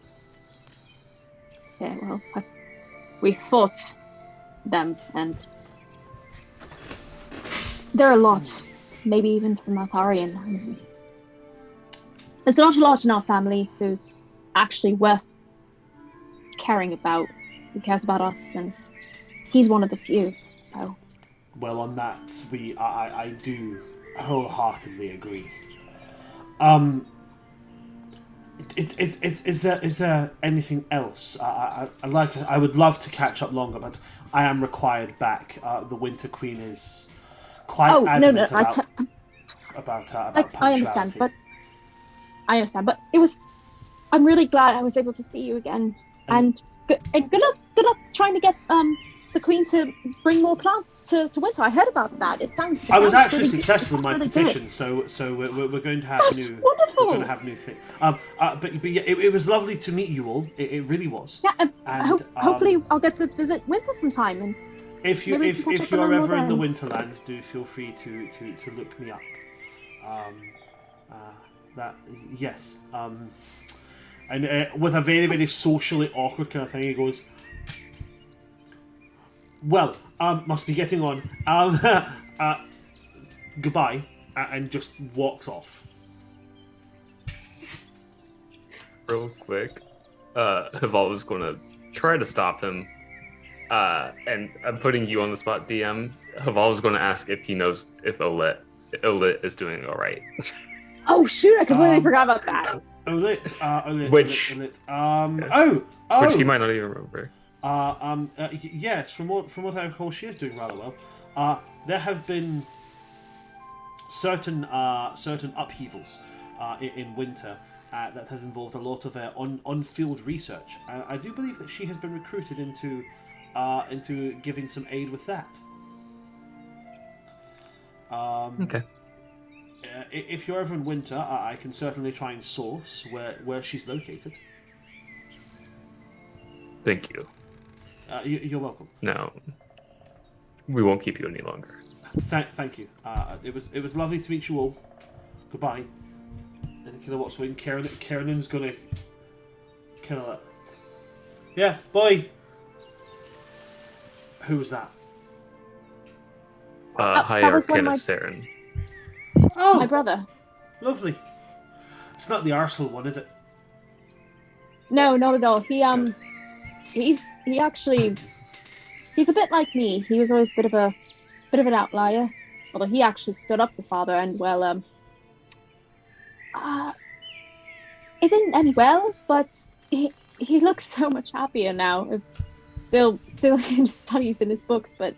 Yeah, well, we fought them, and there are a lot. Maybe even from Maltharion. There's not a lot in our family who's actually worth caring about, who cares about us, and he's one of the few, so... Well, on that, I do wholeheartedly agree. Is there anything else? I would love to catch up longer, but I am required back. The Winter Queen is quite adamant about punctuality. I understand, but it was... I'm really glad I was able to see you again, and good luck trying to get the Queen to bring more plants to Winter. I heard about that. I was actually really successful in my really petition, good. so we're going to have That's wonderful. We're going to have new fit. But yeah, it was lovely to meet you all. It really was. Yeah, and hopefully I'll get to visit Winter sometime. And if you are ever in the Winterlands, do feel free to look me up. Yes. And with a very, very socially awkward kind of thing, he goes, well, must be getting on. Goodbye, and just walks off. Real quick, Haval was going to try to stop him, and I'm putting you on the spot, DM. Haval was going to ask if he knows if Olit is doing all right. Oh shoot! I completely forgot about that. Olit. Which he might not even remember. Yes, from what I recall, she is doing rather well. There have been certain upheavals in winter that has involved a lot of on-field research. I do believe that she has been recruited into giving some aid with that. Okay. if you're ever in winter, I can certainly try and source where she's located. Thank you. You're welcome. No, we won't keep you any longer. Thank you. It was lovely to meet you all. Goodbye. And kind of what's when Kernan's gonna kind of like, yeah, bye. Who was that? that Hi, was one of Arcana my- Saren. Oh, My brother. lovely. It's not the arsehole one, is it? No, not at all. Good. He's a bit like me. He was always a bit of an outlier. Although he actually stood up to father and it didn't end well, but he looks so much happier now. Still in his studies and his books, but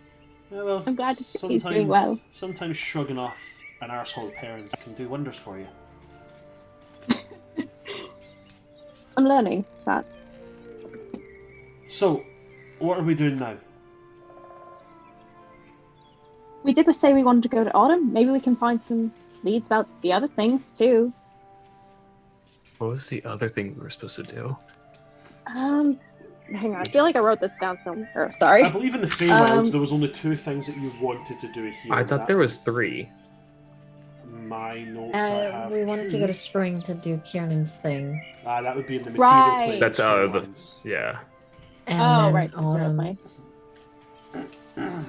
Yeah, well, I'm glad to see he's doing well. Sometimes shrugging off an arsehole parent can do wonders for you. I'm learning that. So, what are we doing now? We did say we wanted to go to Autumn. Maybe we can find some leads about the other things too. What was the other thing we were supposed to do? Hang on. I feel like I wrote this down somewhere. Sorry. I believe in the Feywilds there was only 2 things that you wanted to do here. I thought there was 3. My notes I have We wanted to 2. go to Spring to do Kiernan's thing. That would be in the material Right. plane. That's storylines. yeah. And Oh, then right. That's right. Autumn.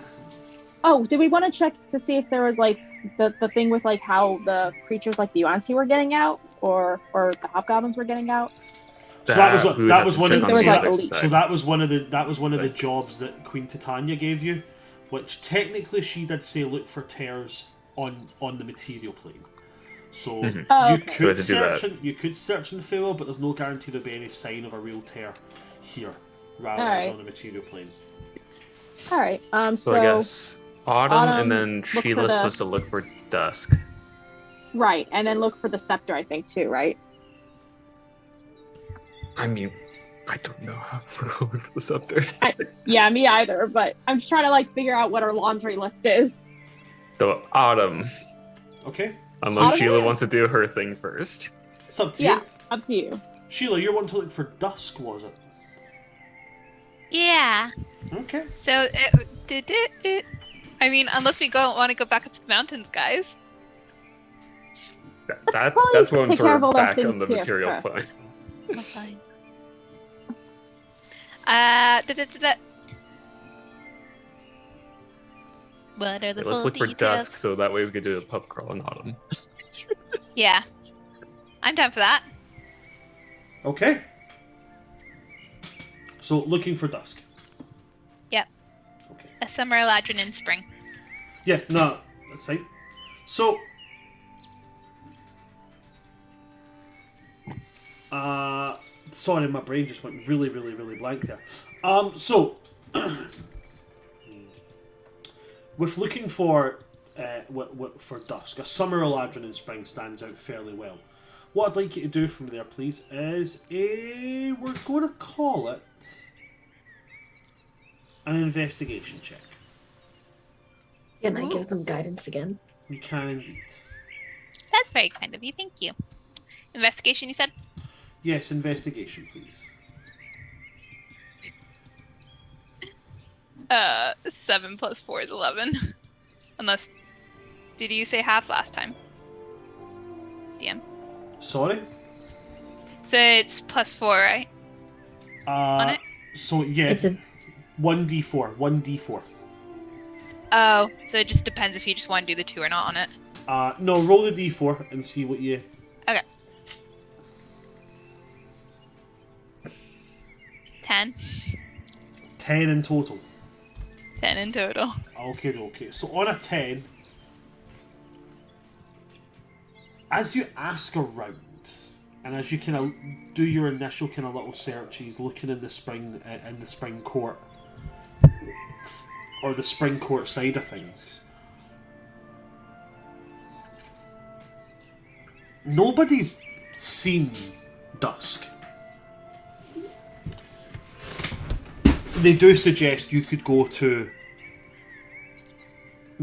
Oh, did we want to check to see if there was like the thing with like how the creatures like the Yuan-Ti were getting out, or the hobgoblins were getting out? So that was we would that have was to one check of on the the other other side. so side. that was one of the jobs that Queen Titania gave you, which technically she did say look for tears on the material plane. So Mhm. Oh, you okay. So we could had to do search that. in the Feywild, but there's no guarantee there'll be any sign of a real tear here rather Alright. than on the material plane. All right. So I guess Autumn, Autumn, and then look for Sheila's the- supposed to look for Dusk. Right, and then look for the scepter, I think too. Right. I mean, I don't know how we're going for the scepter. Yeah, me either. But I'm just trying to like figure out what our laundry list is. So Autumn, Okay, unless Autumn? Sheila wants to do her thing first. it's up to Yeah, you. up to you. Sheila, you're wanting to look for dusk, was it? Yeah. Okay. So, I mean, unless we want to go back up to the mountains, guys. Let's probably That's when take care of we're all our back on things the here material first. plane. That's fine. What are the Okay, full let's look for details? Dusk so that way we could do a pub crawl in Autumn. Yeah. I'm down for that. Okay. So looking for dusk. Yep. Okay. A summer eladrin in spring. Yeah, no, that's fine. So, sorry, my brain just went really, really, really blank there. So, with looking for for dusk, a summer eladrin in spring stands out fairly well. What I'd like you to do from there, please, is we're going to call it an investigation check. Can I Ooh. give them guidance again? You can indeed. That's very kind of you. Thank you. Investigation, you said? Yes, investigation, please. 7 plus 4 is 11. Unless, did you say half last time? DM. Sorry? So it's plus 4, right? On it? So, yeah, It's a 1d4. 1d4. Oh, so it just depends if you just want to do the 2 or not on it. No, roll the d4 and see what you... Okay. 10. 10 in total. 10 in total. Okay. So on a 10, as you ask around, and as you kind of do your initial kind of little searches, looking in the spring court, or the spring court side of things, nobody's seen Dusk. They do suggest you could go to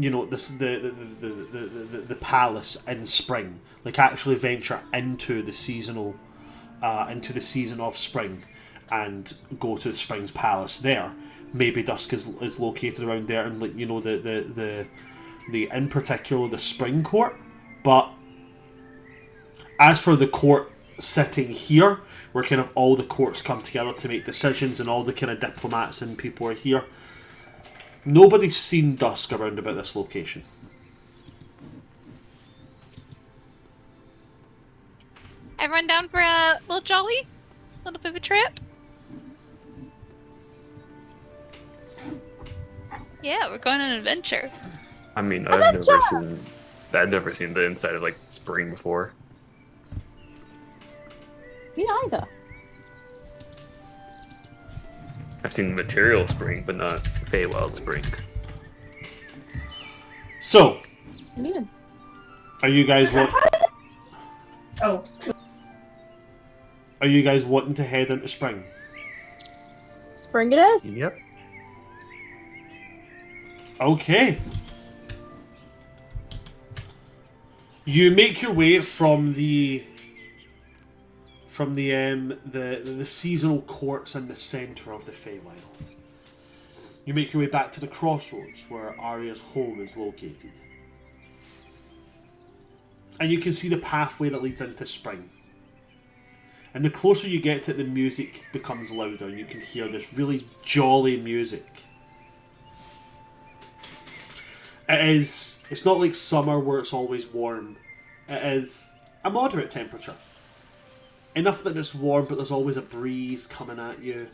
you know, this the palace in spring, like actually venture into the seasonal, into the season of spring, and go to the Springs Palace there. Maybe Dusk is located around there, and like you know the in particular the Spring Court. But as for the court sitting here, where kind of all the courts come together to make decisions, and all the kind of diplomats and people are here, nobody's seen Dusk around about this location. Everyone down for a little jolly? Little bit of a trip? Yeah, we're going on an adventure. I mean, I've never seen the inside of like Spring before. Me neither. I've seen the material Spring, but not Feywild Spring. So, Yeah. are you guys Oh, are you guys wanting to head into Spring? Spring it is. Yep. Okay. You make your way from the seasonal courts in the centre of the Feywild. You make your way back to the crossroads where Arias' home is located. And you can see the pathway that leads into Spring. And the closer you get to it, the music becomes louder, and you can hear this really jolly music. It's not like summer where it's always warm. It is a moderate temperature. Enough that it's warm, but there's always a breeze coming at you.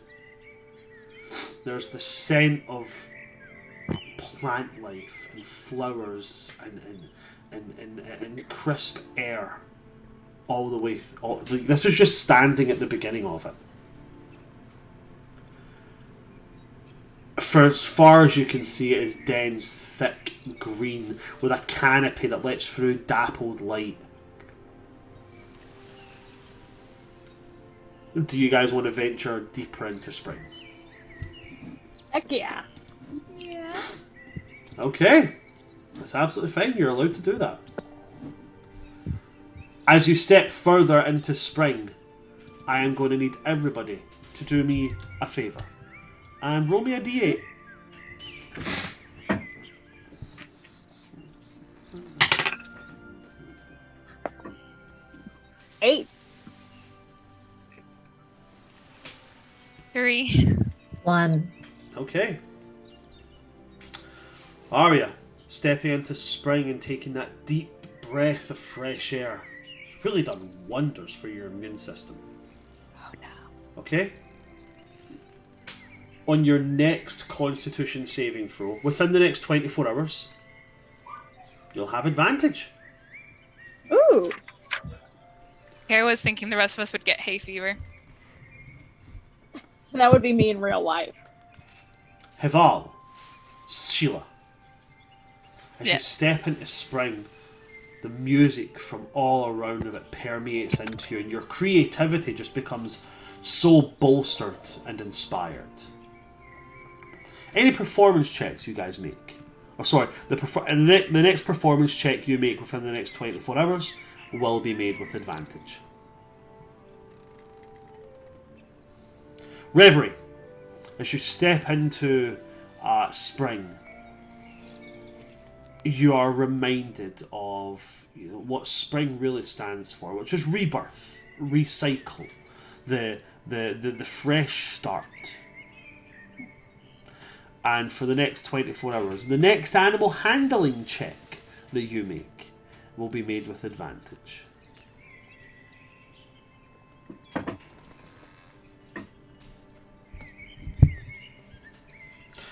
There's the scent of plant life and flowers and crisp air all the way. This is just standing at the beginning of it. For as far as you can see, it is dense, thick green with a canopy that lets through dappled light. Do you guys want to venture deeper into Spring? Heck yeah. Yeah. Okay. That's absolutely fine. You're allowed to do that. As you step further into Spring, I am going to need everybody to do me a favour. And roll me a d8. Eight. 3. 1. Okay. Arya, stepping into Spring and taking that deep breath of fresh air. It's really done wonders for your immune system. Oh no. Okay? On your next Constitution saving throw, within the next 24 hours, you'll have advantage. Ooh. I was thinking the rest of us would get hay fever. That would be me in real life. Heval, Sheila, as Yeah. you step into Spring, the music from all around of it permeates into you, and your creativity just becomes so bolstered and inspired. Any performance checks you guys make, the next performance check you make within the next 24 hours will be made with advantage. Reverie, as you step into Spring, you are reminded of what Spring really stands for, which is rebirth, recycle, the fresh start. And for the next 24 hours, the next animal handling check that you make will be made with advantage.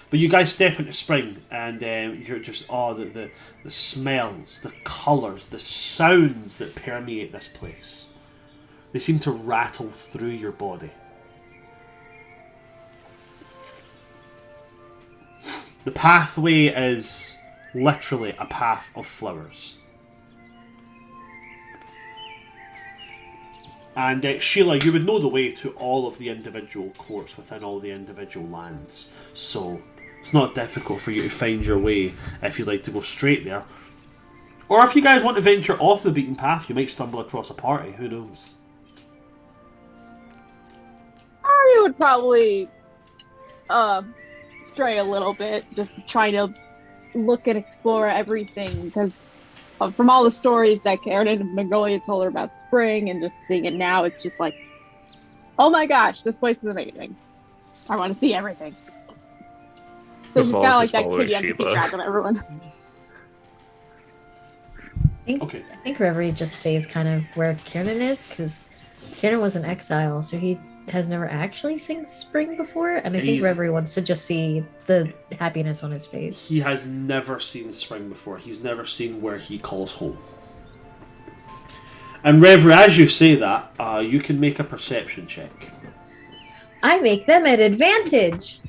But you guys step into Spring, and you're just the smells, the colours, the sounds that permeate this place. They seem to rattle through your body. The pathway is literally a path of flowers. And Sheila, you would know the way to all of the individual courts within all the individual lands. So It's not difficult for you to find your way if you'd like to go straight there. Or if you guys want to venture off the beaten path, you might stumble across a party. Who knows? Arya would probably stray a little bit, just trying to look and explore everything, because from all the stories that Karen and Magnolia told her about spring and just seeing it now, it's just like, oh my gosh, this place is amazing. I want to see everything. So she's kind of like that kid you have to keep track of everyone. I think Reverie just stays kind of where Kieran is, because Kieran was in exile, so he has never actually seen spring before, and I think Reverie wants to just see the happiness on his face. He has never seen spring before. He's never seen where he calls home. And Reverie, as you say that, you can make a perception check. I make them at advantage.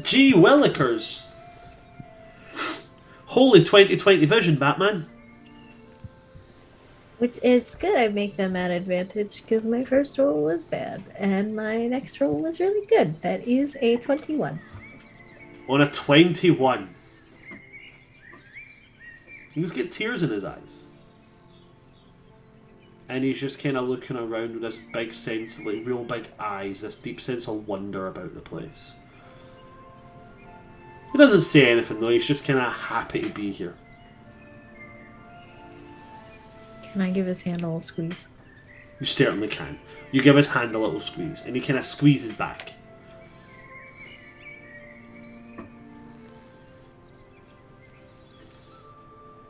Gee willikers. Holy 20/20 vision, Batman. It's good I make them at advantage, because my first roll was bad, and my next roll was really good. That is a 21. On a 21. He's got tears in his eyes. And he's just kind of looking around with this big sense of, like, real big eyes, this deep sense of wonder about the place. He doesn't say anything though, he's just kind of happy to be here. Can I give his hand a little squeeze? You certainly can. You give his hand a little squeeze, and he kind of squeezes back.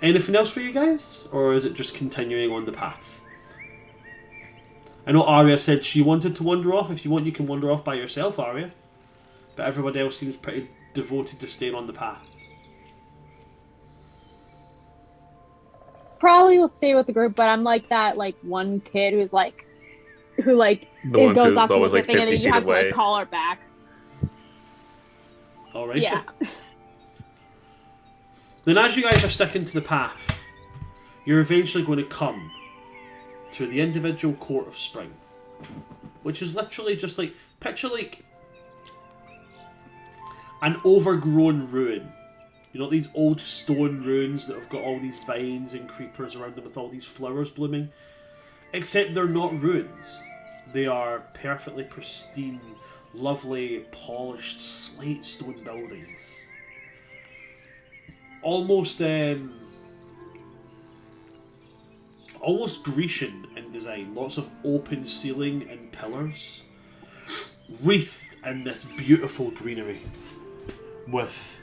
Anything else for you guys? Or is it just continuing on the path? I know Arya said she wanted to wander off. If you want, you can wander off by yourself, Arya. But everybody else seems pretty devoted to staying on the path. Probably will stay with the group, but I'm like that one kid who goes off to the thing and then you have to like call her back. Alright. Yeah. Then as you guys are sticking to the path, you're eventually going to come to the individual court of spring, which is literally just like, picture like an overgrown ruin. You know, these old stone ruins that have got all these vines and creepers around them with all these flowers blooming. Except they're not ruins. They are perfectly pristine, lovely, polished slate stone buildings. Almost Grecian in design. Lots of open ceiling and pillars, wreathed in this beautiful greenery, with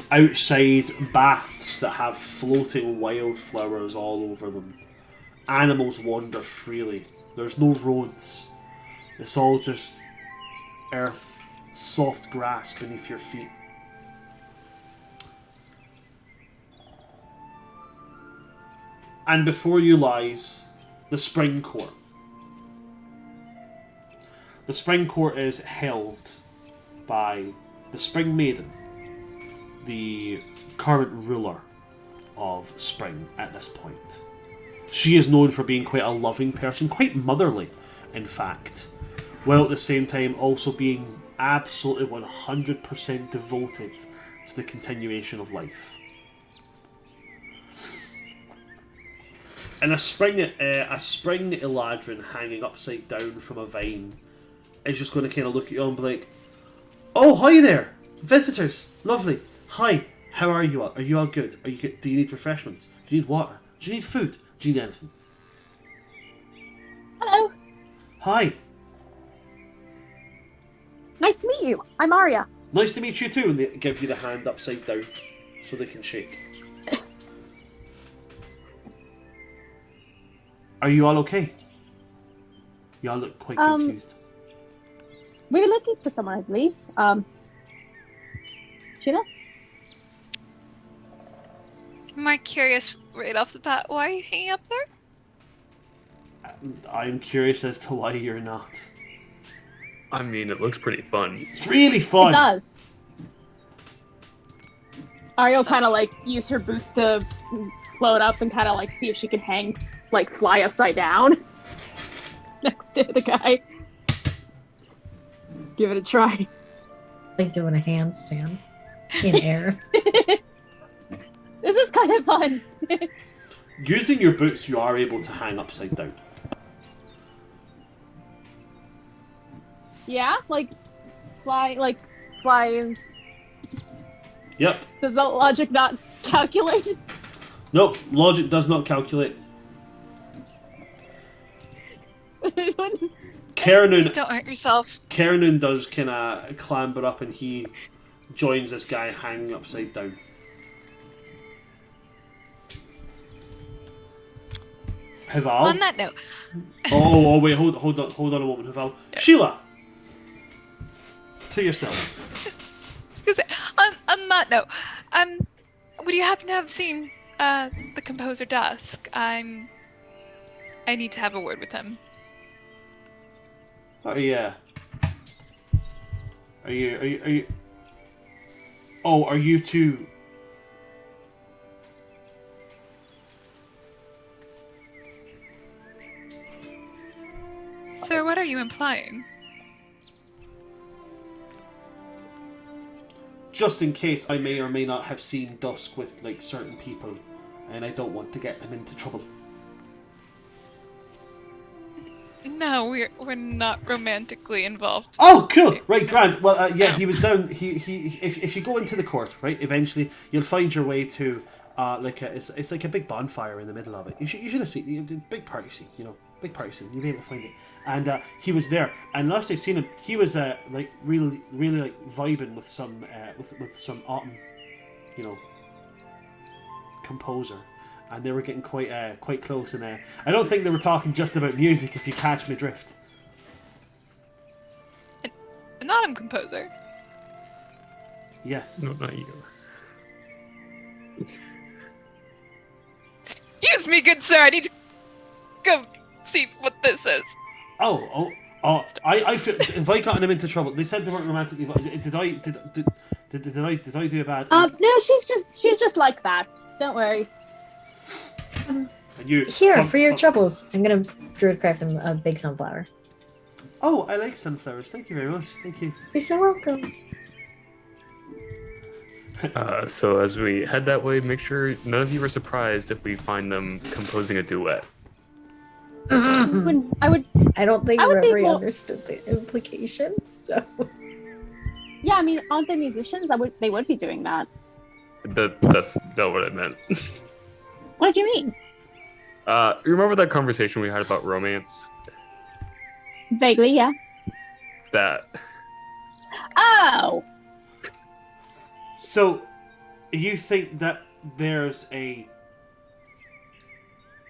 outside baths that have floating wildflowers all over them. Animals wander freely. There's no roads. It's all just earth, soft grass beneath your feet. And before you lies the Spring Court. The Spring Court is held by the Spring Maiden, the current ruler of Spring at this point. She is known for being quite a loving person, quite motherly, in fact, while at the same time also being absolutely 100% devoted to the continuation of life. And a spring eladrin hanging upside down from a vine is just going to kind of look at you and be like, "Oh, hi there, visitors, lovely. Hi, how are you all? Are you all good? Do you need refreshments? Do you need water? Do you need food? Do you need anything?" Hello. Hi. Nice to meet you. I'm Arya. Nice to meet you too. And they give you the hand upside down so they can shake. Are you all okay? You all look quite confused. We were looking for someone, I believe. Sheila? Am I curious right off the bat, why are you hanging up there? I'm curious as to why you're not. I mean, it looks pretty fun. It's really fun. It does. Arya will kind of like use her boots to float up and kind of like see if she can hang, like fly upside down next to the guy. Give it a try. Like doing a handstand in air. This is kind of fun. Using your boots, you are able to hang upside down. Yeah, like flying. Yep. Does that logic not calculate? Nope. Logic does not calculate. Please don't hurt yourself. Kernan does kind of clamber up, and he joins this guy hanging upside down. Haval. On that note. Oh, wait, hold on a moment, Haval. Yeah. Sheila, to yourself. Just gonna say, on that note, would you happen to have seen the composer Dusk? I need to have a word with him. Oh yeah. Are you? Oh, are you two? Sir, what are you implying? Just in case, I may or may not have seen Dusk with like certain people, and I don't want to get them into trouble. No, we're not romantically involved. Oh, cool! Right, grand. Well, yeah, he was down. If you go into the court, right, eventually you'll find your way to it's like a big bonfire in the middle of it. You should have seen the big party scene. Big party scene. You'll be able to find it. And he was there. And last I seen him, he was like really like vibing with some with some autumn, composer. And they were getting quite close, and I don't think they were talking just about music, if you catch my drift. An autumn composer? Yes. No, not you. Excuse me, good sir, I need to go see what this is. Oh! I feel, if I gotten him into trouble, they said they weren't romantically. Did I do a bad? No, she's just like that. Don't worry. And you Here, for your troubles. I'm gonna druid craft them a big sunflower. Oh, I like sunflowers. Thank you very much. Thank you. You're so welcome. So as we head that way, make sure none of you are surprised if we find them composing a duet. I don't think I would be Reverie more- understood the implications, so... Yeah, I mean, aren't they musicians? They would be doing that. That's not what I meant. What did you mean? Remember that conversation we had about romance? Vaguely, yeah. That. Oh! So, you think that there's a...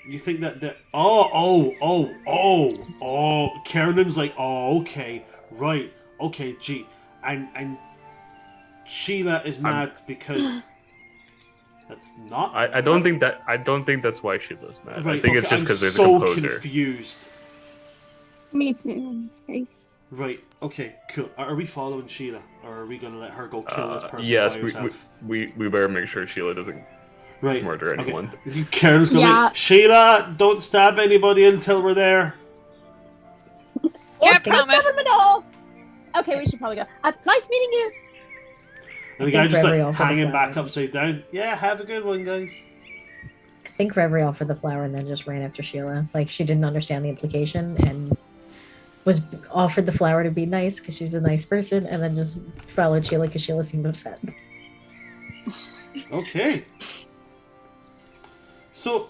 You think that the... Kernan's like, oh, okay, right, okay, gee. And Sheila is mad because... That's not... I don't think that's why Sheila's mad. Right, I think okay, it's just because there's so a composer. confused. Me too, in this case. Right, okay, cool. Are we following Sheila? Or are we going to let her go kill this person Yes, by herself? we better make sure Sheila doesn't murder anyone. Okay. Karen's going Yeah. like, Sheila, don't stab anybody until we're there. Yeah, I Let's promise. have him in the hall. Okay, we should probably go. Nice meeting you. And the I guy think just Reverie like offered the hanging back flowers. upside down. Yeah, have a good one, guys. I think Reverie offered the flower and then just ran after Sheila. Like, she didn't understand the implication and was offered the flower to be nice because she's a nice person, and then just followed Sheila because Sheila seemed upset. Okay. So,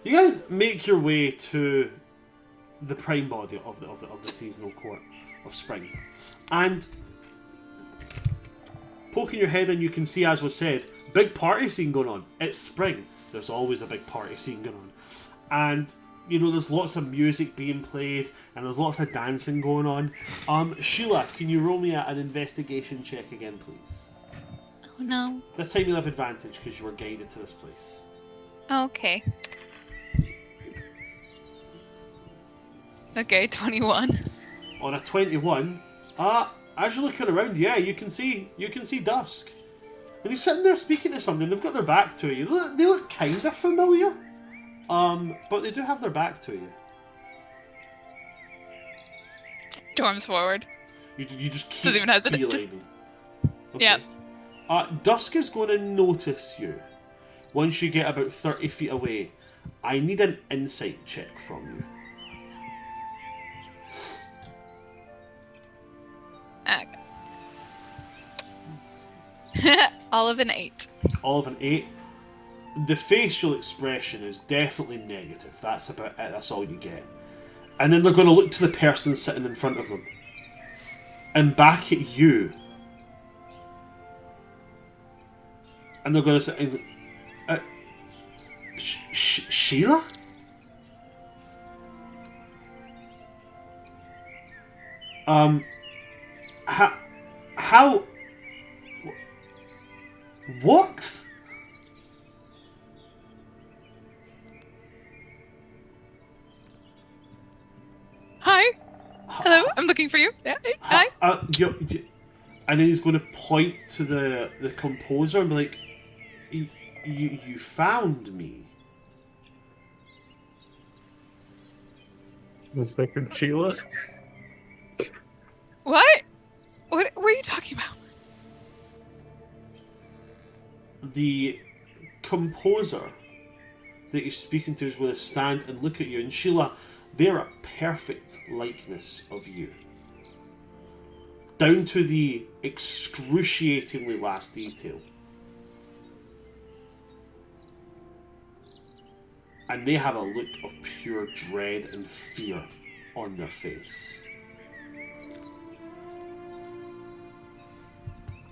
you guys make your way to the prime body of the seasonal court of spring, and poking your head in, you can see, as was said, big party scene going on. It's spring. There's always a big party scene going on, and there's lots of music being played and there's lots of dancing going on. Sheila, can you roll me an investigation check again, please? Oh no. This time you'll have advantage because you were guided to this place. Okay. Okay, 21. On a 21, as you're looking around, yeah, you can see Dusk. And he's sitting there speaking to something. They've got their back to you. They look kind of familiar. But they do have their back to you. Storms forward. You just keep Doesn't even hesitate, beelining. just- yeah. Dusk is going to notice you once you get about 30 feet away. I need an insight check from Okay. All of an 8. All of an 8. The facial expression is definitely negative. That's about it. That's all you get. And then they're going to look to the person sitting in front of them. And back at you. And they're going to say, Sheila? How? What? Hi. Hello. I'm looking for you. Yeah. Hi. And then he's going to point to the composer and be like, you found me. Is this like Sheila? What? What are you talking about? The composer that he's speaking to is going to stand and look at you, and Sheila, they're a perfect likeness of you. Down to the excruciatingly last detail. And they have a look of pure dread and fear on their face.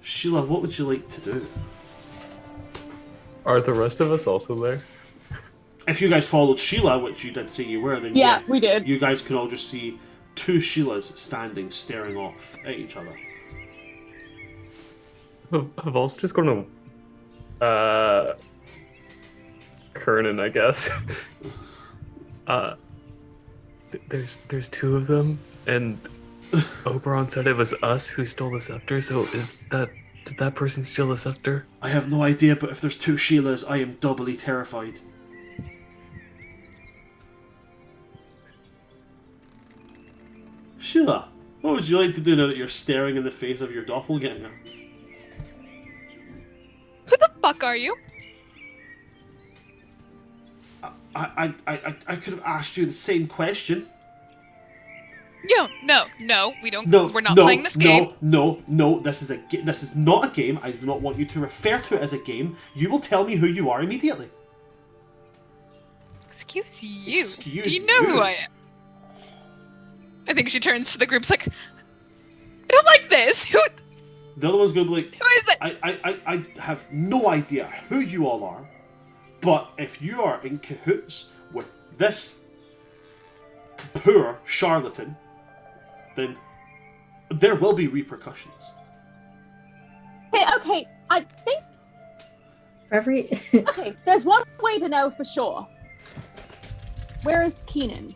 Sheila, what would you like to do? Are the rest of us also there? If you guys followed Sheila, which you did say you were, then Yeah, we did. You guys can all just see two Sheilas standing, staring off at each other. Haval's just going to Kernan, I guess. There's two of them, and Oberon said it was us who stole the scepter. So did that person steal the scepter? I have no idea, but if there's two Sheilas, I am doubly terrified. Sheila, what would you like to do now that you're staring in the face of your doppelganger? Who the fuck are you? I could have asked you the same question. No, we don't. No, we're not playing this game. No. This is not a game. I do not want you to refer to it as a game. You will tell me who you are immediately. Excuse you. Excuse Do you know you. who I am? I think she turns to the groups like, I don't like this. Who The other one's going to be like, is this? I have no idea who you all are, but if you are in cahoots with this poor charlatan, then there will be repercussions. Okay, I think Reverie. okay, there's one way to know for sure. Where is Keenan?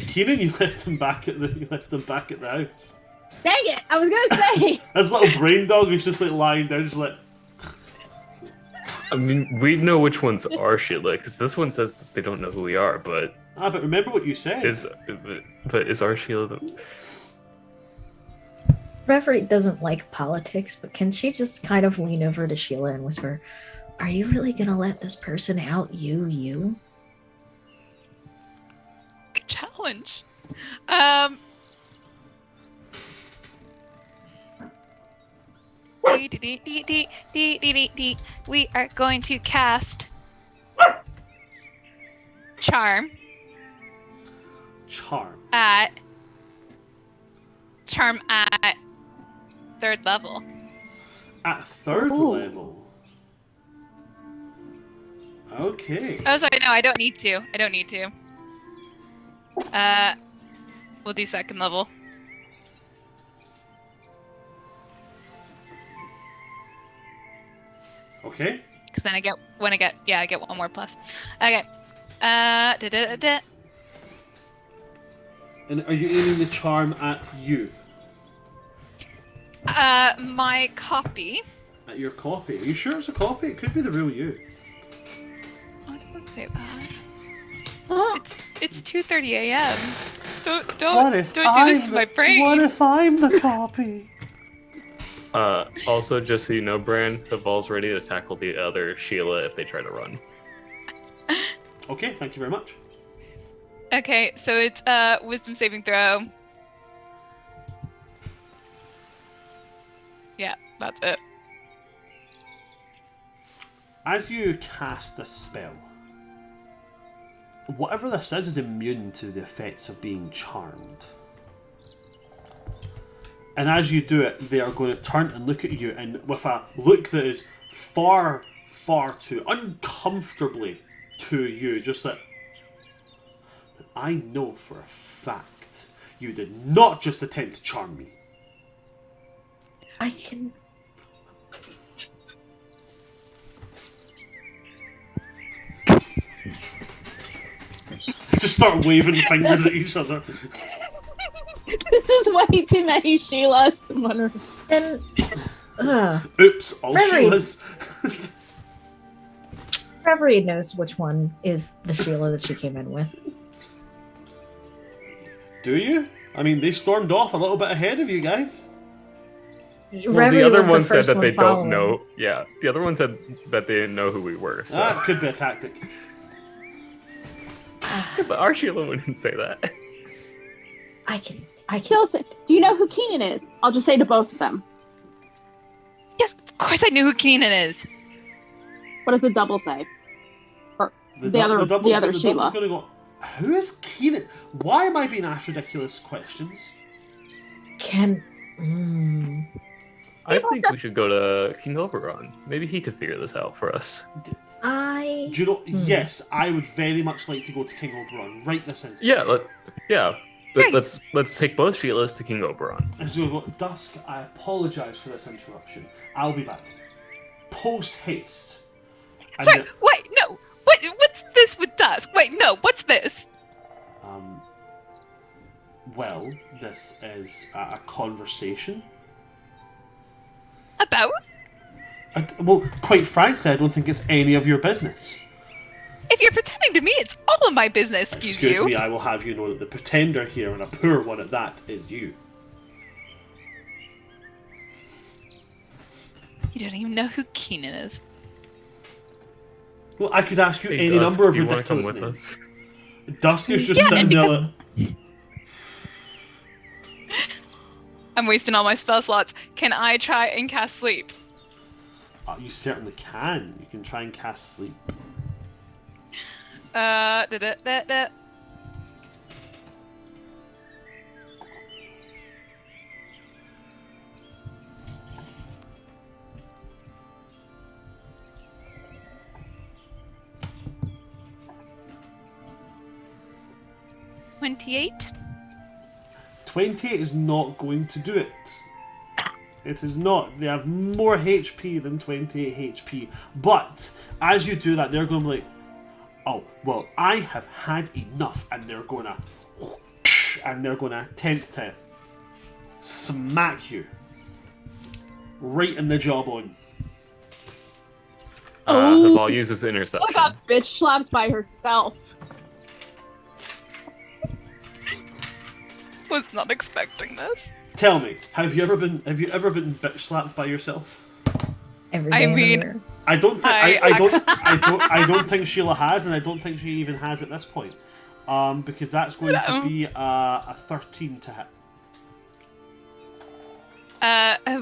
Keenan, you left him back at the house. Dang it! I was gonna say. That's little brain dog who's just like lying down, just like. I mean, we know which ones are Sheila, because this one says that they don't know who we are, but But remember what you said. is our Sheila the... Reverie doesn't like politics, but can she just kind of lean over to Sheila and whisper, "Are you really gonna let this person out you?" Challenge. We are going to cast Charm at 3rd level. At 3rd Ooh. level. Okay. Oh, sorry, no, I don't need to. We'll do 2nd level. Okay. Because then I get one more plus. Okay. Da-da-da-da. And are you aiming the charm at you? My copy. At your copy? Are you sure it's a copy? It could be the real you. Oh, it doesn't say that. It's 2:30 a.m. What if don't do this to my brain. What if I'm the copy? Also, just so you know, Bran, Haval's ready to tackle the other Sheila if they try to run. Okay, thank you very much. Okay, so it's wisdom saving throw. Yeah, that's it. As you cast this spell, whatever this is immune to the effects of being charmed. And as you do it, they are going to turn and look at you, and with a look that is far, far too uncomfortably to you, just like, I know for a fact you did not just attempt to charm me. I can. Just start waving fingers at each other. This is way too many Sheilas. And Oops, all Reverie. Sheilas. Reverie knows which one is the Sheila that she came in with. Do you? I mean, they stormed off a little bit ahead of you guys. Well, Reverie the other was one said first that they following. don't know. Yeah, the other one said that they didn't know who we were. So, That could be a tactic. but our Sheila wouldn't say that. I can. Still, do you know who Keenan is? I'll just say to both of them. Yes, of course I knew who Keenan is. What does the double say? Or the double's other gonna Sheila. go, who is Keenan? Why am I being asked ridiculous questions? Can. I think we should go to King Oberon. Maybe he could figure this out for us. I. Do you know? Yes, I would very much like to go to King Oberon right this instant. Yeah. Great. Let's take both Sheilas to King Oberon. And so go, Dusk, I apologise for this interruption. I'll be back. Post haste. And Sorry, then- wait, no. What's this with Dusk? Wait, no, what's this? Well, this is a conversation. About? Well, quite frankly, I don't think it's any of your business. If you're pretending to me, it's all of my business, excuse you. me, I will have you know that the pretender here, and a poor one at that, is you. You don't even know who Keenan is. Well, I could ask you Hey, any Dusk, number of do you wanna ridiculous come with names. us? Dusk is just Yeah, sitting because- there. I'm wasting all my spell slots. Can I try and cast sleep? You certainly can. You can try and cast sleep. Da. 28? 28 is not going to do it. It is not. They have more HP than 28 HP. But as you do that, they're going to be like, oh, well, I have had enough. And they're going to... And they're going to attempt to smack you right in the jawbone. Haval uses I interception. got bitch slapped by herself. Was not expecting this. Tell me, have you ever been bitch slapped by yourself? Every I day of the mean- year. I don't think I don't think Sheila has, and I don't think she even has at this point. Because that's going to be a 13 to hit.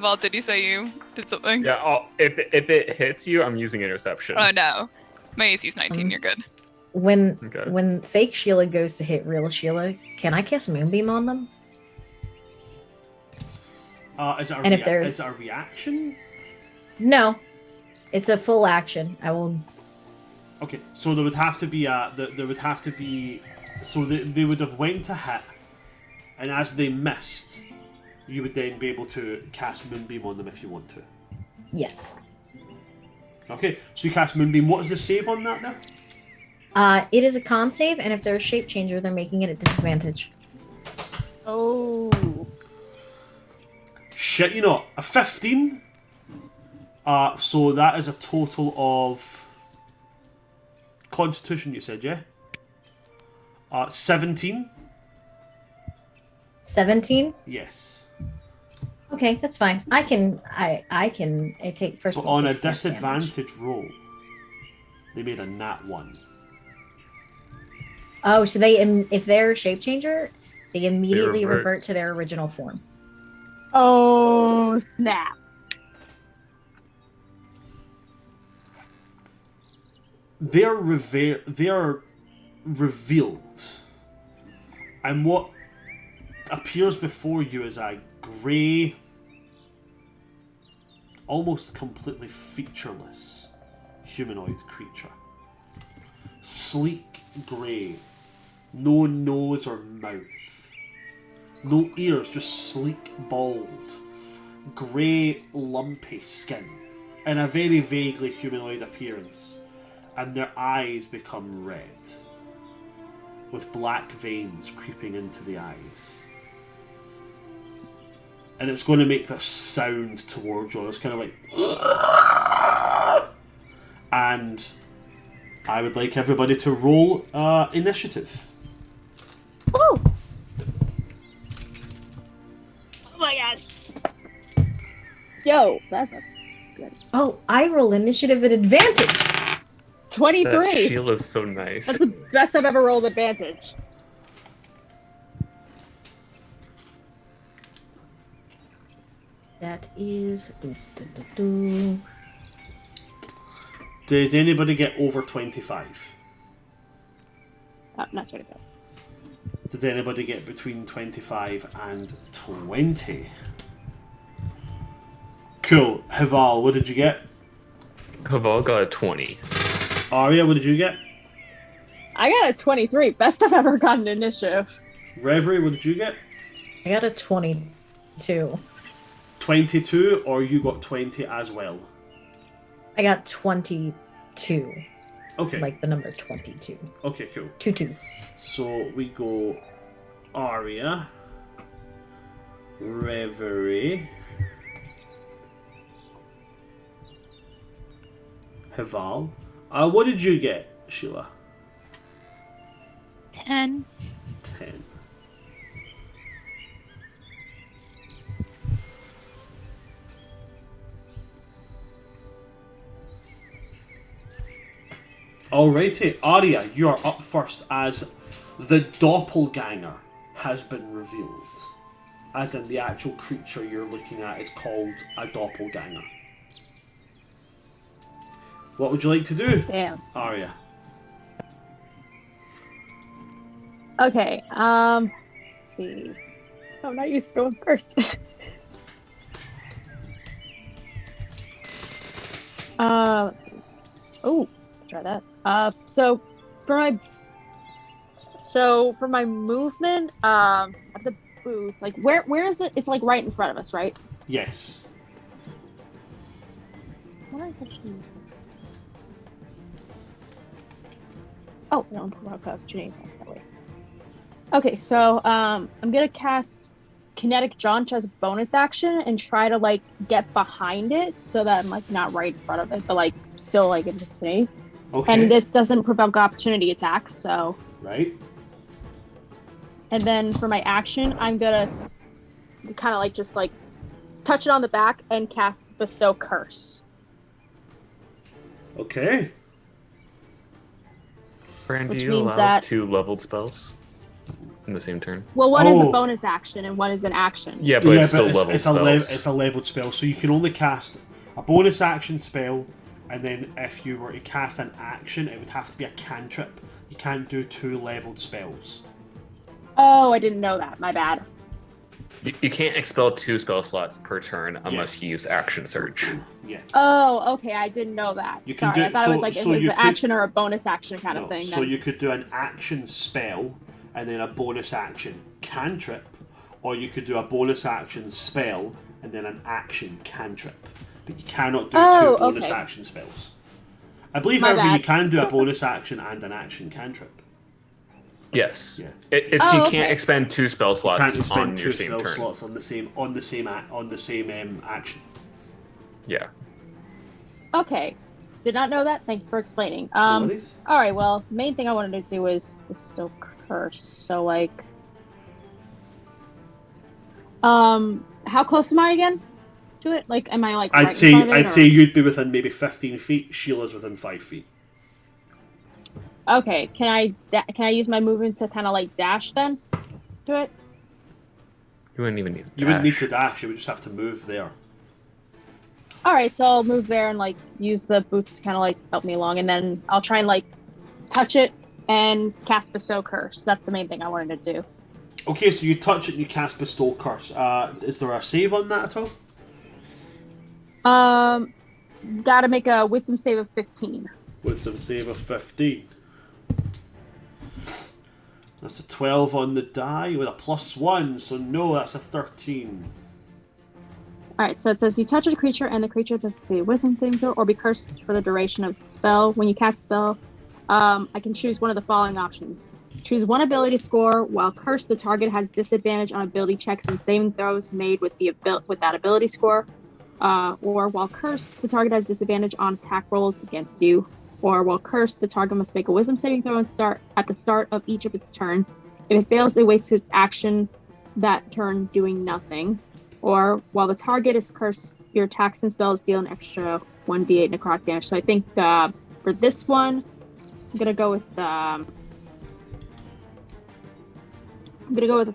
Val, did you say you did something? Yeah, if it hits you, I'm using interception. Oh no. My AC's 19, you're good. Okay. When fake Sheila goes to hit real Sheila, can I cast Moonbeam on them? Is it And if they're- is it a reaction? No, it's a full action. I will. Okay, so there would have to be so they would have went to hit, and as they missed, you would then be able to cast Moonbeam on them if you want to. Yes. Okay, so you cast Moonbeam. What is the save on that there? It is a con save, and if they're a shape changer, they're making it at disadvantage. Oh. Shit, you know, a 15. So that is a total of Constitution. You said, yeah. 17. 17? Yes. Okay, that's fine. I can take first. But one on a takes less damage. disadvantage roll, they made a nat 1. Oh, so if they're shape changer, they immediately revert. revert to their original form. Oh, snap. They're revealed, and what appears before you is a grey, almost completely featureless humanoid creature. Sleek grey, no nose or mouth, no ears, just sleek, bald, grey, lumpy skin, and a very vaguely humanoid appearance. And their eyes become red, with black veins creeping into the eyes. And it's going to make this sound towards you. It's kind of like... And I would like everybody to roll initiative. Woo! Oh my gosh. Yo, that's a good. Oh, I roll initiative at advantage. 23. That shield is so nice. That's the best I've ever rolled advantage. That is. Did anybody get over 25? Not 25. Did anybody get between 25 and 20? Cool. Haval, what did you get? Haval got a 20. Aria, what did you get? I got a 23. Best I've ever gotten initiative. Reverie, what did you get? I got a 22. 22, or you got 20 as well? I got 22. Okay. Like the number 22. Okay, cool. 22. So we go Aria, Reverie, Haval. What did you get, Sheila? 10. 10. Alrighty, Aria, you are up first as the doppelganger has been revealed. As in the actual creature you're looking at is called a doppelganger. What would you like to do, Damn. Aria? Okay, let's see. Oh, not used to going first. Let's see. Oh, try that. So for my movement, of the boots, like where is it? It's like right in front of us, right? Yes. What am I pushing? Oh, no, I'm talking about Janae that way. Okay, so I'm gonna cast Kinetic Jaunt as a bonus action and try to like get behind it so that I'm like not right in front of it, but like still like in the vicinity. Okay. And this doesn't provoke opportunity attacks, so. Right. And then for my action, I'm gonna kind of like just like touch it on the back and cast Bestow Curse. Okay. Fran, do Which you means allow that- 2 leveled spells in the same turn? Well, one is Oh. a bonus action and one is an action. Yeah, but it's still leveled it's spells. a leveled spell, so you can only cast a bonus action spell, and then if you were to cast an action, it would have to be a cantrip. You can't do 2 leveled spells. Oh, I didn't know that. My bad. You can't expel 2 spell slots per turn unless Yes. you use action surge. Yeah. Oh, okay. I didn't know that. You can Sorry, I do- thought so- it was like so it was you an could- action or a bonus action kind of No, thing. so then. you could do an action spell and then a bonus action cantrip, or you could do a bonus action spell and then an action cantrip. But you cannot do Oh, 2 bonus okay. action spells. I believe, My however, you bad. can do a bonus action and an action cantrip. Yes. Yeah. It's Oh, you okay. can't expend 2 spell You slots can't expend on 2 your same spell turn. slots on the same action. Yeah. Okay. Did not know that. Thank you for explaining. No worries. All right. Well, main thing I wanted to do is Bestow Curse. So like, How close am I again to it? Like, am I like? I'd right in front of it, I'd or- say you'd be within maybe 15 feet. Sheila's within 5 feet. Okay, can I use my movement to kind of like dash then to it? You wouldn't even need to You wouldn't need dash. to dash. You would just have to move there. All right, so I'll move there and like use the boots to kind of like help me along, and then I'll try and like touch it and cast Bestow Curse. That's the main thing I wanted to do. Okay, so you touch it and you cast Bestow Curse. Is there a save on that at all? Gotta make a Wisdom save of 15. Wisdom save of 15. That's a 12 on the die with a +1, so no, that's a 13. All right, so it says you touch a creature and the creature does see a Wisdom saving throw or be cursed for the duration of the spell. When you cast a spell, I can choose one of the following options. Choose one ability score. While cursed, the target has disadvantage on ability checks and saving throws made with that ability score. Or while cursed, the target has disadvantage on attack rolls against you. Or while cursed, the target must make a Wisdom saving throw at the start of each of its turns. If it fails, it wastes its action that turn doing nothing. Or while the target is cursed, your attacks and spells deal an extra 1d8 necrotic damage. So I think for this one, I'm gonna go with the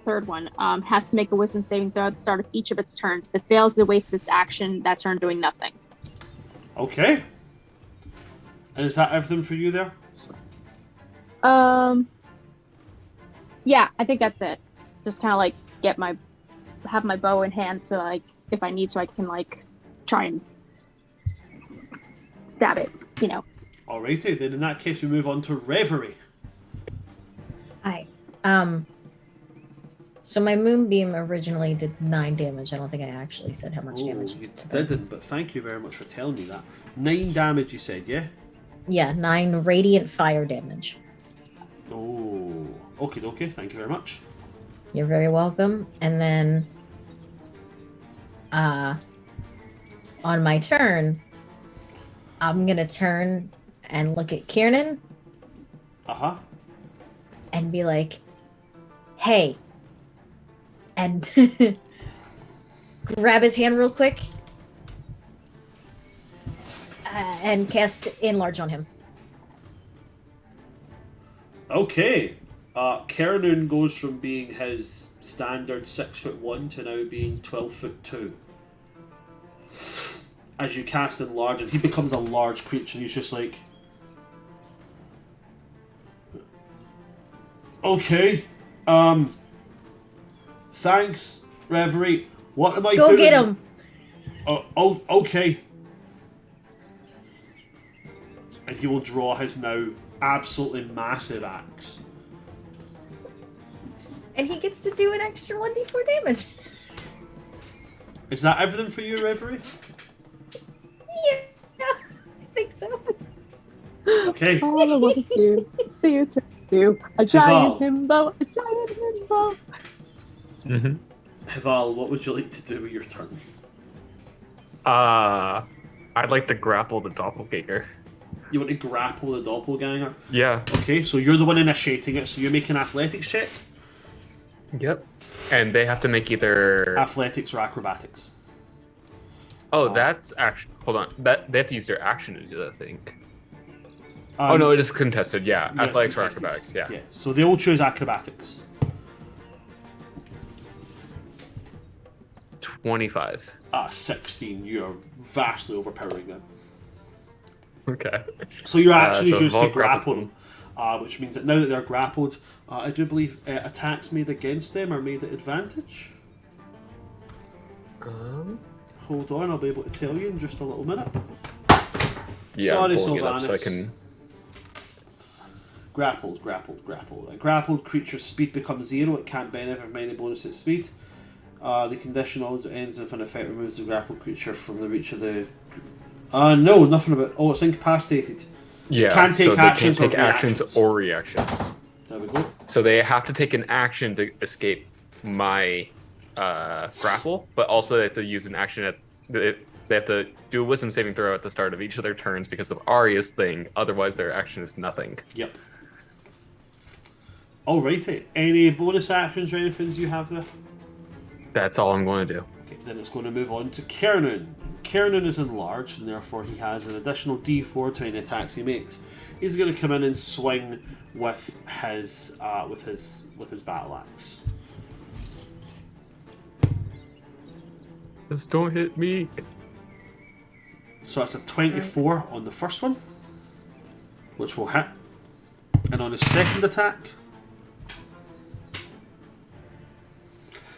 third one. Has to make a Wisdom saving throw at the start of each of its turns. If it fails, it wastes its action that turn doing nothing. Okay. And is that everything for you there? Yeah, I think that's it. Just kind of like have my bow in hand, so like if I need to, I can like try and stab it. You know. Alrighty, then in that case we move on to Reverie. Hi. So my moonbeam originally did 9 damage. I don't think I actually said how much damage. You it did. didn't, but thank you very much for telling me that. 9 damage you said, yeah? Yeah, 9 radiant fire damage. Oh, okay, thank you very much. You're very welcome. And then, on my turn, I'm gonna turn and look at Kiernan Uh-huh. and be like, "Hey," and grab his hand real quick and cast Enlarge on him. Okay. Kernan goes from being his standard 6'1" to now being 12'2". As you cast Enlarge, and he becomes a large creature, he's just like... Okay. Thanks, Reverie. What am I doing? Go get him! Oh, okay. And he will draw his now absolutely massive axe. And he gets to do an extra 1d4 damage. Is that everything for you, Reverie? Yeah, I think so. Okay. All I want to do is see you turn to a giant himbo, a giant himbo. Mm-hmm. Hival, what would you like to do with your turn? I'd like to grapple the doppelganger. You want to grapple the doppelganger? Yeah. Okay, so you're the one initiating it, so you're making an athletics check? Yep. And they have to make either. Athletics or acrobatics. Oh, that's action. Hold on. That they have to use their action to do that, I think. Oh no, it is contested. Yeah, yeah, athletics or contested. acrobatics. Yeah. So they will choose acrobatics. 25. 16. You're vastly overpowering them. Okay. So your action so is used to Volk grapples grapple them, which means that now that they're grappled, I do believe attacks made against them are made at advantage. Hold on, I'll be able to tell you in just a little minute. Yeah. Sorry, I'm pulling it up so I Sylvanas. can. Grappled. A grappled creature's speed becomes 0. It can't benefit from any bonus at speed. The condition always ends if an effect removes the grappled creature from the reach of the... no, nothing about... Oh, it's incapacitated. Yeah. Can't take so they actions can't take or actions reactions. or reactions. There we go. So they have to take an action to escape my grapple, but also they have to use an action at. They have to do a wisdom saving throw at the start of each of their turns because of Arias' thing. Otherwise, their action is nothing. Yep. Alrighty. Any bonus actions or anything you have there? That's all I'm going to do. Okay, then it's going to move on to Kiernan. Kiernan is enlarged, and therefore he has an additional D4 to any attacks he makes. He's going to come in and swing with his battle axe. Just don't hit me. So that's a 24 on the first one, which will hit. And on his second attack,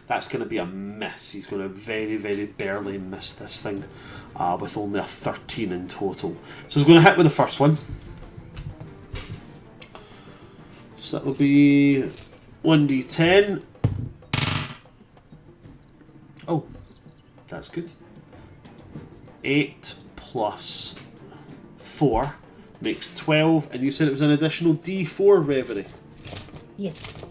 that's going to be a miss. He's going to very, very barely miss this thing with only a 13 in total. So he's going to hit with the first one. So that will be 1d10. Oh, that's good. 8 plus 4 makes 12, and you said it was an additional D4, Reverie. Yes.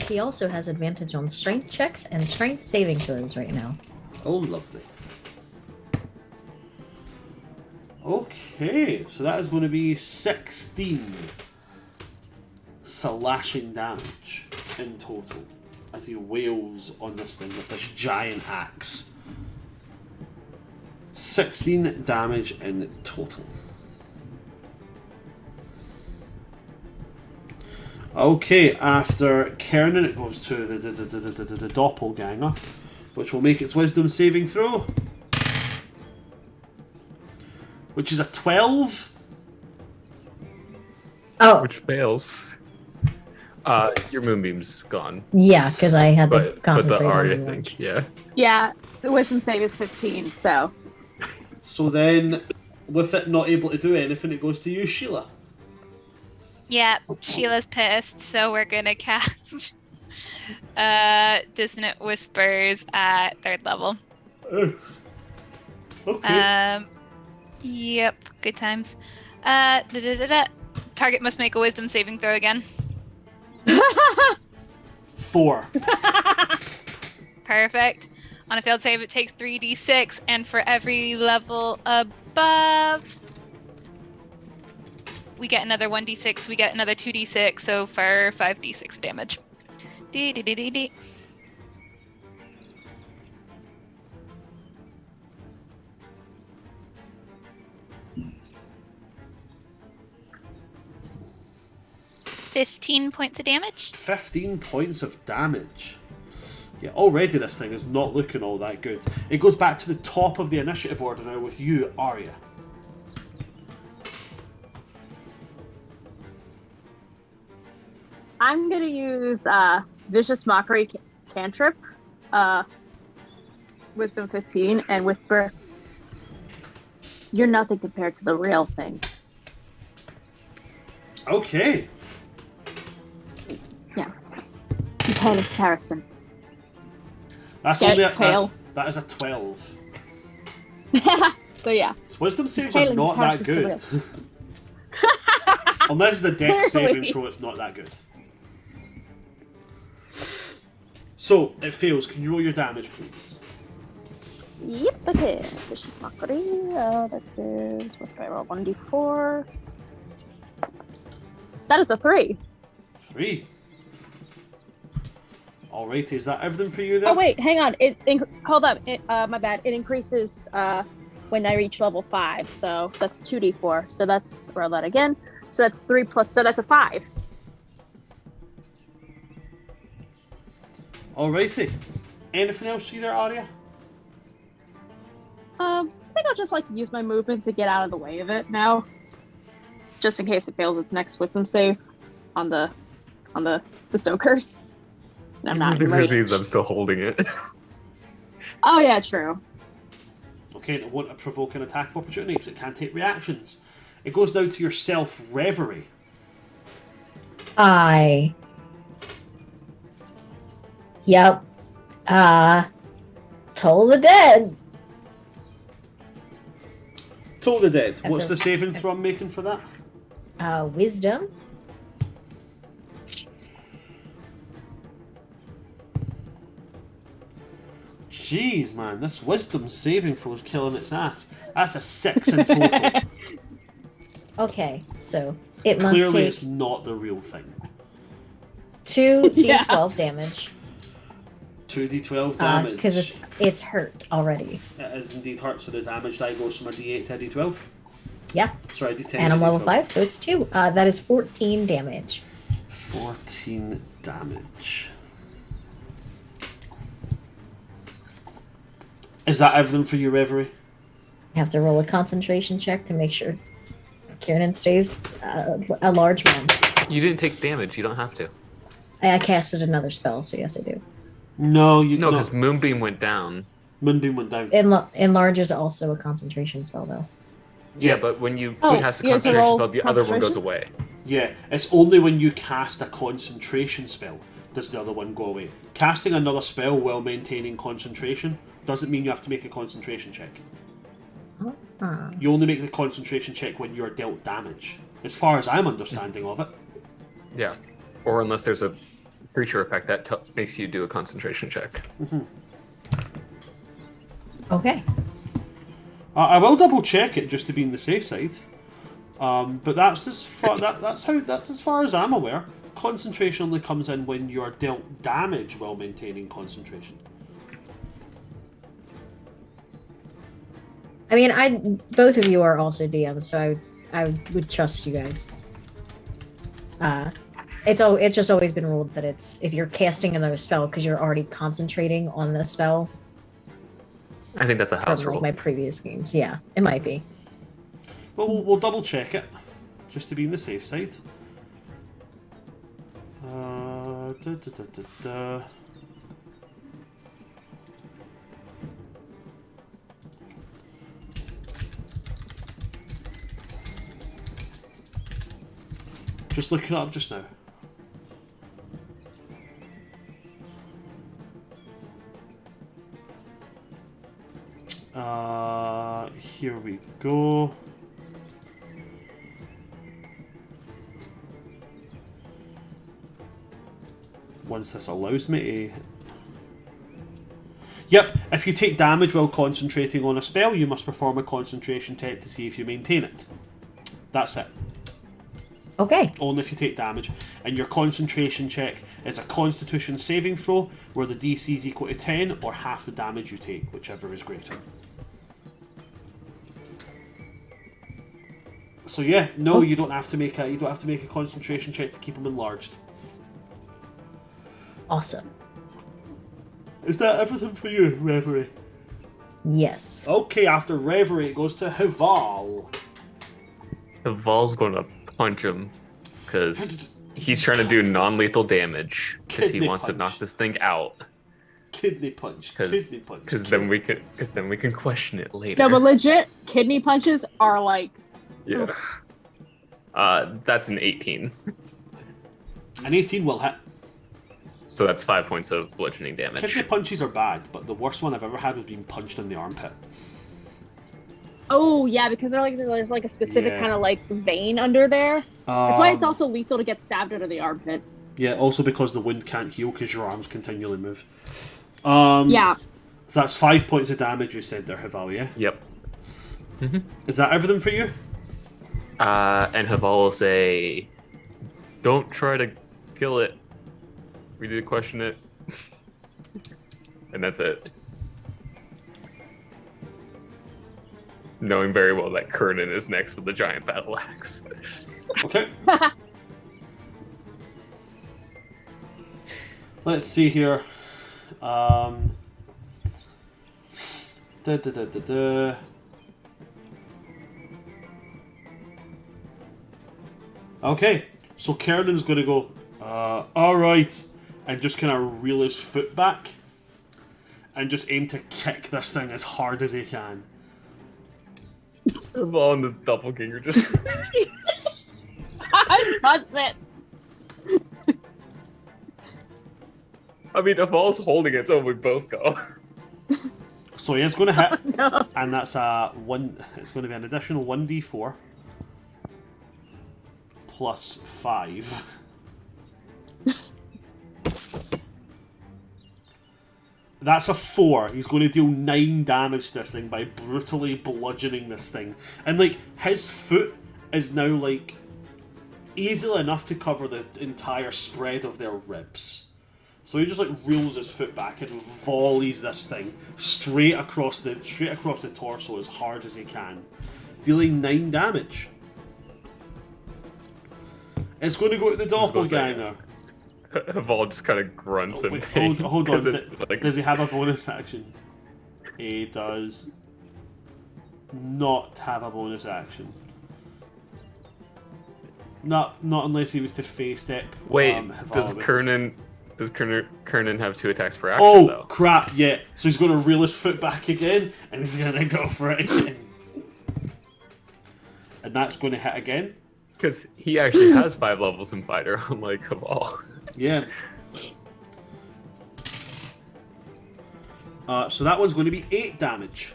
He also has advantage on strength checks and strength saving throws right now. Oh, lovely. Okay, so that is going to be 16 slashing damage in total as he wails on this thing with this giant axe. 16 damage in total. Okay, after Kiernan, it goes to the doppelganger, which will make its wisdom saving throw, which is a 12. Oh, Which fails. Your moonbeam's gone. yeah, because I had to But the concentrate on Arya the thing, lunch. yeah. Yeah, the wisdom save is 15, so. So then, with it not able to do anything, it goes to you, Sheila. Yeah, Sheila's pissed, so we're gonna cast Dissonant Whispers at 3rd level. Okay. Yep, good times. Target must make a wisdom saving throw again. 4. Perfect. On a failed save, it takes 3d6, and for every level above, we get another 1d6, we get another 2d6, so for 5d6 damage. D. 15 points of damage. 15 points of damage. Yeah, already this thing is not looking all that good. It goes back to the top of the initiative order now with you, Arya. I'm gonna use Vicious Mockery cantrip, Wisdom 15, and whisper, "You're nothing compared to the real thing." Okay. Yeah. You pale in comparison. That's Get only pale. that is a 12. So yeah. Its wisdom saves Pale are in not that good. comparison Unless it's a dex saving Clearly. throw, it's not that good. So, it fails. Can you roll your damage, please? Yep, it is. Vicious Mockery. That is, what do I roll? 1d4. That is a 3. 3. Alrighty, is that everything for you then? Oh wait, hang on. Hold up. My bad. It increases when I reach level 5. So that's 2d4. So that's, roll that again. So that's 3 plus. So that's a 5. Alrighty. Anything else you there, Arya? I think I'll just use my movement to get out of the way of it now, just in case it fails its next wisdom save on the bestow curse. And I'm not This enraged. means I'm still holding it. Oh yeah, true. Okay, and it won't provoke an attack of opportunity because it can't take reactions. It goes down to yourself, Reverie. Yep. Toll the Dead. Toll the Dead. After- What's the saving throw I'm making for that? Wisdom. Jeez, man, this wisdom saving throw is killing its ass. That's a 6 in total. Okay, so it must Clearly, take it's not the real thing. 2d12 Yeah. damage. 2d12 damage. Because it's hurt already. It is indeed hurt, so the damage die goes from a d8 to a d12. Yeah. Sorry, d10 And I'm to level d12. 5, so it's 2. That is 14 damage. 14 damage. Is that everything for you, Reverie? I have to roll a concentration check to make sure Kieran stays a large man. You didn't take damage. You don't have to. I casted another spell, so yes, I do. No, you No, don't. because Moonbeam went down. Moonbeam went down. Enlarge is also a concentration spell, though. Yeah, but when you Oh, cast a you have to concentration roll spell, the other one goes concentration? away. Yeah, it's only when you cast a concentration spell does the other one go away. Casting another spell while maintaining concentration doesn't mean you have to make a concentration check. Ah. You only make the concentration check when you're dealt damage, as far as I'm understanding of it. Yeah. Or unless there's a creature effect that makes you do a concentration check. Okay. I will double check it just to be on the safe side. But that's as far that's as far as I'm aware. Concentration only comes in when you're dealt damage while maintaining concentration. I mean, both of you are also DMs, so I would trust you guys. It's just always been ruled that it's if you're casting another spell because you're already concentrating on the spell. I think that's a house From rule. my previous games, yeah, it might be. Well, we'll double check it just to be on the safe side. Da, da, da, da, da. Just looking it up just now. Here we go. Once this allows me to... Yep, if you take damage while concentrating on a spell, you must perform a concentration check to see if you maintain it. That's it. Okay. Only if you take damage. And your concentration check is a constitution saving throw where the DC is equal to 10 or half the damage you take, whichever is greater. So yeah, no, you don't have to make a concentration check to keep them enlarged. Awesome. Is that everything for you, Reverie? Yes. Okay, after Reverie, it goes to Hival. Val's going to punch him because he's trying to do non-lethal damage because he Kidney wants to punch. knock this thing out. Kidney punch. Kidney punch. Because then we can question it later. No, but legit, kidney punches are like. Yeah. That's an 18. An 18 will hit. So that's 5 points of bludgeoning damage. Kidney punches are bad, but the worst one I've ever had was being punched in the armpit. Oh yeah, because there's like a specific Yeah. kind of like vein under there. That's why it's also lethal to get stabbed under the armpit. Yeah, also because the wound can't heal because your arms continually move. Yeah. So that's 5 points of damage you said there, Hival, yeah? Yep. Is that everything for you? And Haval will say, "Don't try to kill it. We need to question it." And that's it. Knowing very well that Kernan is next with the giant battle axe. Okay. Let's see here. Da, da, da, da, da. Okay, so Kernan's going to go, alright, and just kind of reel his foot back and just aim to kick this thing as hard as he can. Haval and the doppelganger just... That's it. I mean, Haval's holding it, so we both go. So he is going to hit, No. and that's a one. It's going to be an additional 1d4 plus 5. That's a 4. He's going to deal 9 damage to this thing by brutally bludgeoning this thing. And, like, his foot is now, like, easily enough to cover the entire spread of their ribs. So he just like reels his foot back and volleys this thing straight across the torso as hard as he can, dealing 9 damage. It's going to go to the doppelganger. Vol just kind of grunts in Wait, pain. hold on. 'cause it, Does he have a bonus action? He does not have a bonus action. Not unless he was to face step. Wait, Hvala, does but- Kernan have 2 attacks per action, Oh though? crap! Yeah. So he's going to reel his foot back again, and he's going to go for it again. And that's going to hit again. Because he actually has 5 levels in fighter, unlike Hvala. Yeah. So that one's going to be 8 damage.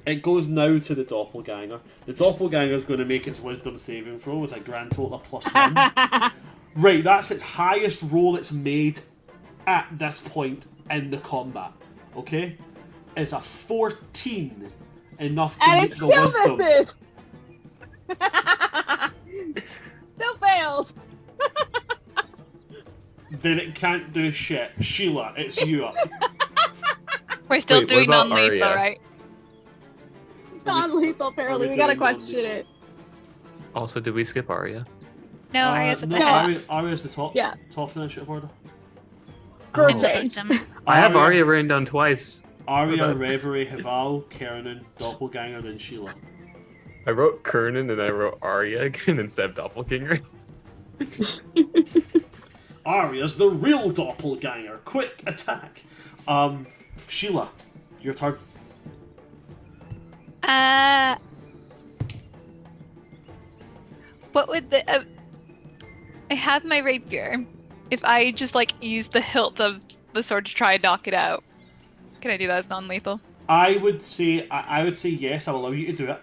It goes now to the doppelganger. The doppelganger is going to make its wisdom saving throw with a grand total of +1. Right, that's its highest roll it's made at this point in the combat. Okay? It's a 14, enough to And meet it the still wisdom. misses! Still fails! Then it can't do shit. Sheila, it's you up. We're still Wait, what doing about non-lethal, Arya? right? Non-lethal, apparently. Are we We gotta doing question non-lethal? it. Also, did we skip Arya? No, Arias at no, the head. Aria's the top. Yeah. Top initiative order. For a Oh. change. I have Arya written down twice. Arya, Okay. Reverie, Hval, Kernan, Doppelganger, then Sheila. I wrote Kernan and then I wrote Arya again instead of Doppelganger. Arya's the real Doppelganger. Quick attack. Sheila, your turn. What would the... I have my rapier. If I just, like, use the hilt of the sword to try and knock it out, can I do that as non-lethal? I would say yes. I'll allow you to do it.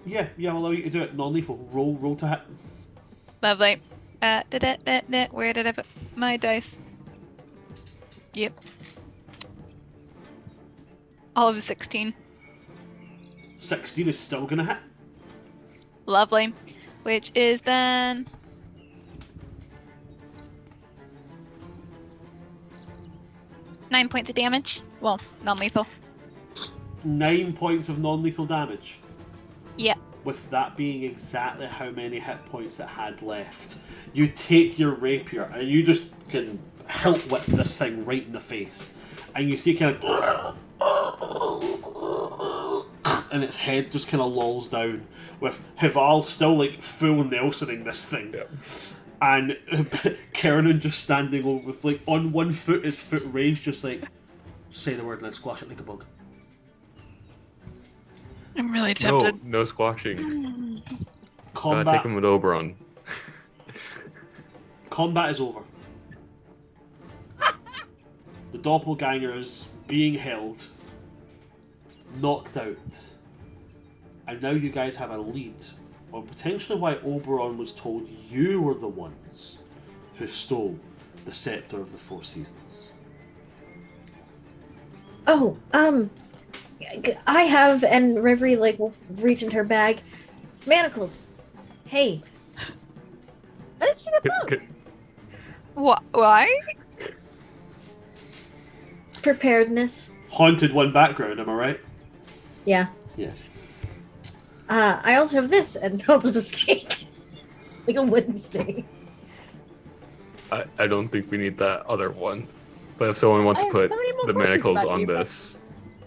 Yeah, I'll allow you to do it. Non-lethal. Roll to hit. Lovely. Where did I put my dice? Yep. All of 16. 16 is still gonna hit. Lovely. Which is then... 9 points of damage. Well, non-lethal. 9 points of non-lethal damage. Yep. With that being exactly how many hit points it had left, you take your rapier and you just can hilt whip this thing right in the face, and you see kind of, and its head just kind of lolls down, with Hval still like full Nelsoning this thing, and Kernan just standing over with like on one foot, his foot raised, just like say the word, let's squash it like a bug. I'm really tempted. No squashing. Gotta Combat. take him with Oberon. Combat is over. The doppelganger is being held, knocked out, and now you guys have a lead on potentially why Oberon was told you were the ones who stole the scepter of the Four Seasons. Oh, I have, and Reverie like will reach into her bag. Manacles. Hey, I didn't see the books. Why? preparedness. Haunted one background, am I right? Yeah. Yes. I also have this, and holds up a stake. Like a wooden stake. I don't think we need that other one. But if someone wants to put so many more the questions manacles about on you, but- this,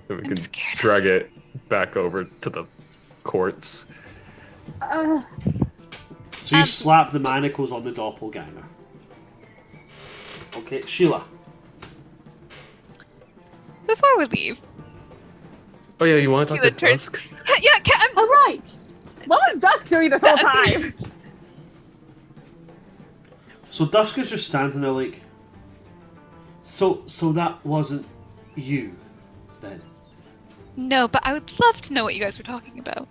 then we I'm can scared of drag it back over to the courts. So you slap the manacles on the doppelganger. Okay, Sheila. Before we leave, Oh yeah, you want to talk You to would turn- Tusk? All right. What was Dusk doing this whole time? So Dusk is just standing there like, so that wasn't you, then? no, but I would love to know what you guys were talking about.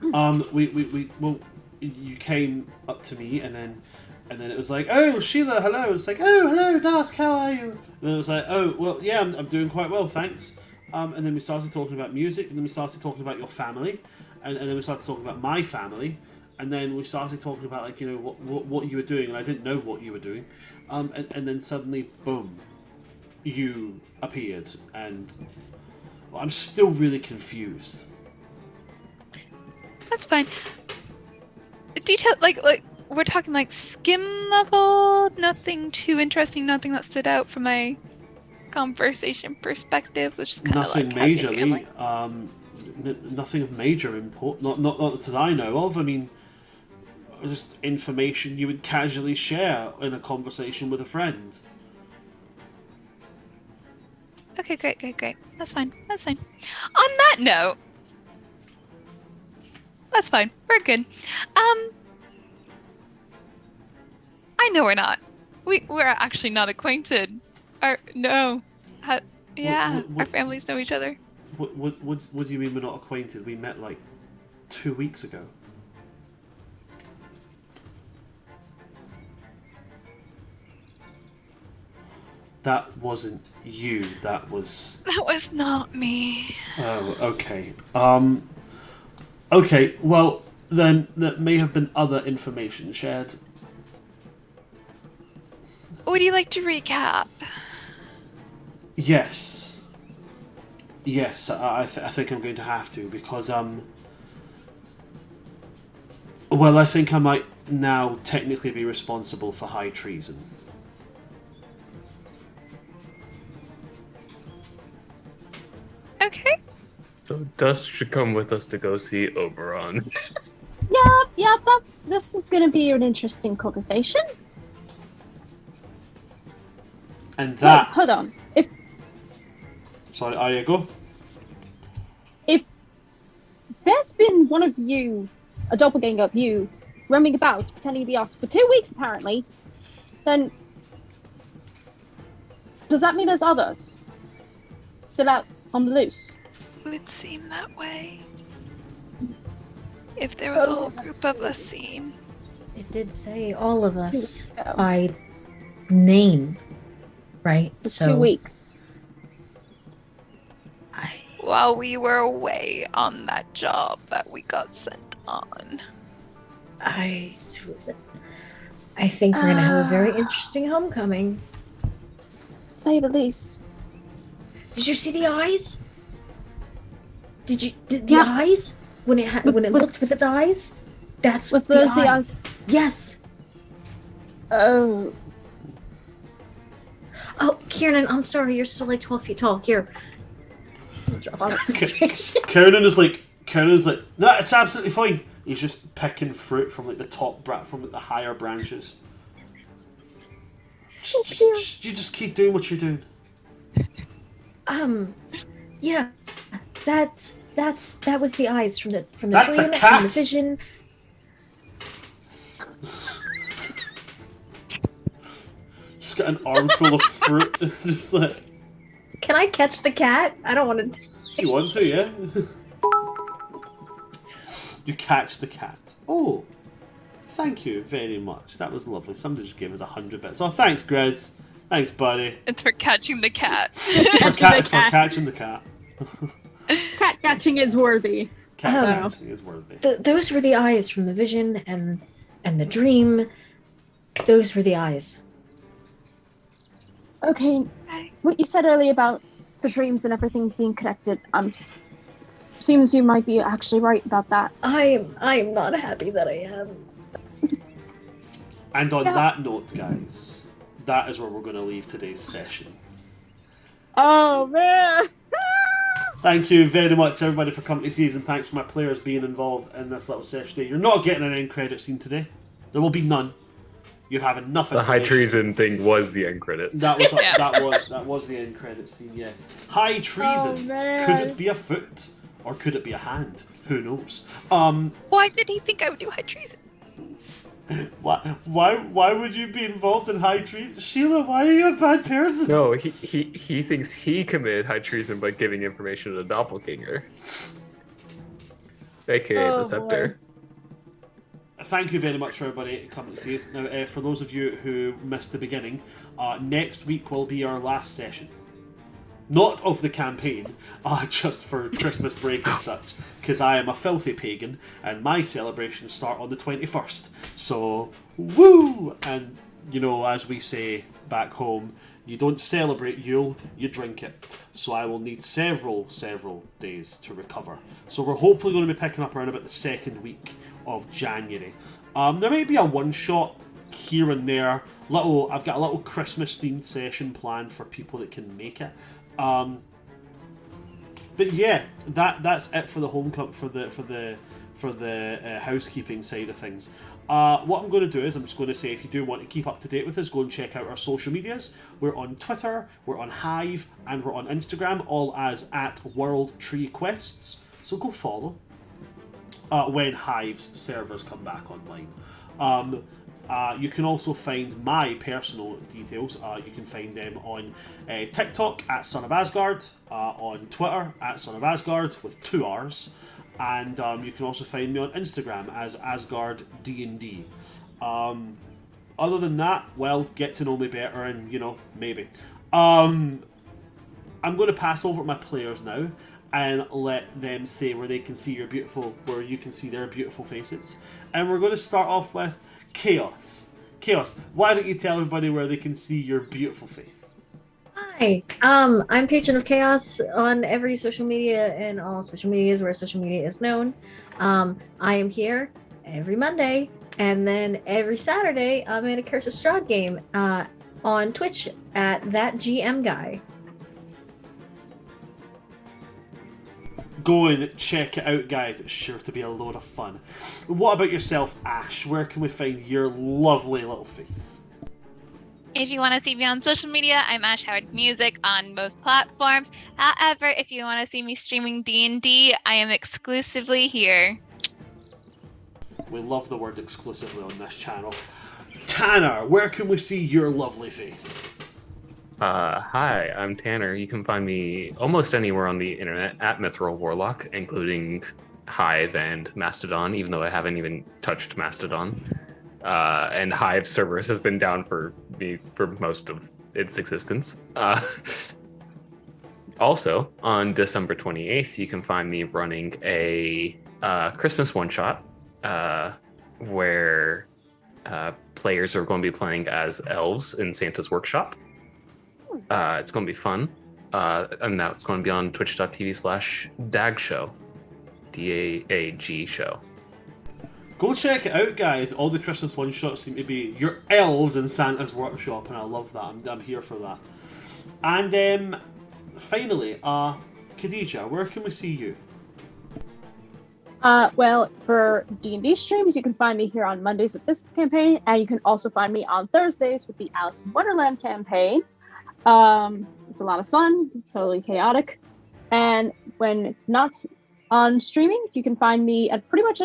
Well, you came up to me and then it was like, oh, Sheila, hello. It's like, oh, hello, Dusk, how are you? And then it was like, oh, well, yeah, I'm doing quite well, thanks. And then we started talking about music, and then we started talking about your family, and then we started talking about my family, and then we started talking about like what you were doing, and I didn't know what you were doing, and then suddenly, boom, you appeared, and I'm still really confused. That's fine. Detail, like we're talking like skim level, nothing too interesting, nothing that stood out from my conversation perspective, was just kind of Nothing like, how's your majorly. family? Nothing of major import. Not that I know of. I mean, just information you would casually share in a conversation with a friend. Okay, great. That's fine. On that note, that's fine. We're good. I know we're not. We're actually not acquainted. No. Yeah, our families know each other. What do you mean we're not acquainted? We met like 2 weeks ago. That wasn't you. That was not me. Oh, okay. Okay, well, then there may have been other information shared. Would you like to recap? Yes. Yes, I think I'm going to have to, because, well, I think I might now technically be responsible for high treason. Okay. So Dust should come with us to go see Oberon. Yeah, but this is going to be an interesting conversation. And that... Wait, hold on. Sorry, Arya, go. If there's been one of you, a doppelganger of you, roaming about, pretending to be us for 2 weeks apparently, then does that mean there's others still out on the loose? It would seem that way. If there was a whole group of us seen. It did say all of us by name, right? For 2 weeks. While we were away on that job that we got sent on. I think we're gonna have a very interesting homecoming. Say the least. Did you see the eyes? Did the eyes when it looked with its eyes? Was those the eyes? Yes. Oh. Oh, Kieran, I'm sorry. You're still like 12 feet tall. Here. Kieran is like, no, it's absolutely fine. He's just picking fruit from like the top, from like the higher branches. You just keep doing what you're doing. Yeah, that was the eyes from the That's dream a cat. and the vision. Just got an armful of fruit. Just like, can I catch the cat? I don't want to. If you want to, yeah. You catch the cat. Oh, thank you very much. That was lovely. Somebody just gave us 100 bits. Oh, thanks, Grizz. Thanks, buddy. It's for catching the cat. It's for catching the cat. Cat catching is worthy. Cat catching is worthy. Those were the eyes from the vision and the dream. Those were the eyes. Okay, what you said earlier about the dreams and everything being connected, seems you might be actually right about that. I'm not happy that I am. And on that note, guys, that is where we're going to leave today's session. Oh, man! Thank you very much, everybody, for coming to see us, and thanks for my players being involved in this little session today. You're not getting an end credit scene today. There will be none. You have enough The high treason thing was the end credits. That was the end credits scene, yes. High treason. Could it be a foot? Or could it be a hand? Who knows? Why did he think I would do high treason? Why would you be involved in high treason? Sheila, why are you a bad person? No, he thinks he committed high treason by giving information to the doppelganger. AKA the Scepter. Boy. Thank you very much for everybody coming to see us. Now, for those of you who missed the beginning, next week will be our last session. Not of the campaign, just for Christmas break and such, because I am a filthy pagan, and my celebrations start on the 21st. So, woo! And, you know, as we say back home, you don't celebrate Yule, you drink it. So I will need several days to recover. So we're hopefully going to be picking up around about the second week of January. There might be a one-shot here and there. I've got a little Christmas-themed session planned for people that can make it. But yeah, that's it for the for the housekeeping side of things. What I'm going to do is I'm just going to say, if you do want to keep up to date with us, go and check out our social medias. We're on Twitter, we're on Hive, and we're on Instagram, all as @WorldTreeQuests. So go follow when Hive's servers come back online. You can also find my personal details. You can find them on TikTok @SonOfAsgard, on Twitter @SonOfAsgard with 2 R's, and you can also find me on Instagram as Asgard DnD. Other than that, well, get to know me better, and maybe. I'm going to pass over to my players now and let them say where you can see their beautiful faces, and we're going to start off with Chaos. Chaos, why don't you tell everybody where they can see your beautiful face? Hi, I'm Patron of Chaos on every social media and all social medias where social media is known. I am here every Monday, and then every Saturday I'm in a Curse of Strahd game on Twitch at ThatGMGuy. Go and check it out, guys. It's sure to be a load of fun. What about yourself, Ash? Where can we find your lovely little face? If you want to see me on social media, I'm Ash Howard Music on most platforms. However, if you want to see me streaming D&D, I am exclusively here. We love the word exclusively on this channel. Tanner, where can we see your lovely face? Hi, I'm Tanner. You can find me almost anywhere on the internet at Mithril Warlock, including Hive and Mastodon, even though I haven't even touched Mastodon. And Hive servers has been down for me for most of its existence. Also, on December 28th, you can find me running a Christmas one-shot where players are going to be playing as elves in Santa's Workshop. It's going to be fun. And now it's going to be on twitch.tv/DAG DAAG show. Go check it out, guys. All the Christmas one-shots seem to be your elves in Santa's Workshop, and I love that. I'm here for that. And finally, Khadija, where can we see you? Well, for D&D streams, you can find me here on Mondays with this campaign, and you can also find me on Thursdays with the Alice in Wonderland campaign. It's a lot of fun. It's totally chaotic. And when it's not on streaming, you can find me at pretty much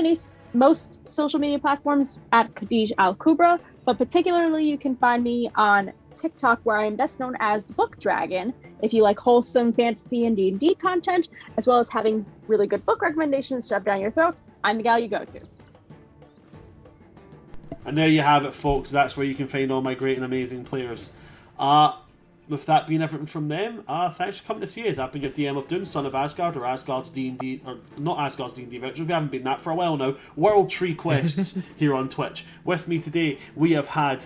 most social media platforms at Khadij Al Kubra, but particularly you can find me on TikTok, where I am best known as the Book Dragon. If you like wholesome fantasy and D&D content, as well as having really good book recommendations shoved down your throat, I'm the gal you go to. And there you have it, folks. That's where you can find all my great and amazing players. With that being everything from them, thanks for coming to see us. I've been your DM of Doom, Son of Asgard, or Asgard's D&D, or not Asgard's D&D Virtuals. We haven't been that for a while now. World Tree Quests here on Twitch. With me today, we have had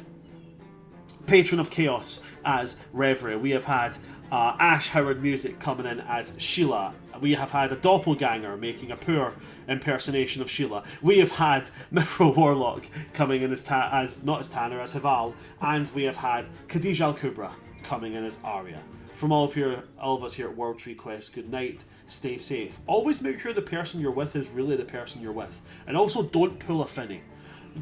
Patron of Chaos as Reverie. We have had Ash Howard Music coming in as Sheila. We have had a doppelganger making a poor impersonation of Sheila. We have had Mithril Warlock coming in as not as Tanner, as Haval. And we have had Khadij Al Kubra coming in as Arias. From all of us here at World Tree Quest, good night, stay safe. Always make sure the person you're with is really the person you're with. And also don't pull a finny.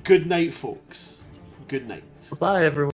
Good night, folks. Good night. Bye, everyone.